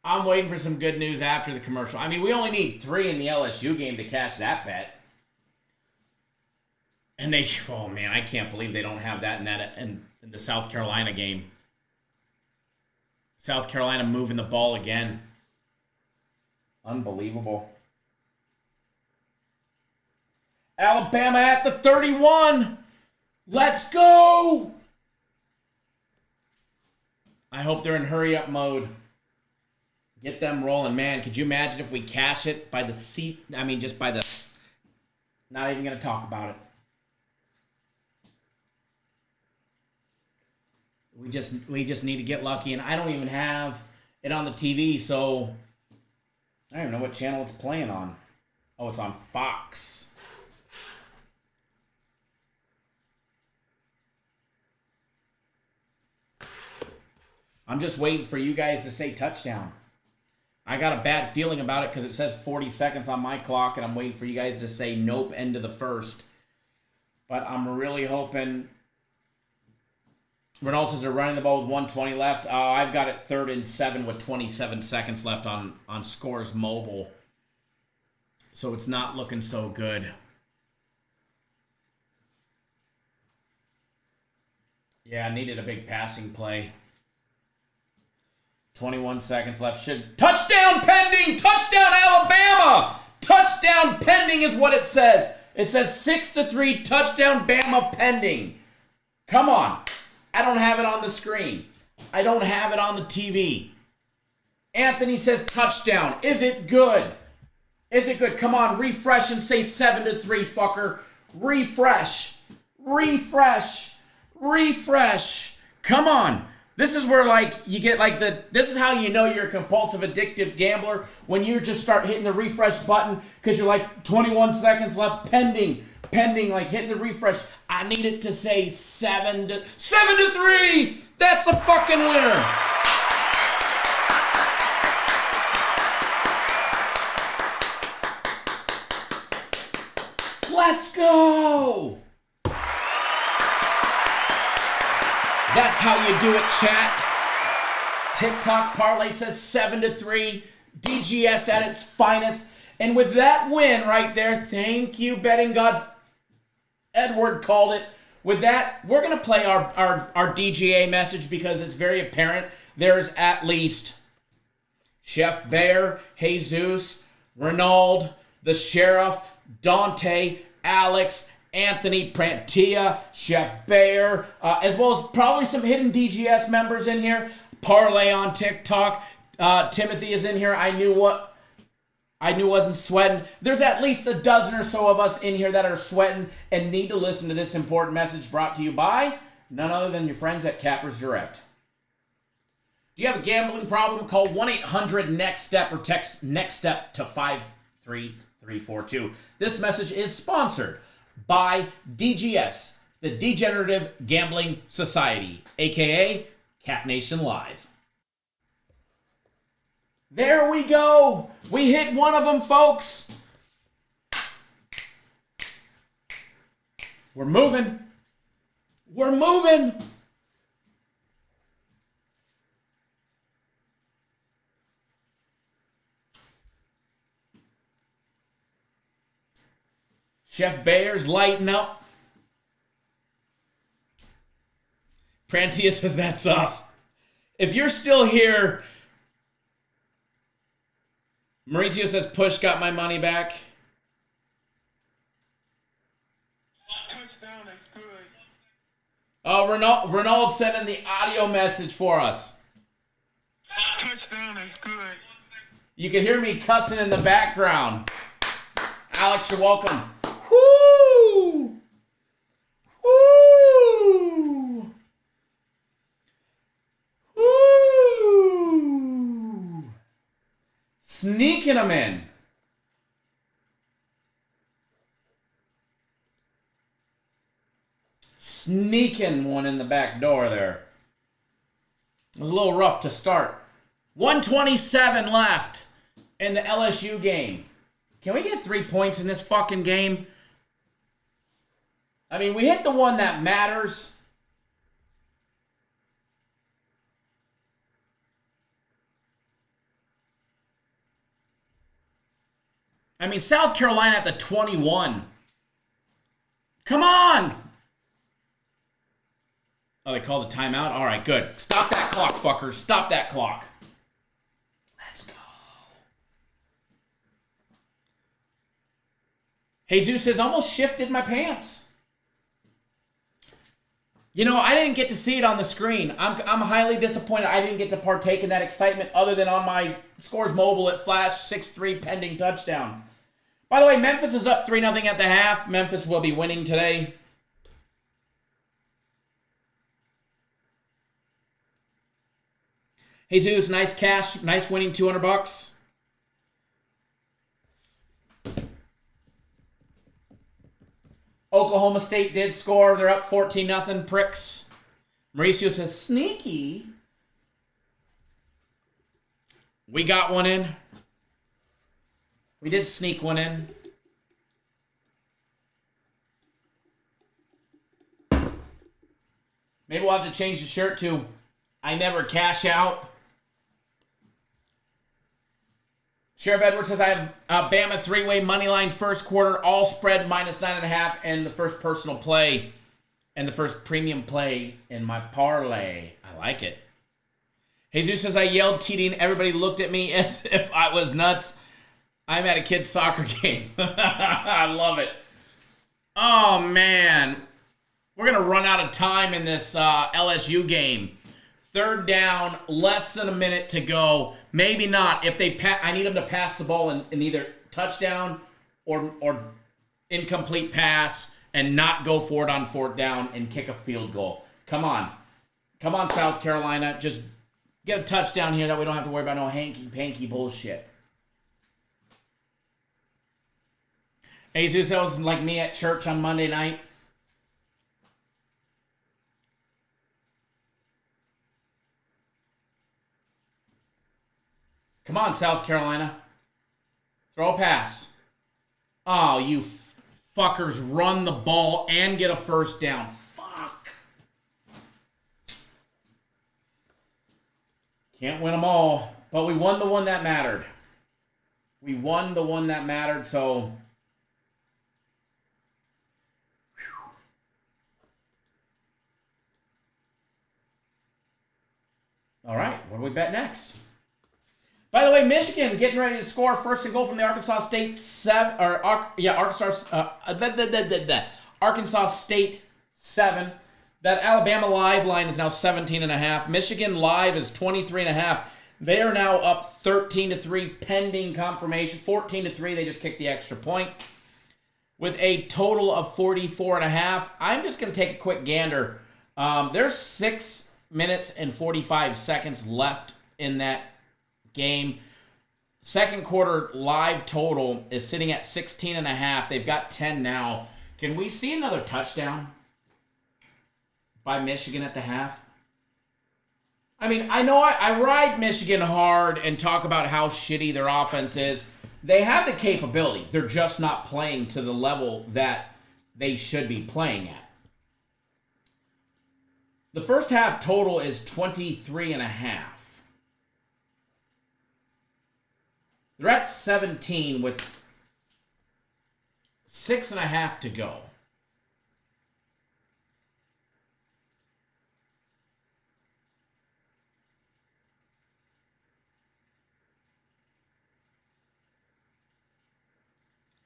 I'm waiting for some good news after the commercial. I mean, we only need 3 in the LSU game to cash that bet. And oh man, I can't believe they don't have that in the South Carolina game. South Carolina moving the ball again. Unbelievable. Alabama at the 31. Let's go. I hope they're in hurry up mode. Get them rolling, man. Could you imagine if we cash it by the seat? I mean, just by the... Not even going to talk about it. We just need to get lucky, and I don't even have it on the TV, so I don't even know what channel it's playing on. Oh, it's on Fox. I'm just waiting for you guys to say touchdown. I got a bad feeling about it because it says 40 seconds on my clock, and I'm waiting for you guys to say nope, end of the first. But I'm really hoping... Renault says they're running the ball with 1:20 left. I've got it 3rd and 7 with 27 seconds left on Scores Mobile. So it's not looking so good. Yeah, I needed a big passing play. 21 seconds left. Touchdown pending! Touchdown Alabama! Touchdown pending is what it says. It says 6-3 touchdown Bama pending. Come on. I don't have it on the screen. I don't have it on the TV. Anthony says touchdown. Is it good? Is it good? Come on, refresh and say 7-3, fucker. Refresh. Refresh. Refresh. Come on. This is where, like, you get, like, this is how you know you're a compulsive, addictive gambler, when you just start hitting the refresh button because you're like 21 seconds left, pending, like, hitting the refresh. I need it to say 7-3. That's a fucking winner. Let's go. That's how you do it, chat. TikTok parlay says 7-3. DGS at its finest. And with that win right there, thank you, betting gods. Edward called it. With that, we're going to play our DGA message because it's very apparent there's at least Chef Bear, Jesus, Renaud, the Sheriff, Dante, Alex, Anthony Prantia, Chef Bear, as well as probably some hidden DGS members in here. Parlay on TikTok. Timothy is in here. I knew wasn't sweating. There's at least a dozen or so of us in here that are sweating and need to listen to this important message brought to you by none other than your friends at Cappers Direct. Do you have a gambling problem? Call 1-800-NEXT-STEP or text NEXT STEP to 53342. This message is sponsored by DGS, the Degenerative Gambling Society, aka Cap Nation Live. There we go. We hit one of them, folks. We're moving. We're moving. Chef Bayer's lighting up. Prantia says that's us. If you're still here, Mauricio says push got my money back. Touchdown is good. Oh, Renaud sending the audio message for us. Touchdown is good. You can hear me cussing in the background. Alex, you're welcome. Woo! Woo! Woo! Sneaking them in. Sneaking one in the back door there. It was a little rough to start. 127 left in the LSU game. Can we get 3 points in this fucking game? I mean, we hit the one that matters. I mean, South Carolina at the 21. Come on! Oh, they called a timeout? All right, good. Stop that clock, fuckers. Stop that clock. Let's go. Jesus has almost shifted my pants. You know, I didn't get to see it on the screen. I'm highly disappointed I didn't get to partake in that excitement other than on my Scores Mobile. It flashed 6-3 pending touchdown. By the way, Memphis is up 3-0 at the half. Memphis will be winning today. Jesus, nice cash, nice winning $200. Oklahoma State did score. They're up 14-0, pricks. Mauricio says, sneaky. We got one in. We did sneak one in. Maybe we'll have to change the shirt to I never cash out. Sheriff Edwards says, I have Bama 3-way money line first quarter, all spread -9.5, and the first personal play and the first premium play in my parlay. I like it. Jesus says, I yelled TD and everybody looked at me as if I was nuts. I'm at a kid's soccer game. I love it. Oh, man. We're going to run out of time in this LSU game. Third down, less than a minute to go. Maybe not. If they I need them to pass the ball in either touchdown or incomplete pass and not go for it on fourth down and kick a field goal. Come on. Come on, South Carolina. Just get a touchdown here that we don't have to worry about no hanky-panky bullshit. Jesus, that was like me at church on Monday night. Come on, South Carolina. Throw a pass. Oh, you fuckers run the ball and get a first down. Fuck. Can't win them all, but we won the one that mattered. We won the one that mattered, so... All right, what do we bet next? By the way, Michigan getting ready to score first and goal from the Arkansas State Arkansas State 7. That Alabama live line is now 17.5. Michigan live is 23.5. They are now up 13-3 pending confirmation. 14-3. They just kicked the extra point with a total of 44.5. I'm just going to take a quick gander. There's 6 minutes and 45 seconds left in that game. Second quarter live total is sitting at 16.5. They've got 10 now. Can we see another touchdown by Michigan at the half? I mean, I know I ride Michigan hard and talk about how shitty their offense is. They have the capability. They're just not playing to the level that they should be playing at. The first half total is 23.5. They're at 17 with 6.5 to go.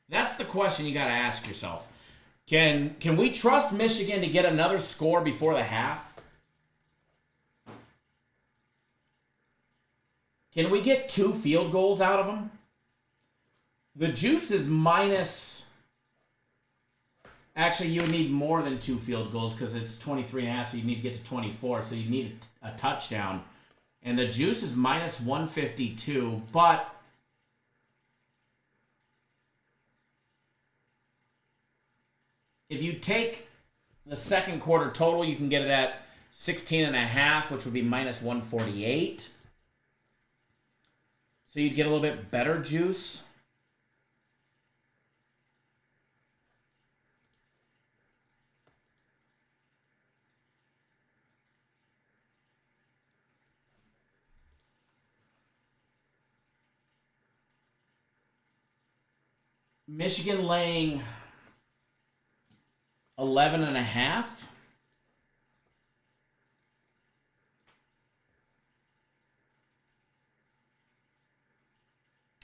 That's the question you got to ask yourself. Can we trust Michigan to get another score before the half? Can we get 2 field goals out of them? The juice is minus... Actually, you would need more than 2 field goals because it's 23.5, so you need to get to 24, so you need a touchdown. And the juice is minus 152, but... If you take the second quarter total, you can get it at 16.5, which would be minus 148. So you'd get a little bit better juice. Michigan laying 11.5.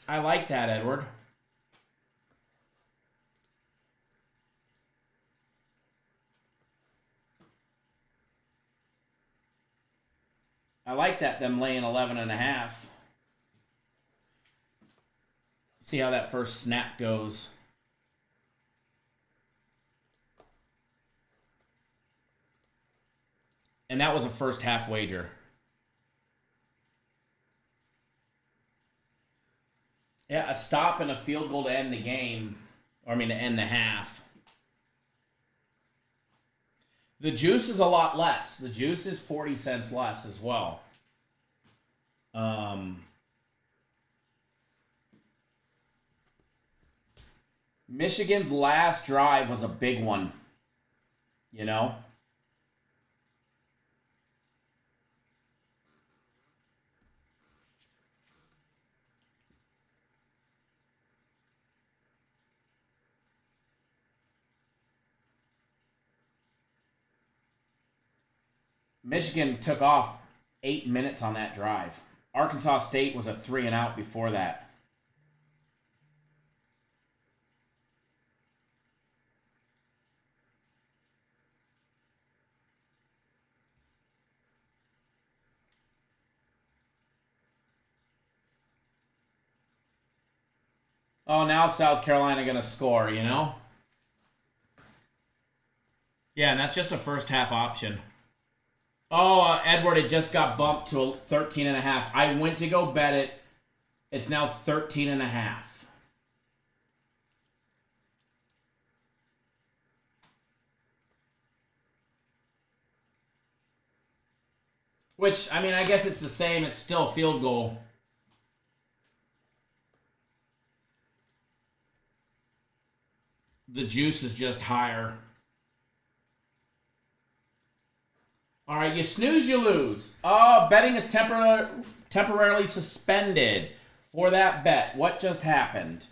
I like that, Edward. I like that, them laying 11.5. See how that first snap goes. And that was a first half wager. Yeah, a stop and a field goal to end the game. Or, to end the half. The juice is a lot less. The juice is 40 cents less as well. Michigan's last drive was a big one. You know? Michigan took off 8 minutes on that drive. Arkansas State was a 3-and-out before that. Oh, now South Carolina going to score, you know? Yeah, and that's just a first half option. Oh, Edward, it just got bumped to 13.5. I went to go bet it. It's now 13.5. Which, I mean, I guess it's the same. It's still a field goal. The juice is just higher. All right, you snooze, you lose. Oh, betting is temporarily suspended for that bet. What just happened?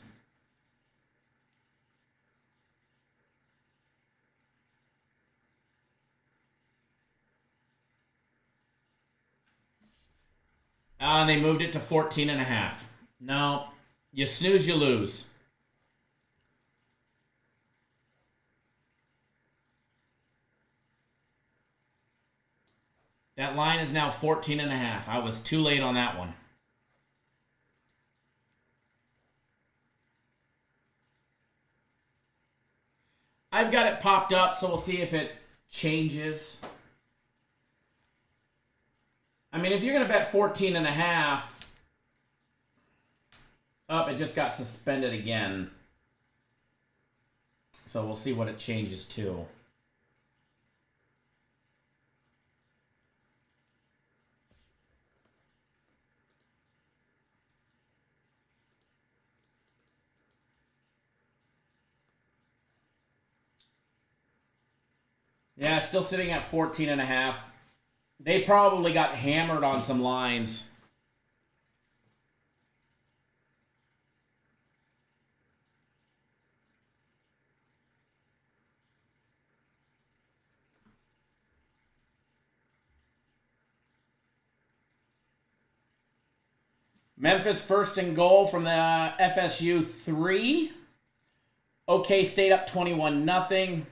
And they moved it to 14.5. No, you snooze, you lose. That line is now 14.5. I was too late on that one. I've got it popped up, so we'll see if it changes. I mean, if you're going to bet 14.5, it just got suspended again. So we'll see what it changes to. Yeah, still sitting at 14.5. They probably got hammered on some lines. Memphis first and goal from the FSU 3. OK State up 21-0.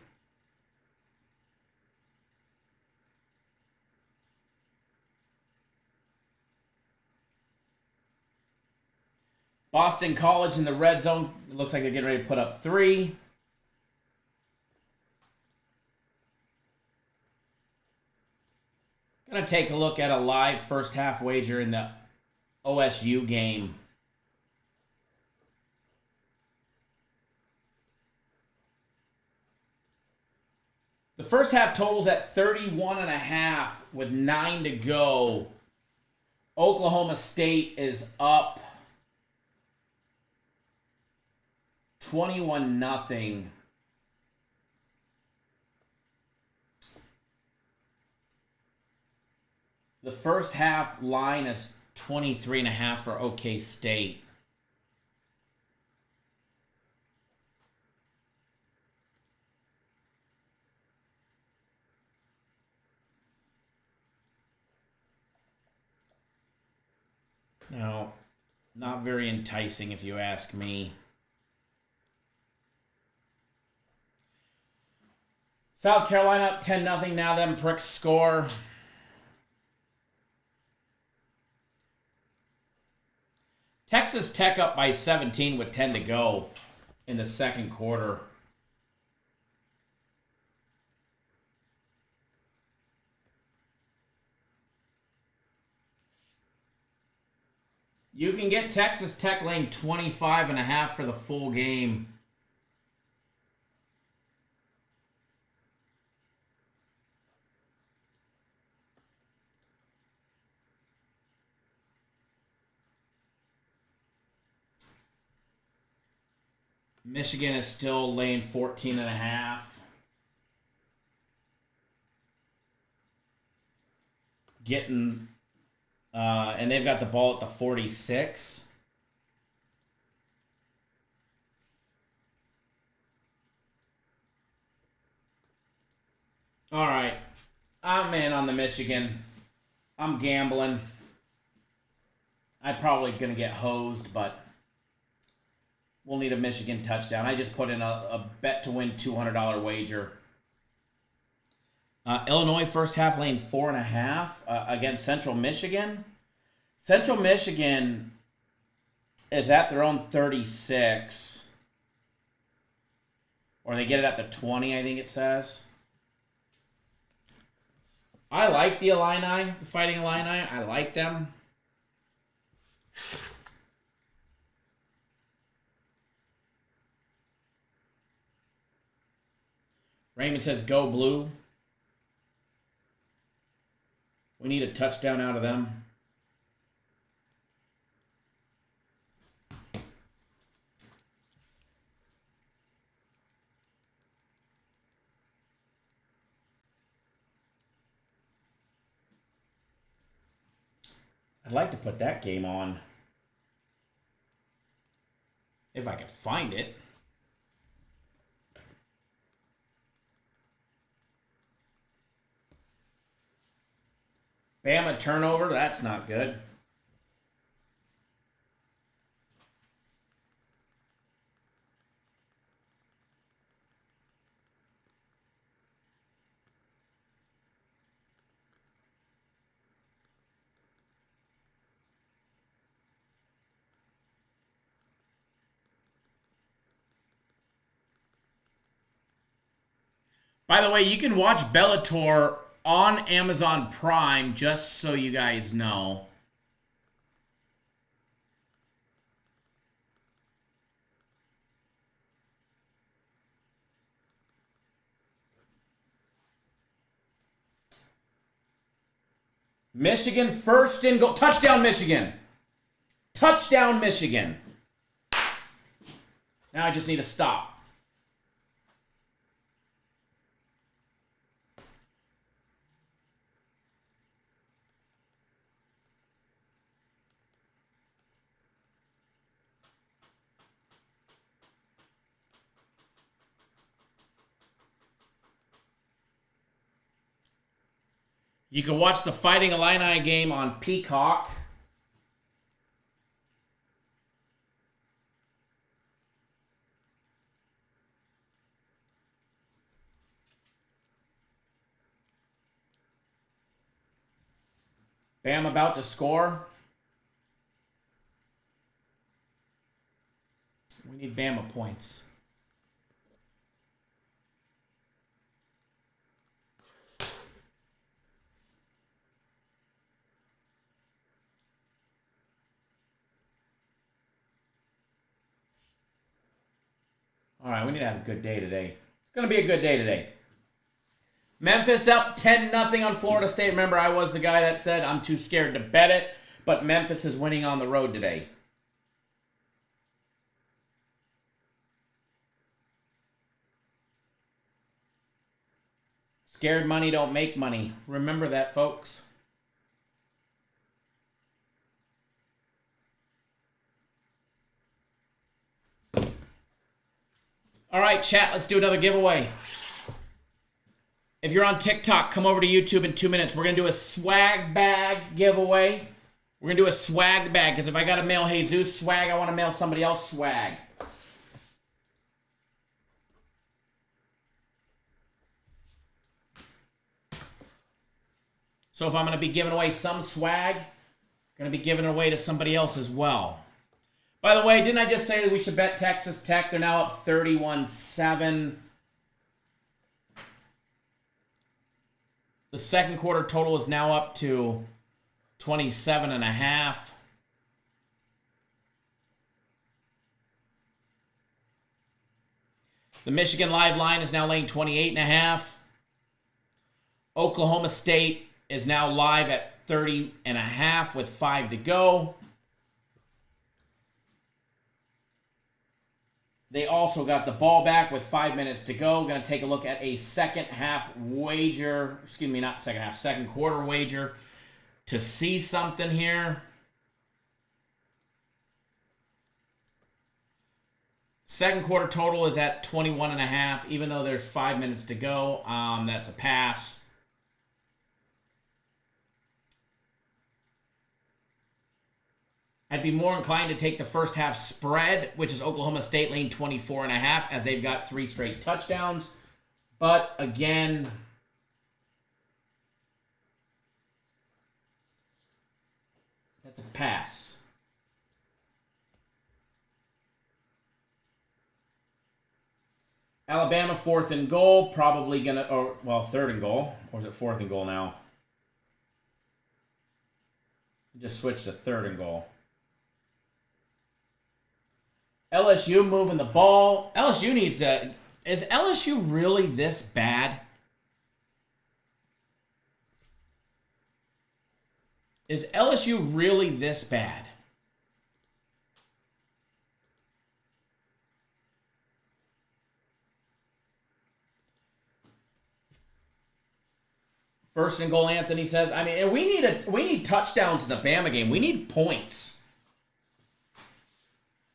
Boston College in the red zone. It looks like they're getting ready to put up 3. Gonna take a look at a live first half wager in the OSU game. The first half totals at 31.5 with 9 to go. Oklahoma State is up 21-0. The first half line is 23.5 for OK State. Now, not very enticing if you ask me. South Carolina up 10-0. Now them pricks score. Texas Tech up by 17 with 10 to go in the second quarter. You can get Texas Tech laying 25.5 for the full game. Michigan is still laying 14.5. Getting, and they've got the ball at the 46. All right, I'm in on the Michigan. I'm gambling. I'm probably going to get hosed, but we'll need a Michigan touchdown. I just put in a bet to win $200 wager. Illinois first half lane 4.5 against Central Michigan. Central Michigan is at their own 36. Or they get it at the 20, I think it says. I like the Illini, the Fighting Illini. I like them. Raymond says, go blue. We need a touchdown out of them. I'd like to put that game on. If I could find it. Bama turnover, that's not good. By the way, you can watch Bellator on Amazon Prime, just so you guys know. Michigan first and goal. Touchdown, Michigan. Touchdown, Michigan. Now I just need to stop. You can watch the Fighting Illini game on Peacock. Bam about to score. We need Bama points. All right, we need to have a good day today. It's going to be a good day today. Memphis up 10-0 on Florida State. Remember, I was the guy that said I'm too scared to bet it, but Memphis is winning on the road today. Scared money don't make money. Remember that, folks. All right, chat, let's do another giveaway. If you're on TikTok, come over to YouTube in 2 minutes. We're going to do a swag bag giveaway. We're going to do a swag bag, because if I got to mail Jesus swag, I want to mail somebody else swag. So if I'm going to be giving away some swag, I'm going to be giving it away to somebody else as well. By the way, didn't I just say that we should bet Texas Tech? They're now up 31-7. The second quarter total is now up to 27.5. The Michigan live line is now laying 28.5. Oklahoma State is now live at 30.5 with 5 to go. They also got the ball back with 5 minutes to go. Going to take a look at a second quarter wager to see something here. Second quarter total is at 21.5, even though there's 5 minutes to go. That's a pass. I'd be more inclined to take the first half spread, which is Oklahoma State laying 24.5, as they've got 3 straight touchdowns. But again, that's a pass. Alabama 4th and goal, probably gonna, third and goal, or is it 4th and goal now? Just switch to 3rd and goal. LSU moving the ball. LSU needs to... Is LSU really this bad? Is LSU really this bad? First and goal, Anthony says. I mean, we need touchdowns in the Bama game. We need points.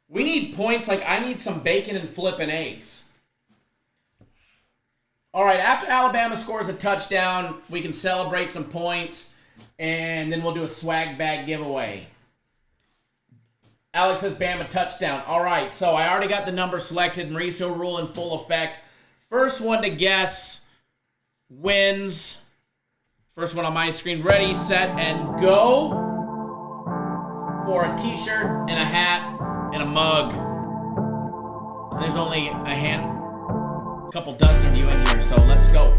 We need points like I need some bacon and flipping eggs. All right, after Alabama scores a touchdown, we can celebrate some points, and then we'll do a swag bag giveaway. Alex says Bama touchdown. All right, so I already got the number selected. Mauricio rule in full effect. First one to guess wins. First one on my screen. Ready, set, and go for a t-shirt and a hat and a mug. There's only a couple dozen of you in here, so let's go.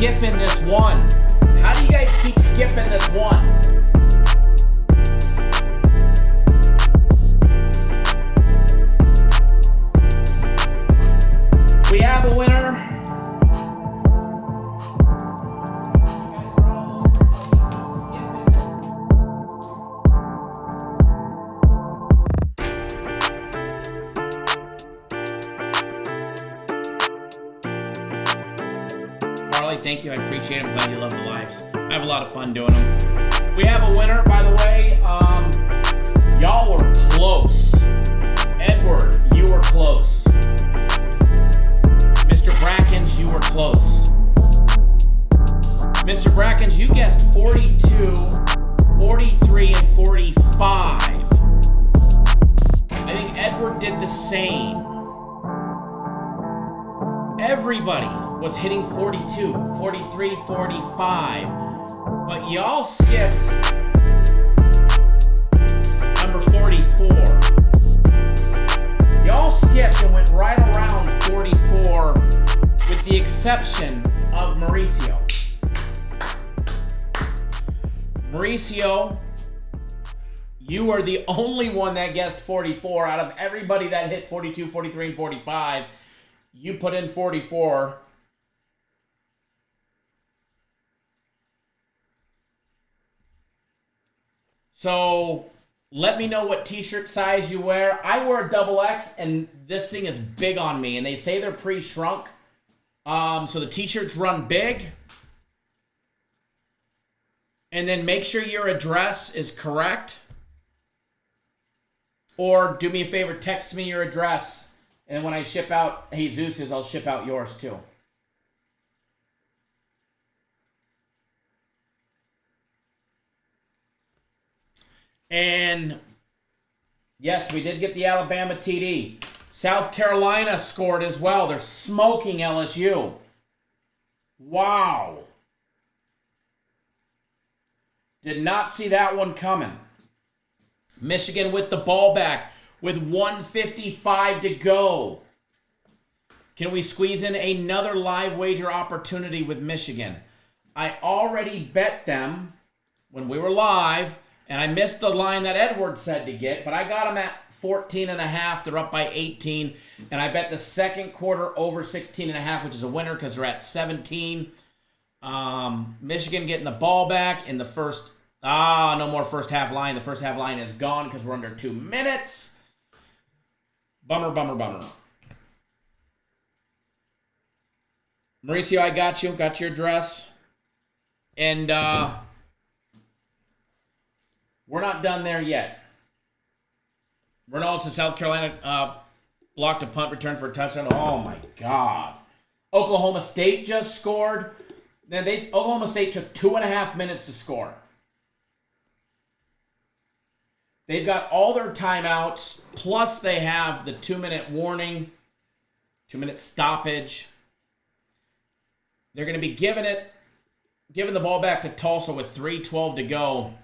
Skipping this one. How do you guys keep skipping this one? We have a winner. Thank you. I appreciate it. I'm glad you love the lives. I have a lot of fun doing them. We have a winner, by the way. Y'all were close. Edward, you were close. Mr. Brackens, you were close. Mr. Brackens, you guessed 42, 43, and 45. I think Edward did the same. Everybody was hitting 42, 43, 45. But y'all skipped number 44. Y'all skipped and went right around 44 with the exception of Mauricio. Mauricio, you are the only one that guessed 44 out of everybody that hit 42, 43, and 45. You put in 44. So let me know what t-shirt size you wear. I wear a XXX, and this thing is big on me. And they say they're pre-shrunk. So the t-shirts run big. And then make sure your address is correct. Or do me a favor, text me your address. And when I ship out Jesus's, I'll ship out yours too. And yes, we did get the Alabama TD. South Carolina scored as well. They're smoking LSU. Wow. Did not see that one coming. Michigan with the ball back with 1:55 to go. Can we squeeze in another live wager opportunity with Michigan? I already bet them when we were live, and I missed the line that Edward said to get, but I got them at 14.5. They're up by 18, and I bet the second quarter over 16.5, which is a winner because they're at 17. Michigan getting the ball back in the first. No more first half line. The first half line is gone because we're under 2 minutes. Bummer, bummer, bummer. Mauricio, I got you. Got your address. And we're not done there yet. Reynolds to South Carolina blocked a punt return for a touchdown. Oh, my God. Oklahoma State just scored. Then Oklahoma State took 2.5 minutes to score. They've got all their timeouts, plus they have the 2-minute warning, 2-minute stoppage. They're going to be giving the ball back to Tulsa with 3:12 to go.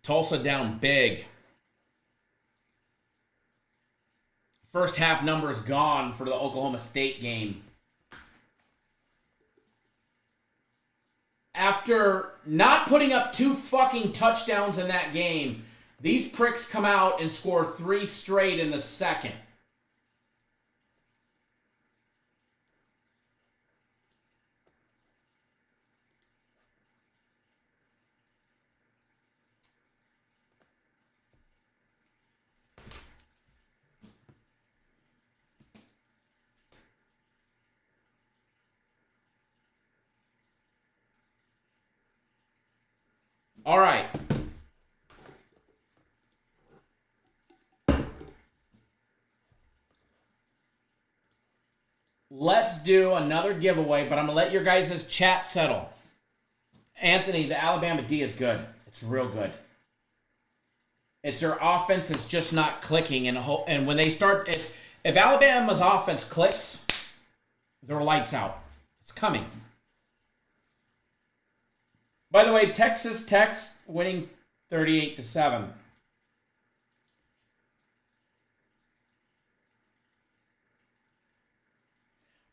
Tulsa down big. First half numbers gone for the Oklahoma State game. After not putting up 2 fucking touchdowns in that game, these pricks come out and score 3 straight in the second. All right. Let's do another giveaway, but I'm going to let your guys' chat settle. Anthony, the Alabama D is good. It's real good. It's their offense is just not clicking. And when they start, if Alabama's offense clicks, they're lights out. It's coming. By the way, Texas Tech winning 38-7.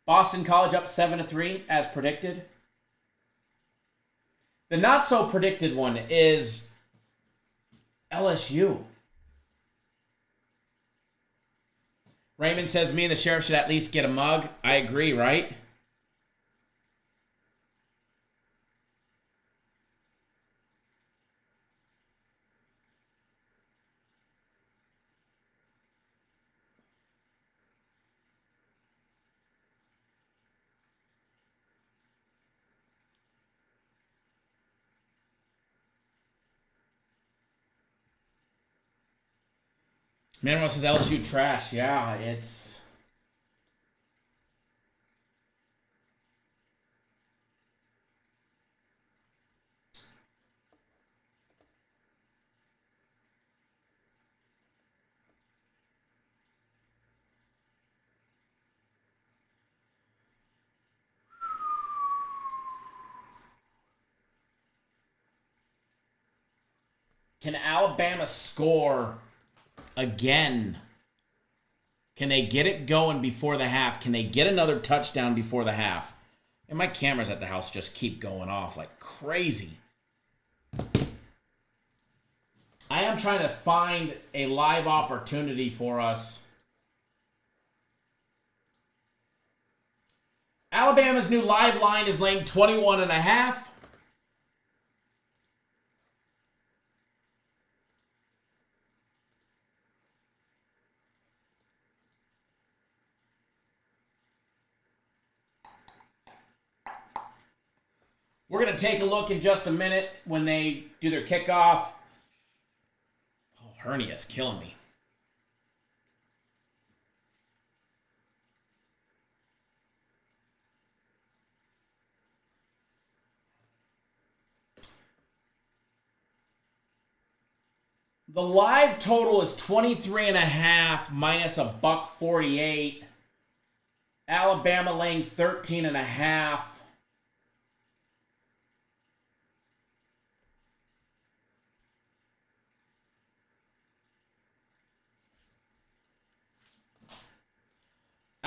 Boston College up 7-3 as predicted. The not so predicted one is LSU. Raymond says me and the sheriff should at least get a mug. I agree, right? Manuel says LSU trash. Yeah, it's... Can Alabama score again? Can they get it going before the half? Can they get another touchdown before the half? And my cameras at the house just keep going off like crazy. I am trying to find a live opportunity for us. Alabama's new live line is laying 21.5. We're going to take a look in just a minute when they do their kickoff. Oh, hernia's killing me. The live total is 23.5 minus $1.48. Alabama laying 13.5.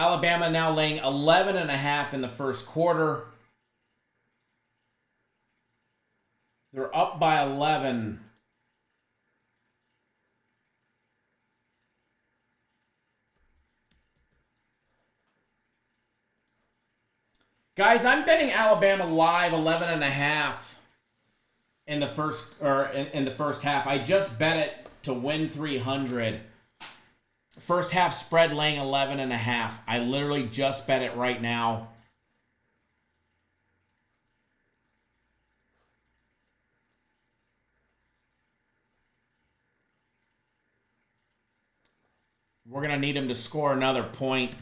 Alabama now laying 11.5 in the first quarter. They're up by 11. Guys, I'm betting Alabama live 11.5 in the first half. I just bet it to win 300. First half spread laying 11.5. I literally just bet it right now. We're going to need him to score another point.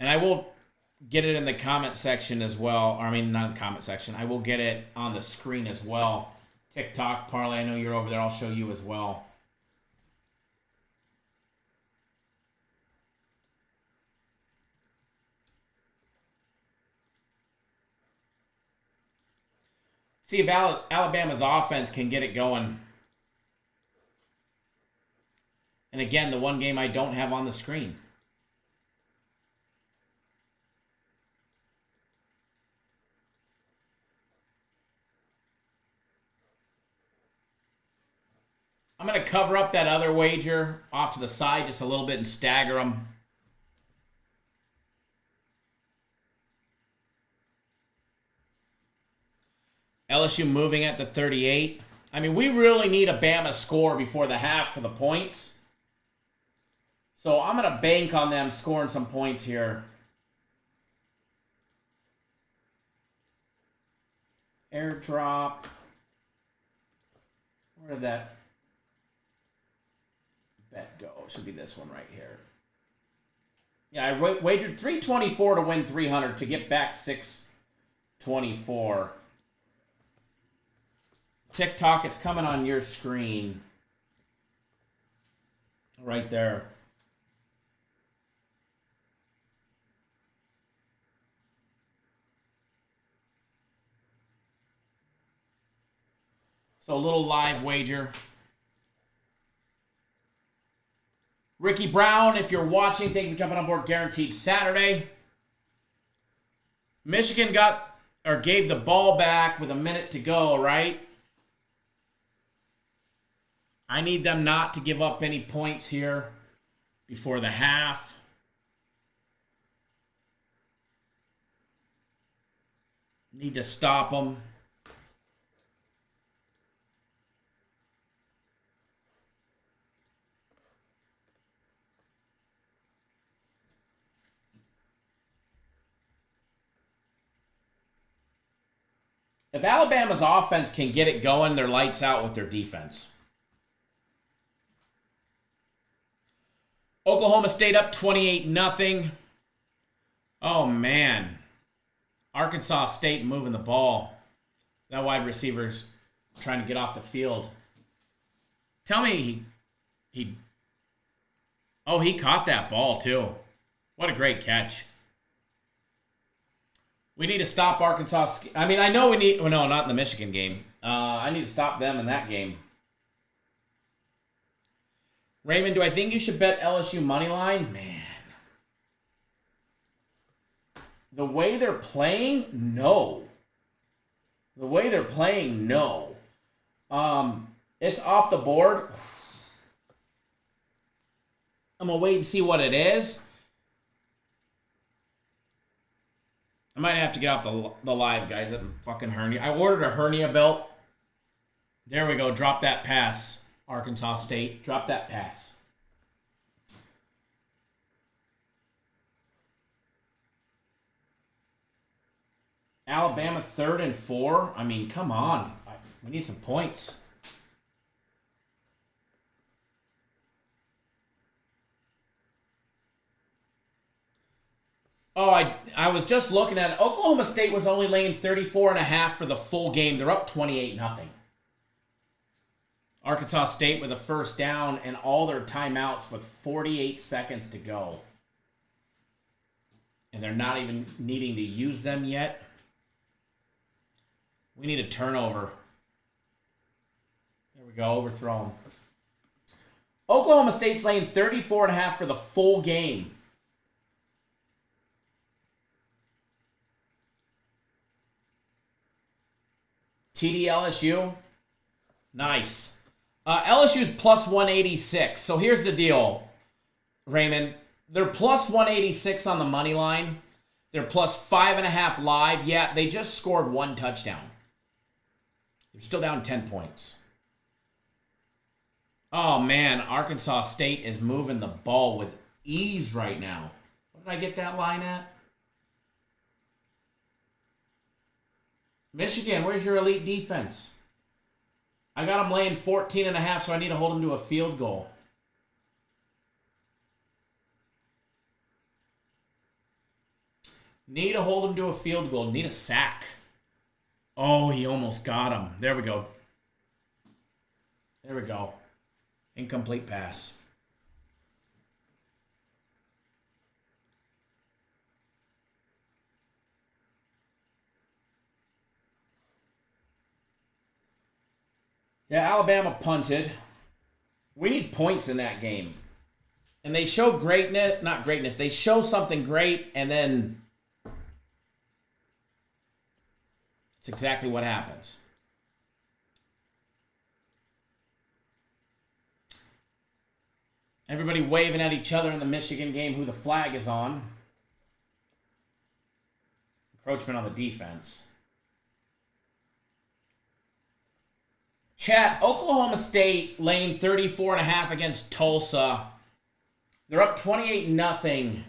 And I will get it in the comment section as well. Or, I mean, not in the comment section. I will get it on the screen as well. TikTok, Parlay, I know you're over there. I'll show you as well. See if Alabama's offense can get it going. And again, the one game I don't have on the screen. I'm going to cover up that other wager off to the side just a little bit and stagger them. LSU moving at the 38. I mean, we really need a Bama score before the half for the points. So I'm going to bank on them scoring some points here. Airdrop. Where did that bet go? It should be this one right here. Yeah, I wagered 324 to win 300 to get back 624. TikTok, it's coming on your screen. Right there. So a little live wager. Ricky Brown, if you're watching, thank you for jumping on board. Guaranteed Saturday. Michigan gave the ball back with a minute to go, right? I need them not to give up any points here before the half. Need to stop them. If Alabama's offense can get it going, they're lights out with their defense. Oklahoma State up 28-0. Oh, man. Arkansas State moving the ball. That wide receiver's trying to get off the field. Tell me he caught that ball, too. What a great catch. We need to stop Arkansas. I mean, I know we need... Well, no, not in the Michigan game. I need to stop them in that game. Raymond, do I think you should bet LSU money line? Man. The way they're playing, no. The way they're playing, no. It's off the board. I'm going to wait and see what it is. I might have to get off the live, guys. I'm fucking hernia. I ordered a hernia belt. There we go. Drop that pass. Arkansas State. Drop that pass. Alabama 3rd and 4. I mean, come on. We need some points. Oh, I was just looking at it. Oklahoma State was only laying 34.5 for the full game. They're up 28-0. Arkansas State with a first down and all their timeouts with 48 seconds to go. And they're not even needing to use them yet. We need a turnover. There we go, overthrown. Oklahoma State's laying 34.5 for the full game. TD LSU. Nice. LSU's plus 186. So here's the deal, Raymond. They're plus 186 on the money line. They're plus 5.5 live. Yeah, they just scored 1 touchdown. They're still down 10 points. Oh, man. Arkansas State is moving the ball with ease right now. What did I get that line at? Michigan, where's your elite defense? I got them laying 14.5, so I need to hold them to a field goal. Need to hold him to a field goal. Need a sack. Oh, he almost got him. There we go. There we go. Incomplete pass. Yeah, Alabama punted. We need points in that game. And they show greatness, not greatness, they show something great, and then it's exactly what happens. Everybody waving at each other in the Michigan game who the flag is on. Encroachment on the defense. Chat, Oklahoma State laying 34.5 against Tulsa. They're up 28-0.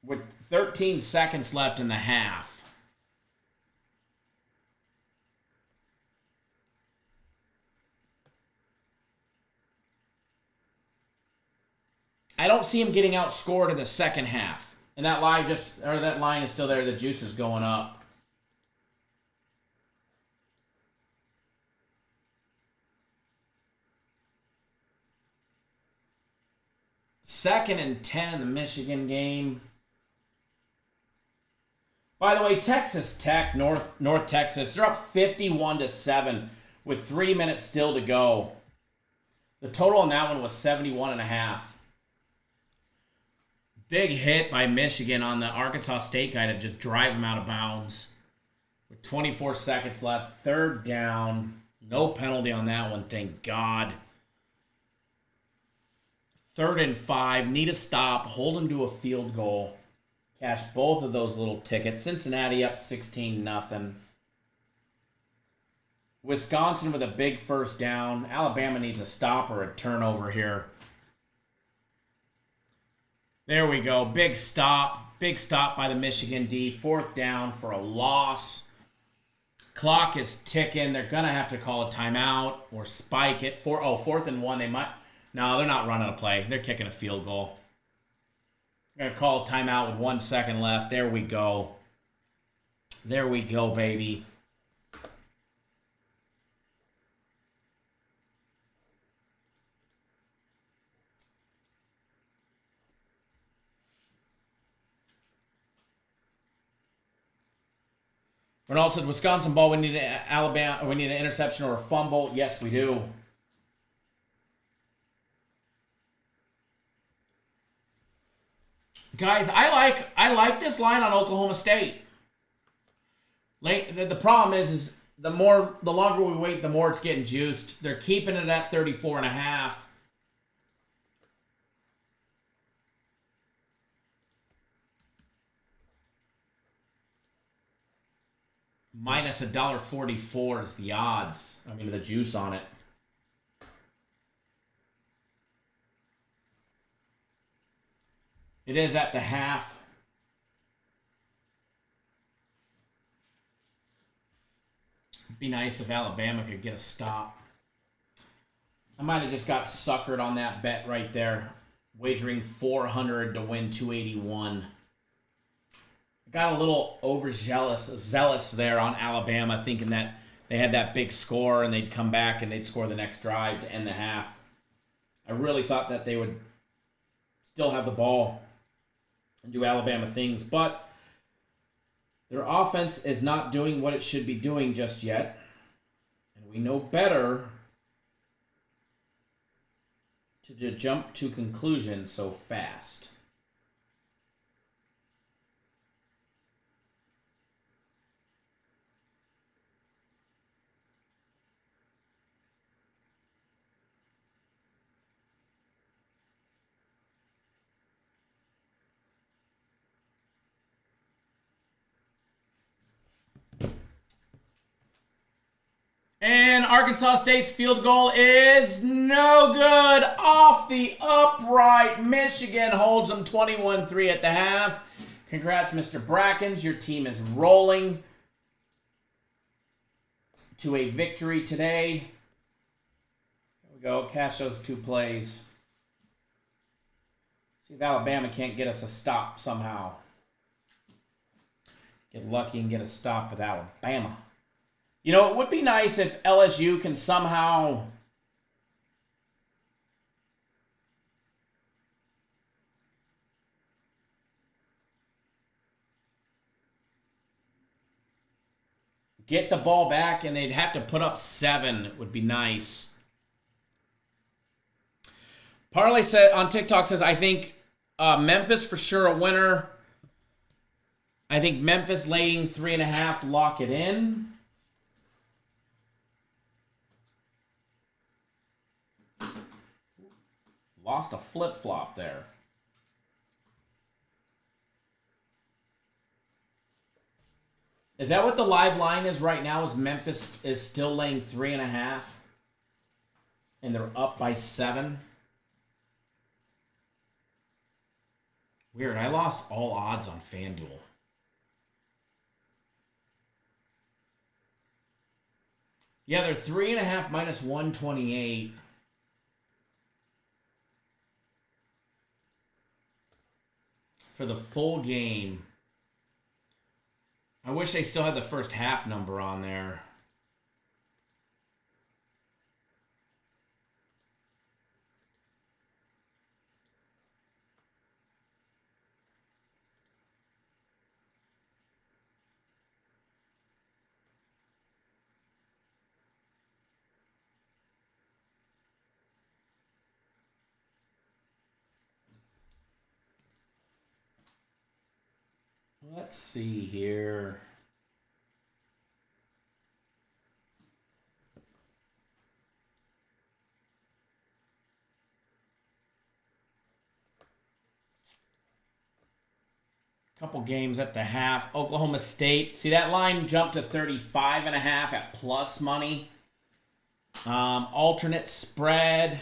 With 13 seconds left in the half. I don't see him getting outscored in the second half. And that line that line is still there. The juice is going up. Second and 10 in the Michigan game. By the way, Texas Tech, North Texas, they're up 51-7 with 3 minutes still to go. The total on that one was 71.5. Big hit by Michigan on the Arkansas State guy to just drive him out of bounds. With 24 seconds left, 3rd down. No penalty on that one, thank God. 3rd and 5, need a stop, hold him to a field goal. Cash both of those little tickets. Cincinnati up 16-0. Wisconsin with a big 1st down. Alabama needs a stop or a turnover here. There we go. Big stop. Big stop by the Michigan D. 4th down for a loss. Clock is ticking. They're going to have to call a timeout or spike it. 4th and 1. They might. No, they're not running a play. They're kicking a field goal. Going to call a timeout with 1 second left. There we go. There we go, baby. Ronald said, Wisconsin ball, we need an interception or a fumble. Yes, we do. Guys, I like this line on Oklahoma State. The problem is the longer we wait, the more it's getting juiced. They're keeping it at 34.5. Minus $1.44 is the odds. I mean, the juice on it. It is at the half. It'd be nice if Alabama could get a stop. I might have just got suckered on that bet right there. Wagering 400 to win 281. Got a little zealous there on Alabama, thinking that they had that big score and they'd come back and they'd score the next drive to end the half. I really thought that they would still have the ball and do Alabama things, but their offense is not doing what it should be doing just yet. And we know better to jump to conclusions so fast. And Arkansas State's field goal is no good. Off the upright. Michigan holds them 21-3 at the half. Congrats, Mr. Brackens. Your team is rolling to a victory today. There we go. Cash those 2 plays. See if Alabama can't get us a stop somehow. Get lucky and get a stop with Alabama. You know, it would be nice if LSU can somehow get the ball back, and they'd have to put up 7. It would be nice. Parlay said on TikTok says, I think Memphis for sure a winner. I think Memphis laying 3.5, lock it in. Lost a flip-flop there. Is that what the live line is right now? Is Memphis is still laying 3.5? And they're up by 7? Weird. I lost all odds on FanDuel. Yeah, they're 3.5 minus 128. For the full game. I wish they still had the first half number on there. Let's see here. Couple games at the half. Oklahoma State. See, that line jumped to 35.5 at plus money. Alternate spread.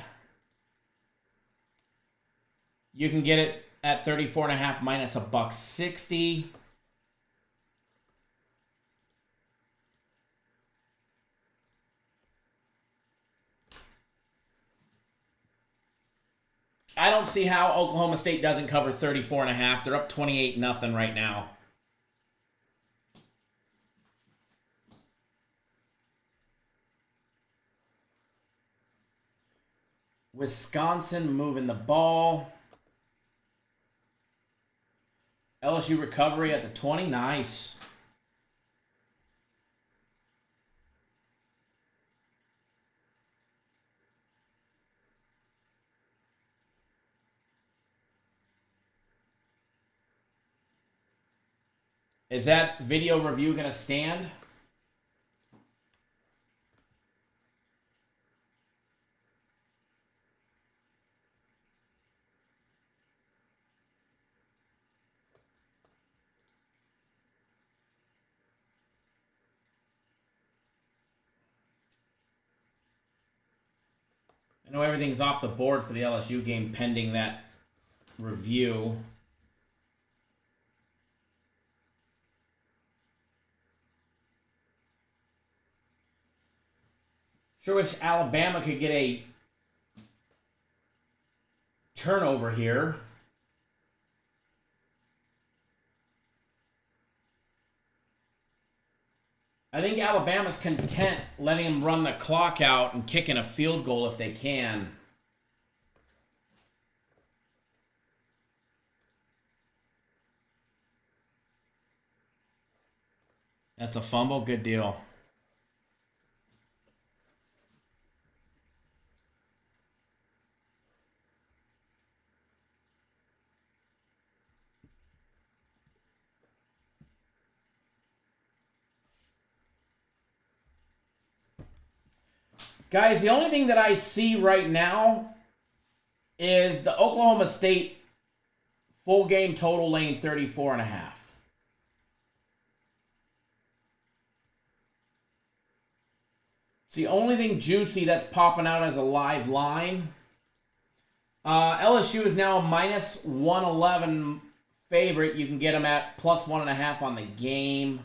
You can get it at 34.5 minus $1.60. I don't see how Oklahoma State doesn't cover 34.5. They're up 28-0 right now. Wisconsin moving the ball. LSU recovery at the 20. Nice. Is that video review going to stand? I know everything's off the board for the LSU game pending that review. Sure wish Alabama could get a turnover here. I think Alabama's content letting him run the clock out and kicking a field goal if they can. That's a fumble. Good deal. Guys, the only thing that I see right now is the Oklahoma State full game total laying 34.5. It's the only thing juicy that's popping out as a live line. LSU is now a minus 111 favorite. You can get them at plus 1.5 on the game.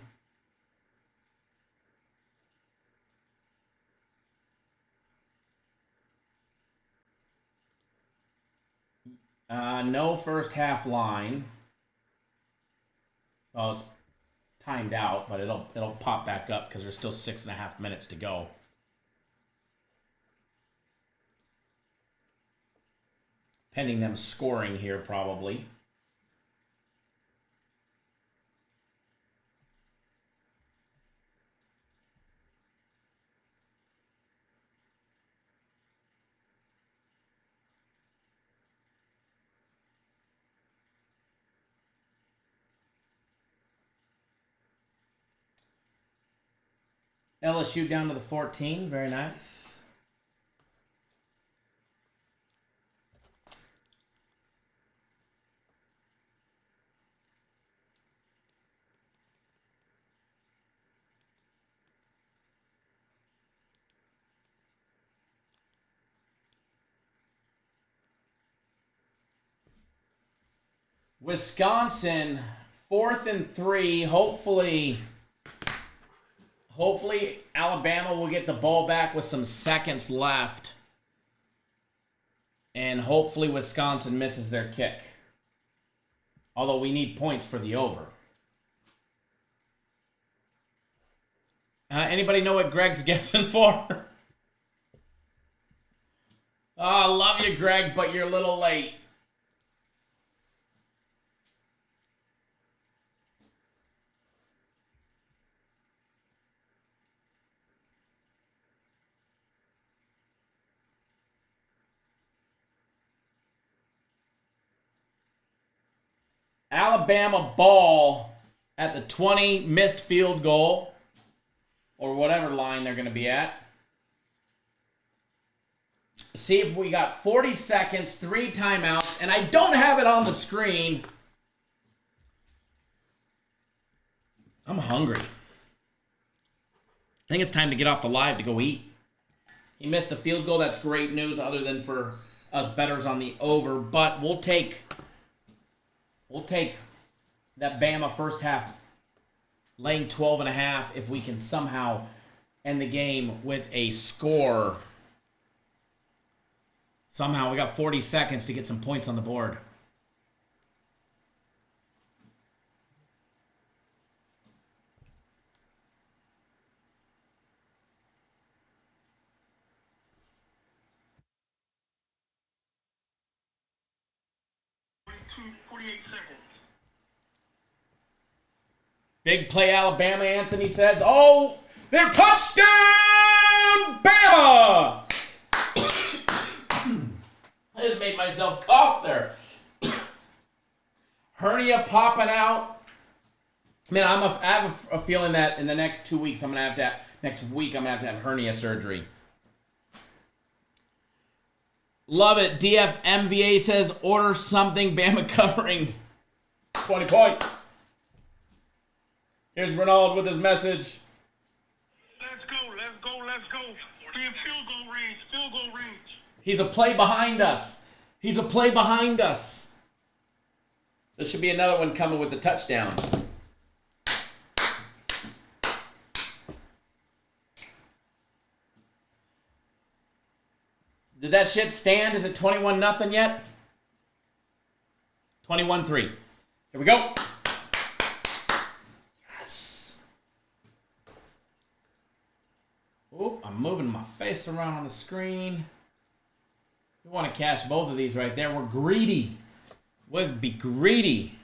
No first half line. Oh, it's timed out, but it'll pop back up because there's still 6.5 minutes to go. Pending them scoring here, probably. LSU down to the 14. Very nice. Wisconsin, 4th and 3. Hopefully Alabama will get the ball back with some seconds left. And hopefully Wisconsin misses their kick. Although we need points for the over. Anybody know what Greg's guessing for? Oh, I love you, Greg, but you're a little late. Alabama ball at the 20, missed field goal, or whatever line they're going to be at. See if we got 40 seconds, 3 timeouts, and I don't have it on the screen. I'm hungry. I think it's time to get off the live to go eat. He missed a field goal. That's great news other than for us bettors on the over, but we'll take that Bama first half laying 12.5 if we can somehow end the game with a score. Somehow we got 40 seconds to get some points on the board. Big play Alabama, Anthony says. Oh, they're touchdown, Bama! I just made myself cough there. Hernia popping out. Man, I have a feeling that in the next 2 weeks, next week, I'm going to have to have hernia surgery. Love it. DFMVA says, order something, Bama covering 20 points. Here's Ronald with his message. Let's go. Be in field goal range. He's a play behind us. There should be another one coming with the touchdown. Did that shit stand? Is it 21-0 yet? 21-3. Here we go. Oh, I'm moving my face around on the screen. We want to cash both of these right there. We're greedy. We'd be greedy.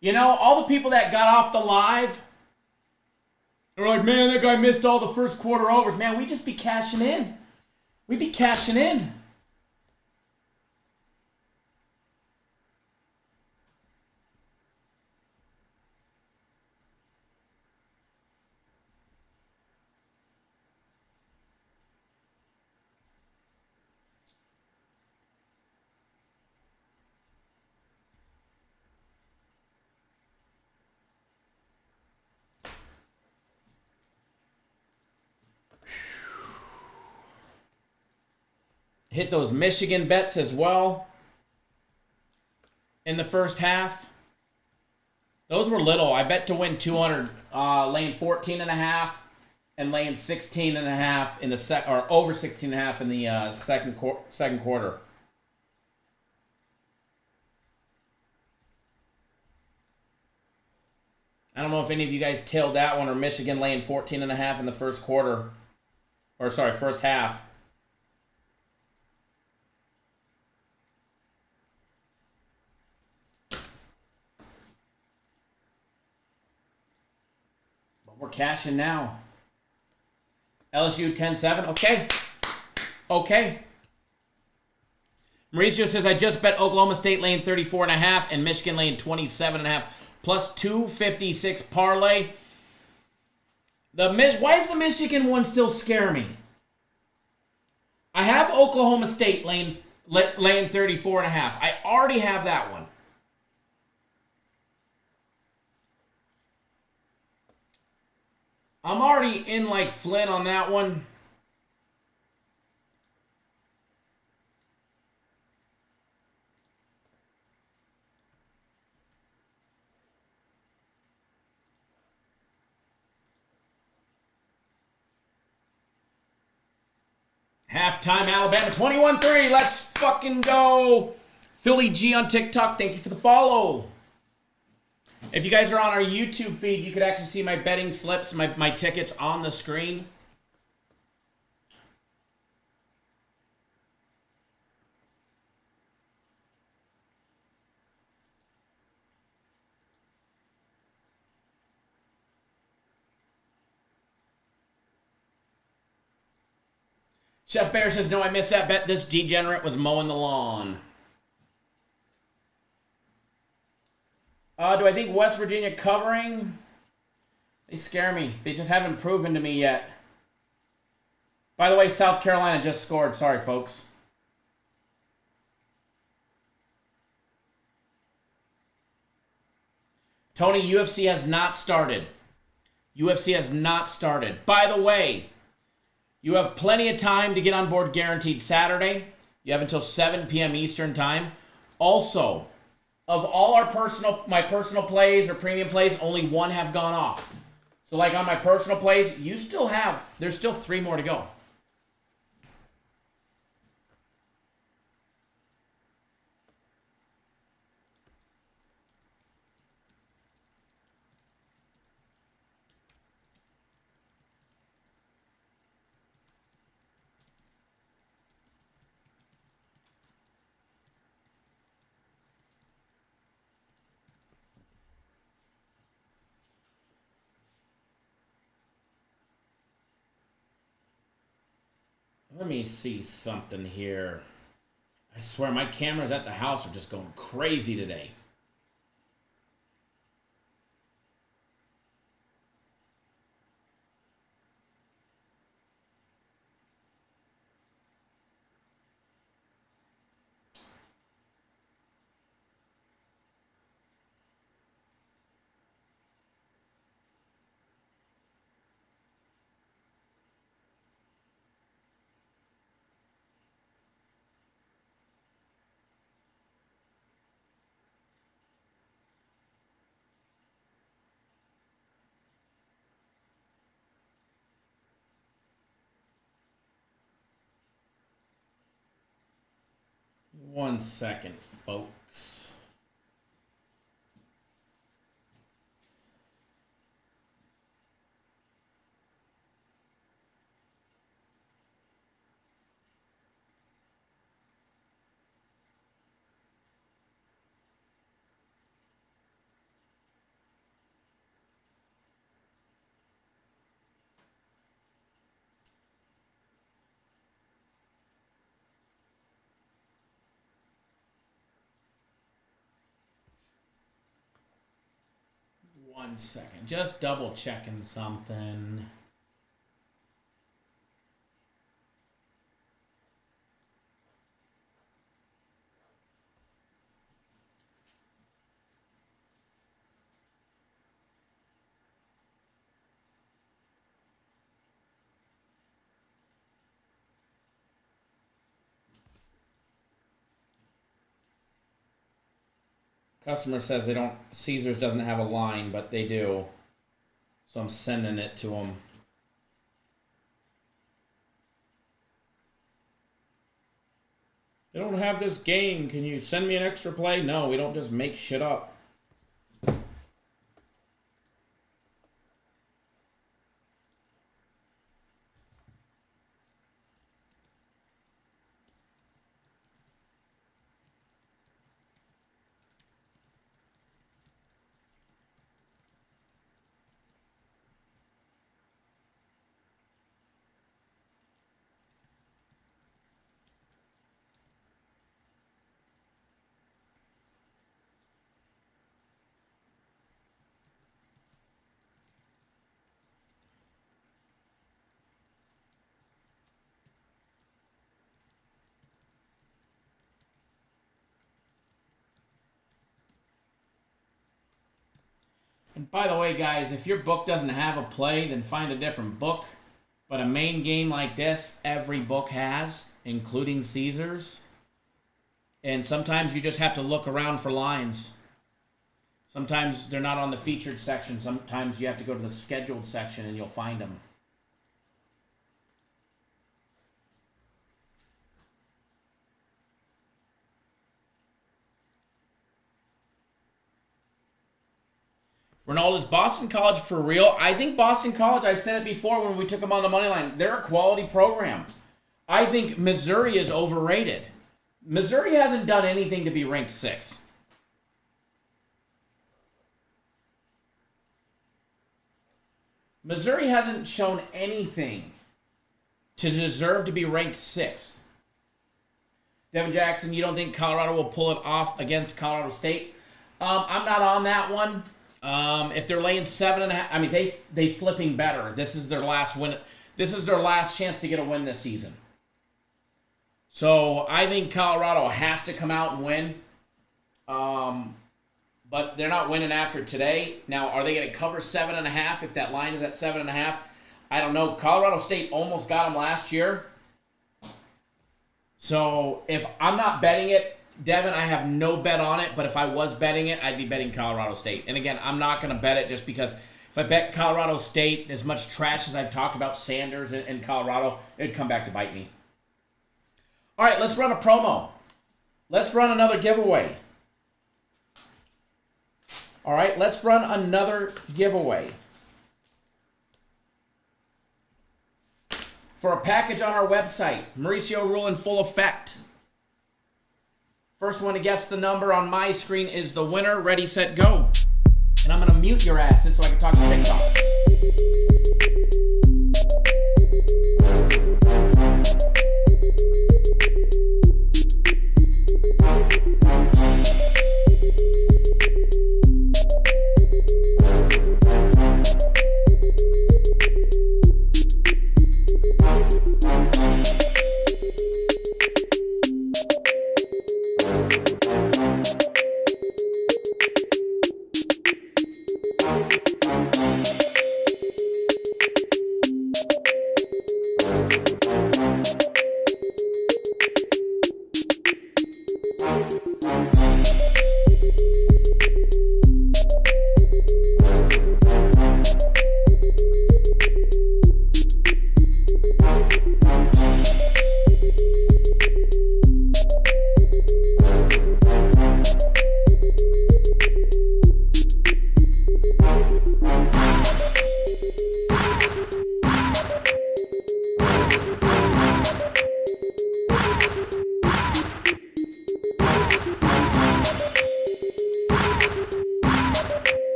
You know, all the people that got off the live are like, man, that guy missed all the first quarter overs. Man, we just be cashing in. We'd be cashing in. Hit those Michigan bets as well in the first half. Those were little. I bet to win 200, laying 14.5 and laying 16.5 in the or over 16.5 in the second quarter. I don't know if any of you guys tailed that one or Michigan laying 14.5 in the first quarter. Or sorry, first half. But we're cashing now. LSU 10-7. Okay. Okay. Mauricio says, I just bet Oklahoma State laying 34.5 and Michigan laying 27.5 plus 256 parlay. Why does the Michigan one still scare me? I have Oklahoma State laying 34.5. I already have that one. I'm already in like Flynn on that one. Halftime Alabama 21-3. Let's fucking go. Philly G on TikTok. Thank you for the follow. If you guys are on our YouTube feed, you could actually see my betting slips, my tickets on the screen. Chef Bear says, no, I missed that bet. This degenerate was mowing the lawn. Do I think West Virginia covering? They scare me. They just haven't proven to me yet. By the way, South Carolina just scored. Sorry, folks. Tony, UFC has not started. UFC has not started. By the way, you have plenty of time to get on board Guaranteed Saturday. You have until 7 p.m. Eastern time. Also, of all my personal plays or premium plays, only one have gone off. So like on my personal plays, there's still 3 more to go. Let me see something here. I swear my cameras at the house are just going crazy today. One second, folks. One second. Just double checking something. Customer says they don't. Caesars doesn't have a line, but they do. So I'm sending it to them. They don't have this game. Can you send me an extra play? No, we don't just make shit up. And by the way, guys, if your book doesn't have a play, then find a different book. But a main game like this, every book has, including Caesars. And sometimes you just have to look around for lines. Sometimes they're not on the featured section. Sometimes you have to go to the scheduled section and you'll find them. Ronaldo, is Boston College for real? I think Boston College, I've said it before when we took them on the money line, they're a quality program. I think Missouri is overrated. Missouri hasn't done anything to be ranked 6th. Missouri hasn't shown anything to deserve to be ranked 6th. Devin Jackson, you don't think Colorado will pull it off against Colorado State? I'm not on that one. If they're laying 7.5, I mean, they flipping better. This is their last win. This is their last chance to get a win this season. So I think Colorado has to come out and win. But they're not winning after today. Now, are they going to cover 7.5 if that line is at 7.5? I don't know. Colorado State almost got them last year. So if I'm not betting it, Devin, I have no bet on it, but if I was betting it, I'd be betting Colorado State. And again, I'm not going to bet it just because if I bet Colorado State, as much trash as I've talked about Sanders and Colorado, it'd come back to bite me. All right, let's run a promo. Let's run another giveaway. All right, let's run another giveaway. For a package on our website, Mauricio rule in full effect. First one to guess the number on my screen is the winner. Ready, set, go. And I'm going to mute your asses so I can talk to TikTok.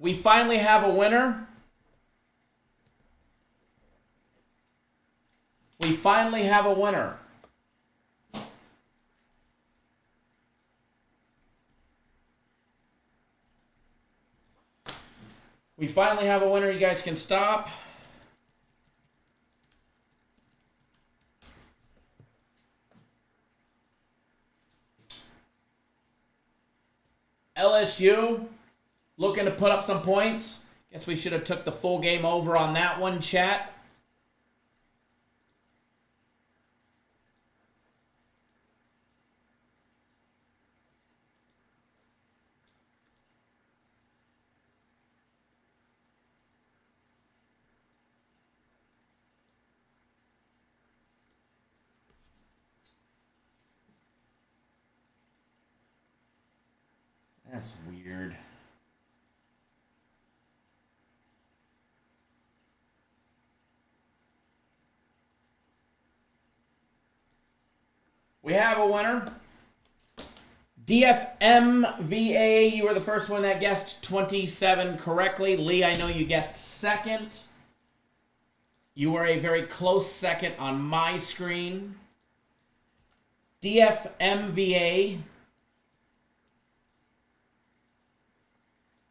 We finally have a winner. We finally have a winner. We finally have a winner. You guys can stop. LSU looking to put up some points. Guess we should have took the full game over on that one, chat. That's weird. We have a winner. DFMVA, you were the first one that guessed 27 correctly. Lee, I know you guessed second. You were a very close second on my screen. DFMVA.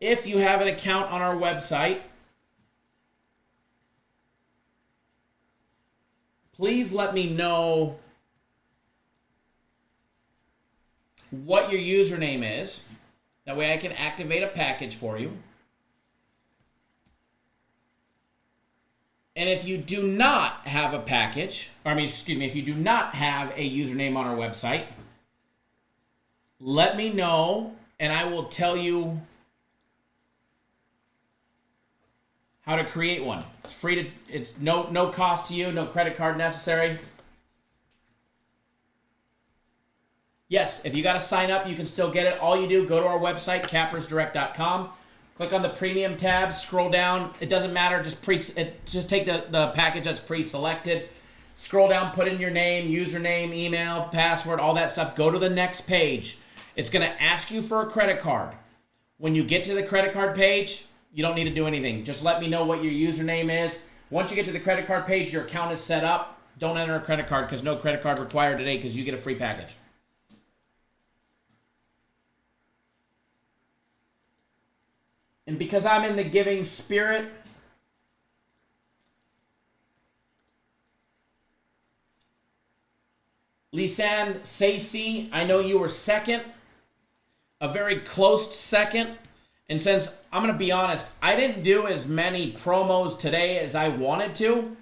If you have an account on our website, please let me know what your username is. That way I can activate a package for you. And if you do not have a package, if you do not have a username on our website, let me know and I will tell you how to create one. It's free to, it's no cost to you, no credit card necessary. Yes, if you got to sign up, you can still get it. All you do, go to our website, cappersdirect.com, click on the premium tab, scroll down. It doesn't matter, just take the package that's pre-selected. Scroll down, put in your name, username, email, password, all that stuff. Go to the next page. It's going to ask you for a credit card. When you get to the credit card page, you don't need to do anything. Just let me know what your username is. Once you get to the credit card page, your account is set up. Don't enter a credit card because no credit card required today because you get a free package. And because I'm in the giving spirit, Lisanne Sacy, I know you were second. A very close second. And since, I'm going to be honest, I didn't do as many promos today as I wanted to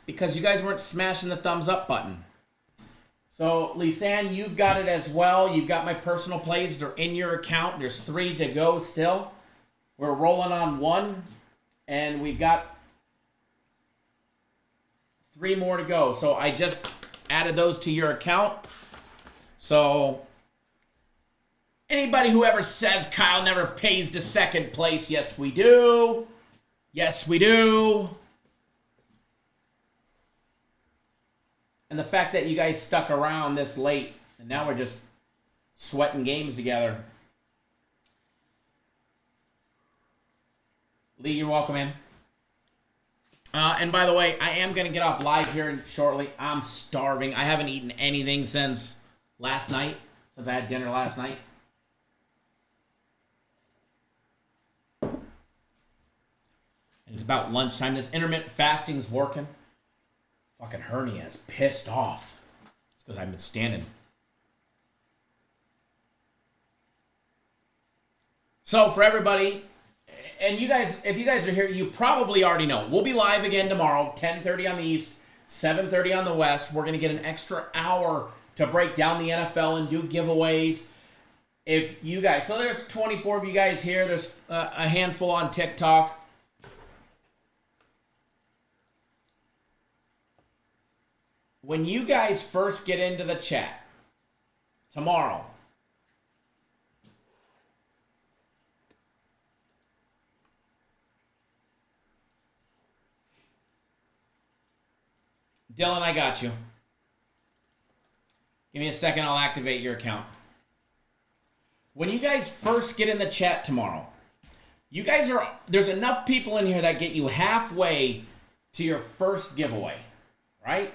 because you guys weren't smashing the thumbs up button. So, Lisanne, you've got it as well. You've got my personal plays. They're in your account. There's 3 to go still. We're rolling on 1, and we've got 3 more to go. So, I just added those to your account. So, anybody who ever says Kyle never pays to second place, yes, we do. Yes, we do. And the fact that you guys stuck around this late, and now we're just sweating games together. Lee, you're welcome in. And by the way, I am going to get off live here shortly. I'm starving. I haven't eaten anything since last night, since I had dinner last night. And it's about lunchtime. This intermittent fasting is working. Fucking hernia is pissed off. It's because I've been standing. So for everybody, and you guys, if you guys are here, you probably already know. We'll be live again tomorrow, 10:30 on the East, 7:30 on the West. We're going to get an extra hour to break down the NFL and do giveaways. If you guys, so there's 24 of you guys here. There's a handful on TikTok. When you guys first get into the chat tomorrow, Dylan, I got you. Give me a second, I'll activate your account. When you guys first get in the chat tomorrow, You guys are, there's enough people in here that get you halfway to your first giveaway, right?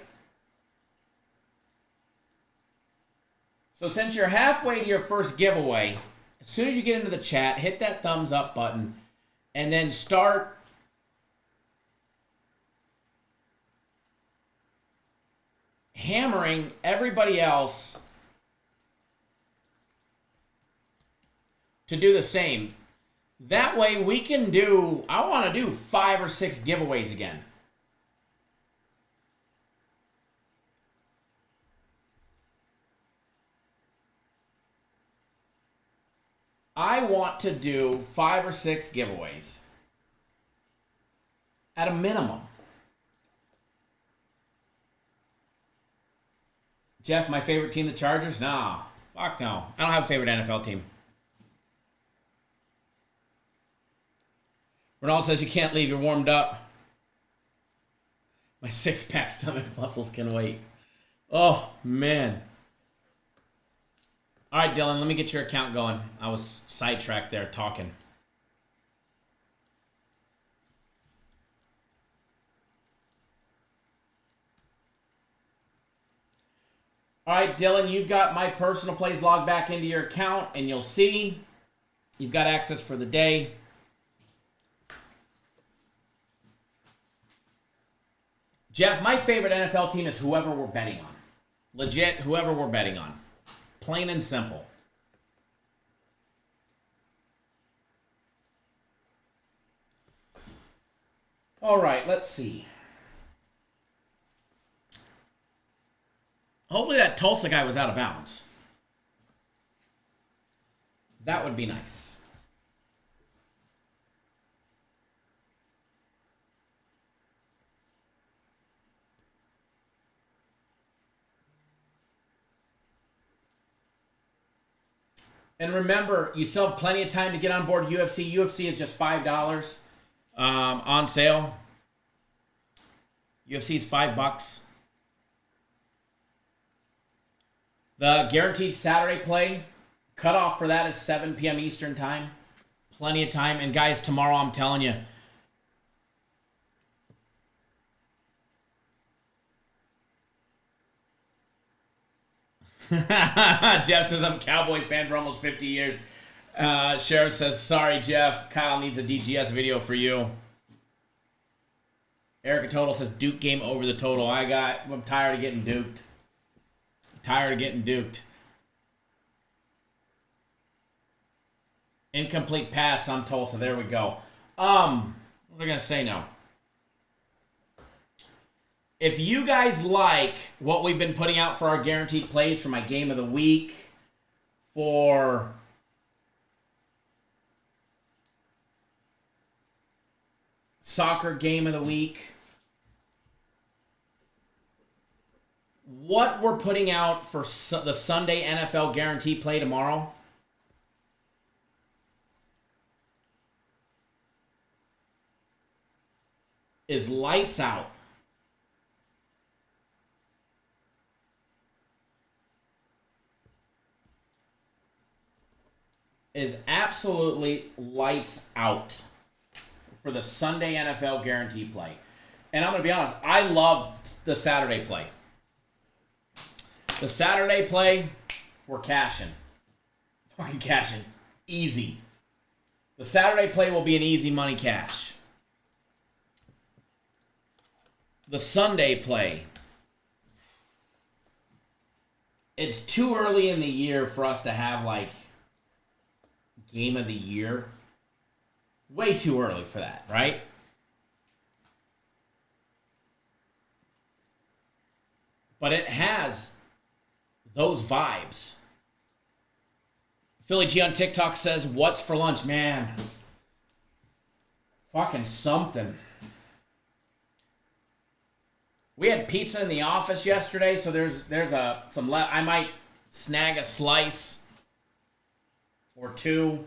So since you're halfway to your first giveaway, as soon as you get into the chat, hit that thumbs up button and then start hammering everybody else to do the same. That way we can do, I want to do 5 or 6 giveaways again. I want to do 5 or 6 giveaways at a minimum. Jeff, my favorite team, the Chargers? Nah, fuck no. I don't have a favorite NFL team. Ronald says you can't leave, you're warmed up. My 6-pack stomach muscles can wait. Oh, man. All right, Dylan, let me get your account going. I was sidetracked there talking. All right, Dylan, you've got my personal plays logged back into your account, and you'll see you've got access for the day. Jeff, my favorite NFL team is whoever we're betting on. Legit, whoever we're betting on. Plain and simple. All right, let's see. Hopefully that Tulsa guy was out of bounds. That would be nice. And remember, you still have plenty of time to get on board UFC. UFC is just $5 on sale. UFC is $5. The guaranteed Saturday play, cutoff for that is 7 p.m. Eastern time. Plenty of time. And guys, tomorrow I'm telling you, Jeff says, I'm a Cowboys fan for almost 50 years. Sheriff says, sorry, Jeff. Kyle needs a DGS video for you. Erica Total says, Duke game over the total. I'm tired of getting duked. Incomplete pass on Tulsa. There we go. What was I going to say now? If you guys like what we've been putting out for our guaranteed plays for my game of the week, for soccer game of the week, what we're putting out for the Sunday NFL guarantee play tomorrow is lights out. Is absolutely lights out for the Sunday NFL guarantee play. And I'm going to be honest, I love the Saturday play. The Saturday play, we're cashing. Fucking cashing. Easy. The Saturday play will be an easy money cash. The Sunday play, it's too early in the year for us to have like game of the year. Way too early for that, right? But it has those vibes. Philly G on TikTok says, what's for lunch? Man, fucking something. We had pizza in the office yesterday, so there's some left. I might snag a slice or two.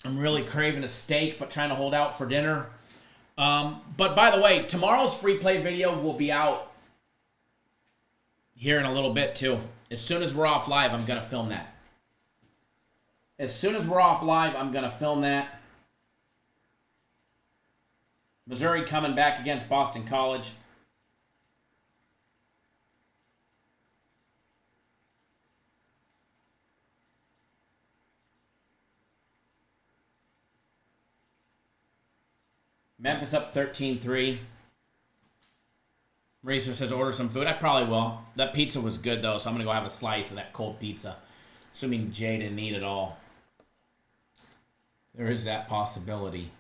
I'm really craving a steak, but trying to hold out for dinner. But by the way, tomorrow's free play video will be out here in a little bit too. As soon as we're off live, I'm going to film that. As soon as we're off live, I'm going to film that. Missouri coming back against Boston College. Memphis up 13-3. Racer says order some food. I probably will. That pizza was good, though, so I'm going to go have a slice of that cold pizza. Assuming Jay didn't eat it all. There is that possibility.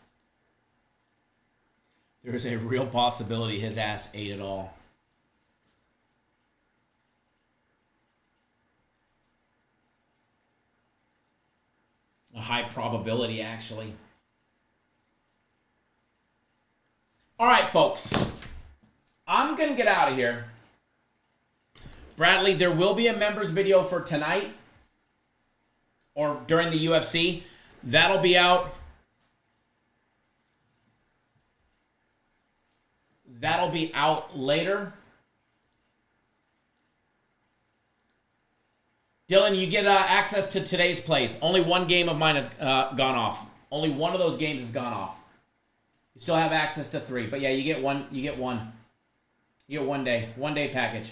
There is a real possibility his ass ate it all. A high probability, actually. All right, folks. I'm going to get out of here. Bradley, there will be a members video for tonight or during the UFC. That'll be out. That'll be out later. Dylan, you get access to today's plays. Only one game of mine has gone off. Only one of those games has gone off. You still have access to 3. But yeah, you get one. You get one. You get 1 day. 1 day package.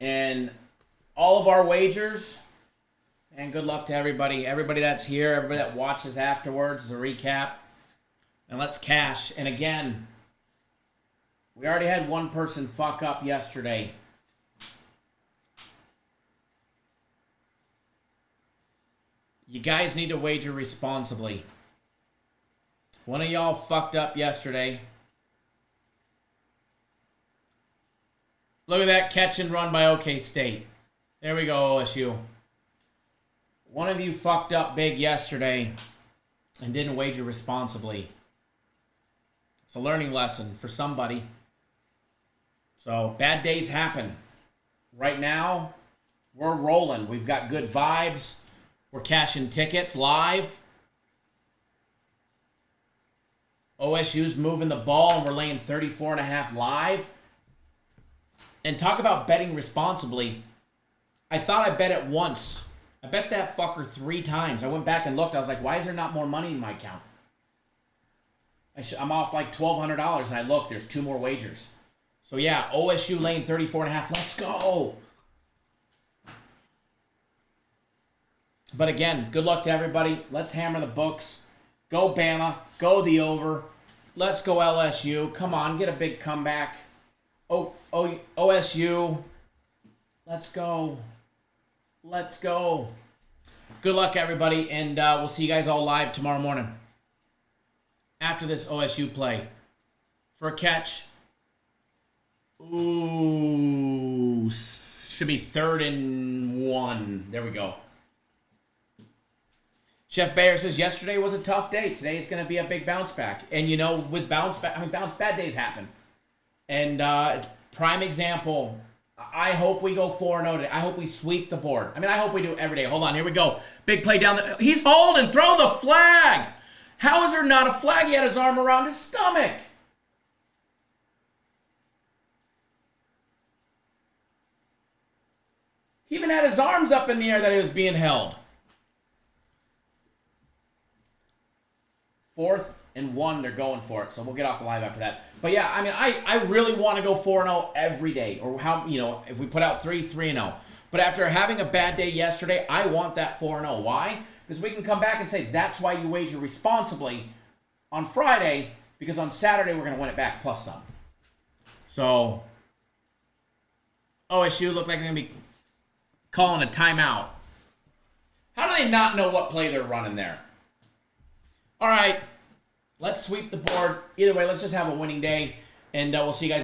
And all of our wagers, and good luck to everybody. Everybody that's here, everybody that watches afterwards, the recap. And let's cash. And again, we already had one person fuck up yesterday. You guys need to wager responsibly. One of y'all fucked up yesterday. Look at that catch and run by OK State. There we go, OSU. One of you fucked up big yesterday and didn't wager responsibly. It's a learning lesson for somebody. So, bad days happen. Right now, we're rolling. We've got good vibes. We're cashing tickets live. OSU's moving the ball, and we're laying 34.5 live. And talk about betting responsibly. I thought I bet it once. I bet that fucker 3 times. I went back and looked. I was like, why is there not more money in my account? I'm off like $1,200, and I look, there's 2 more wagers. So yeah, OSU laying 34.5. Let's go. But again, good luck to everybody. Let's hammer the books. Go Bama. Go the over. Let's go LSU. Come on, get a big comeback. OSU. Let's go. Let's go. Good luck, everybody, and we'll see you guys all live tomorrow morning after this OSU play. For a catch. Ooh. Should be 3rd and 1. There we go. Chef Bayer says, yesterday was a tough day. Today is going to be a big bounce back. And, you know, with bad days happen. And prime example, I hope we go 4-0 today. I hope we sweep the board. I mean, I hope we do every day. Hold on, here we go. Big play down the... He's holding. Throw the flag. How is there not a flag? He had his arm around his stomach. He even had his arms up in the air that he was being held. 4th and 1, they're going for it. So we'll get off the live after that. But yeah, I mean, I really want to go 4-0 every day. Or how, you know, if we put out 3-0. But after having a bad day yesterday, I want that 4-0. Why? Because we can come back and say, that's why you wager responsibly on Friday, because on Saturday we're going to win it back plus some. So, OSU looked like they're going to be calling a timeout. How do they not know what play they're running there? All right, let's sweep the board. Either way, let's just have a winning day, and we'll see you guys.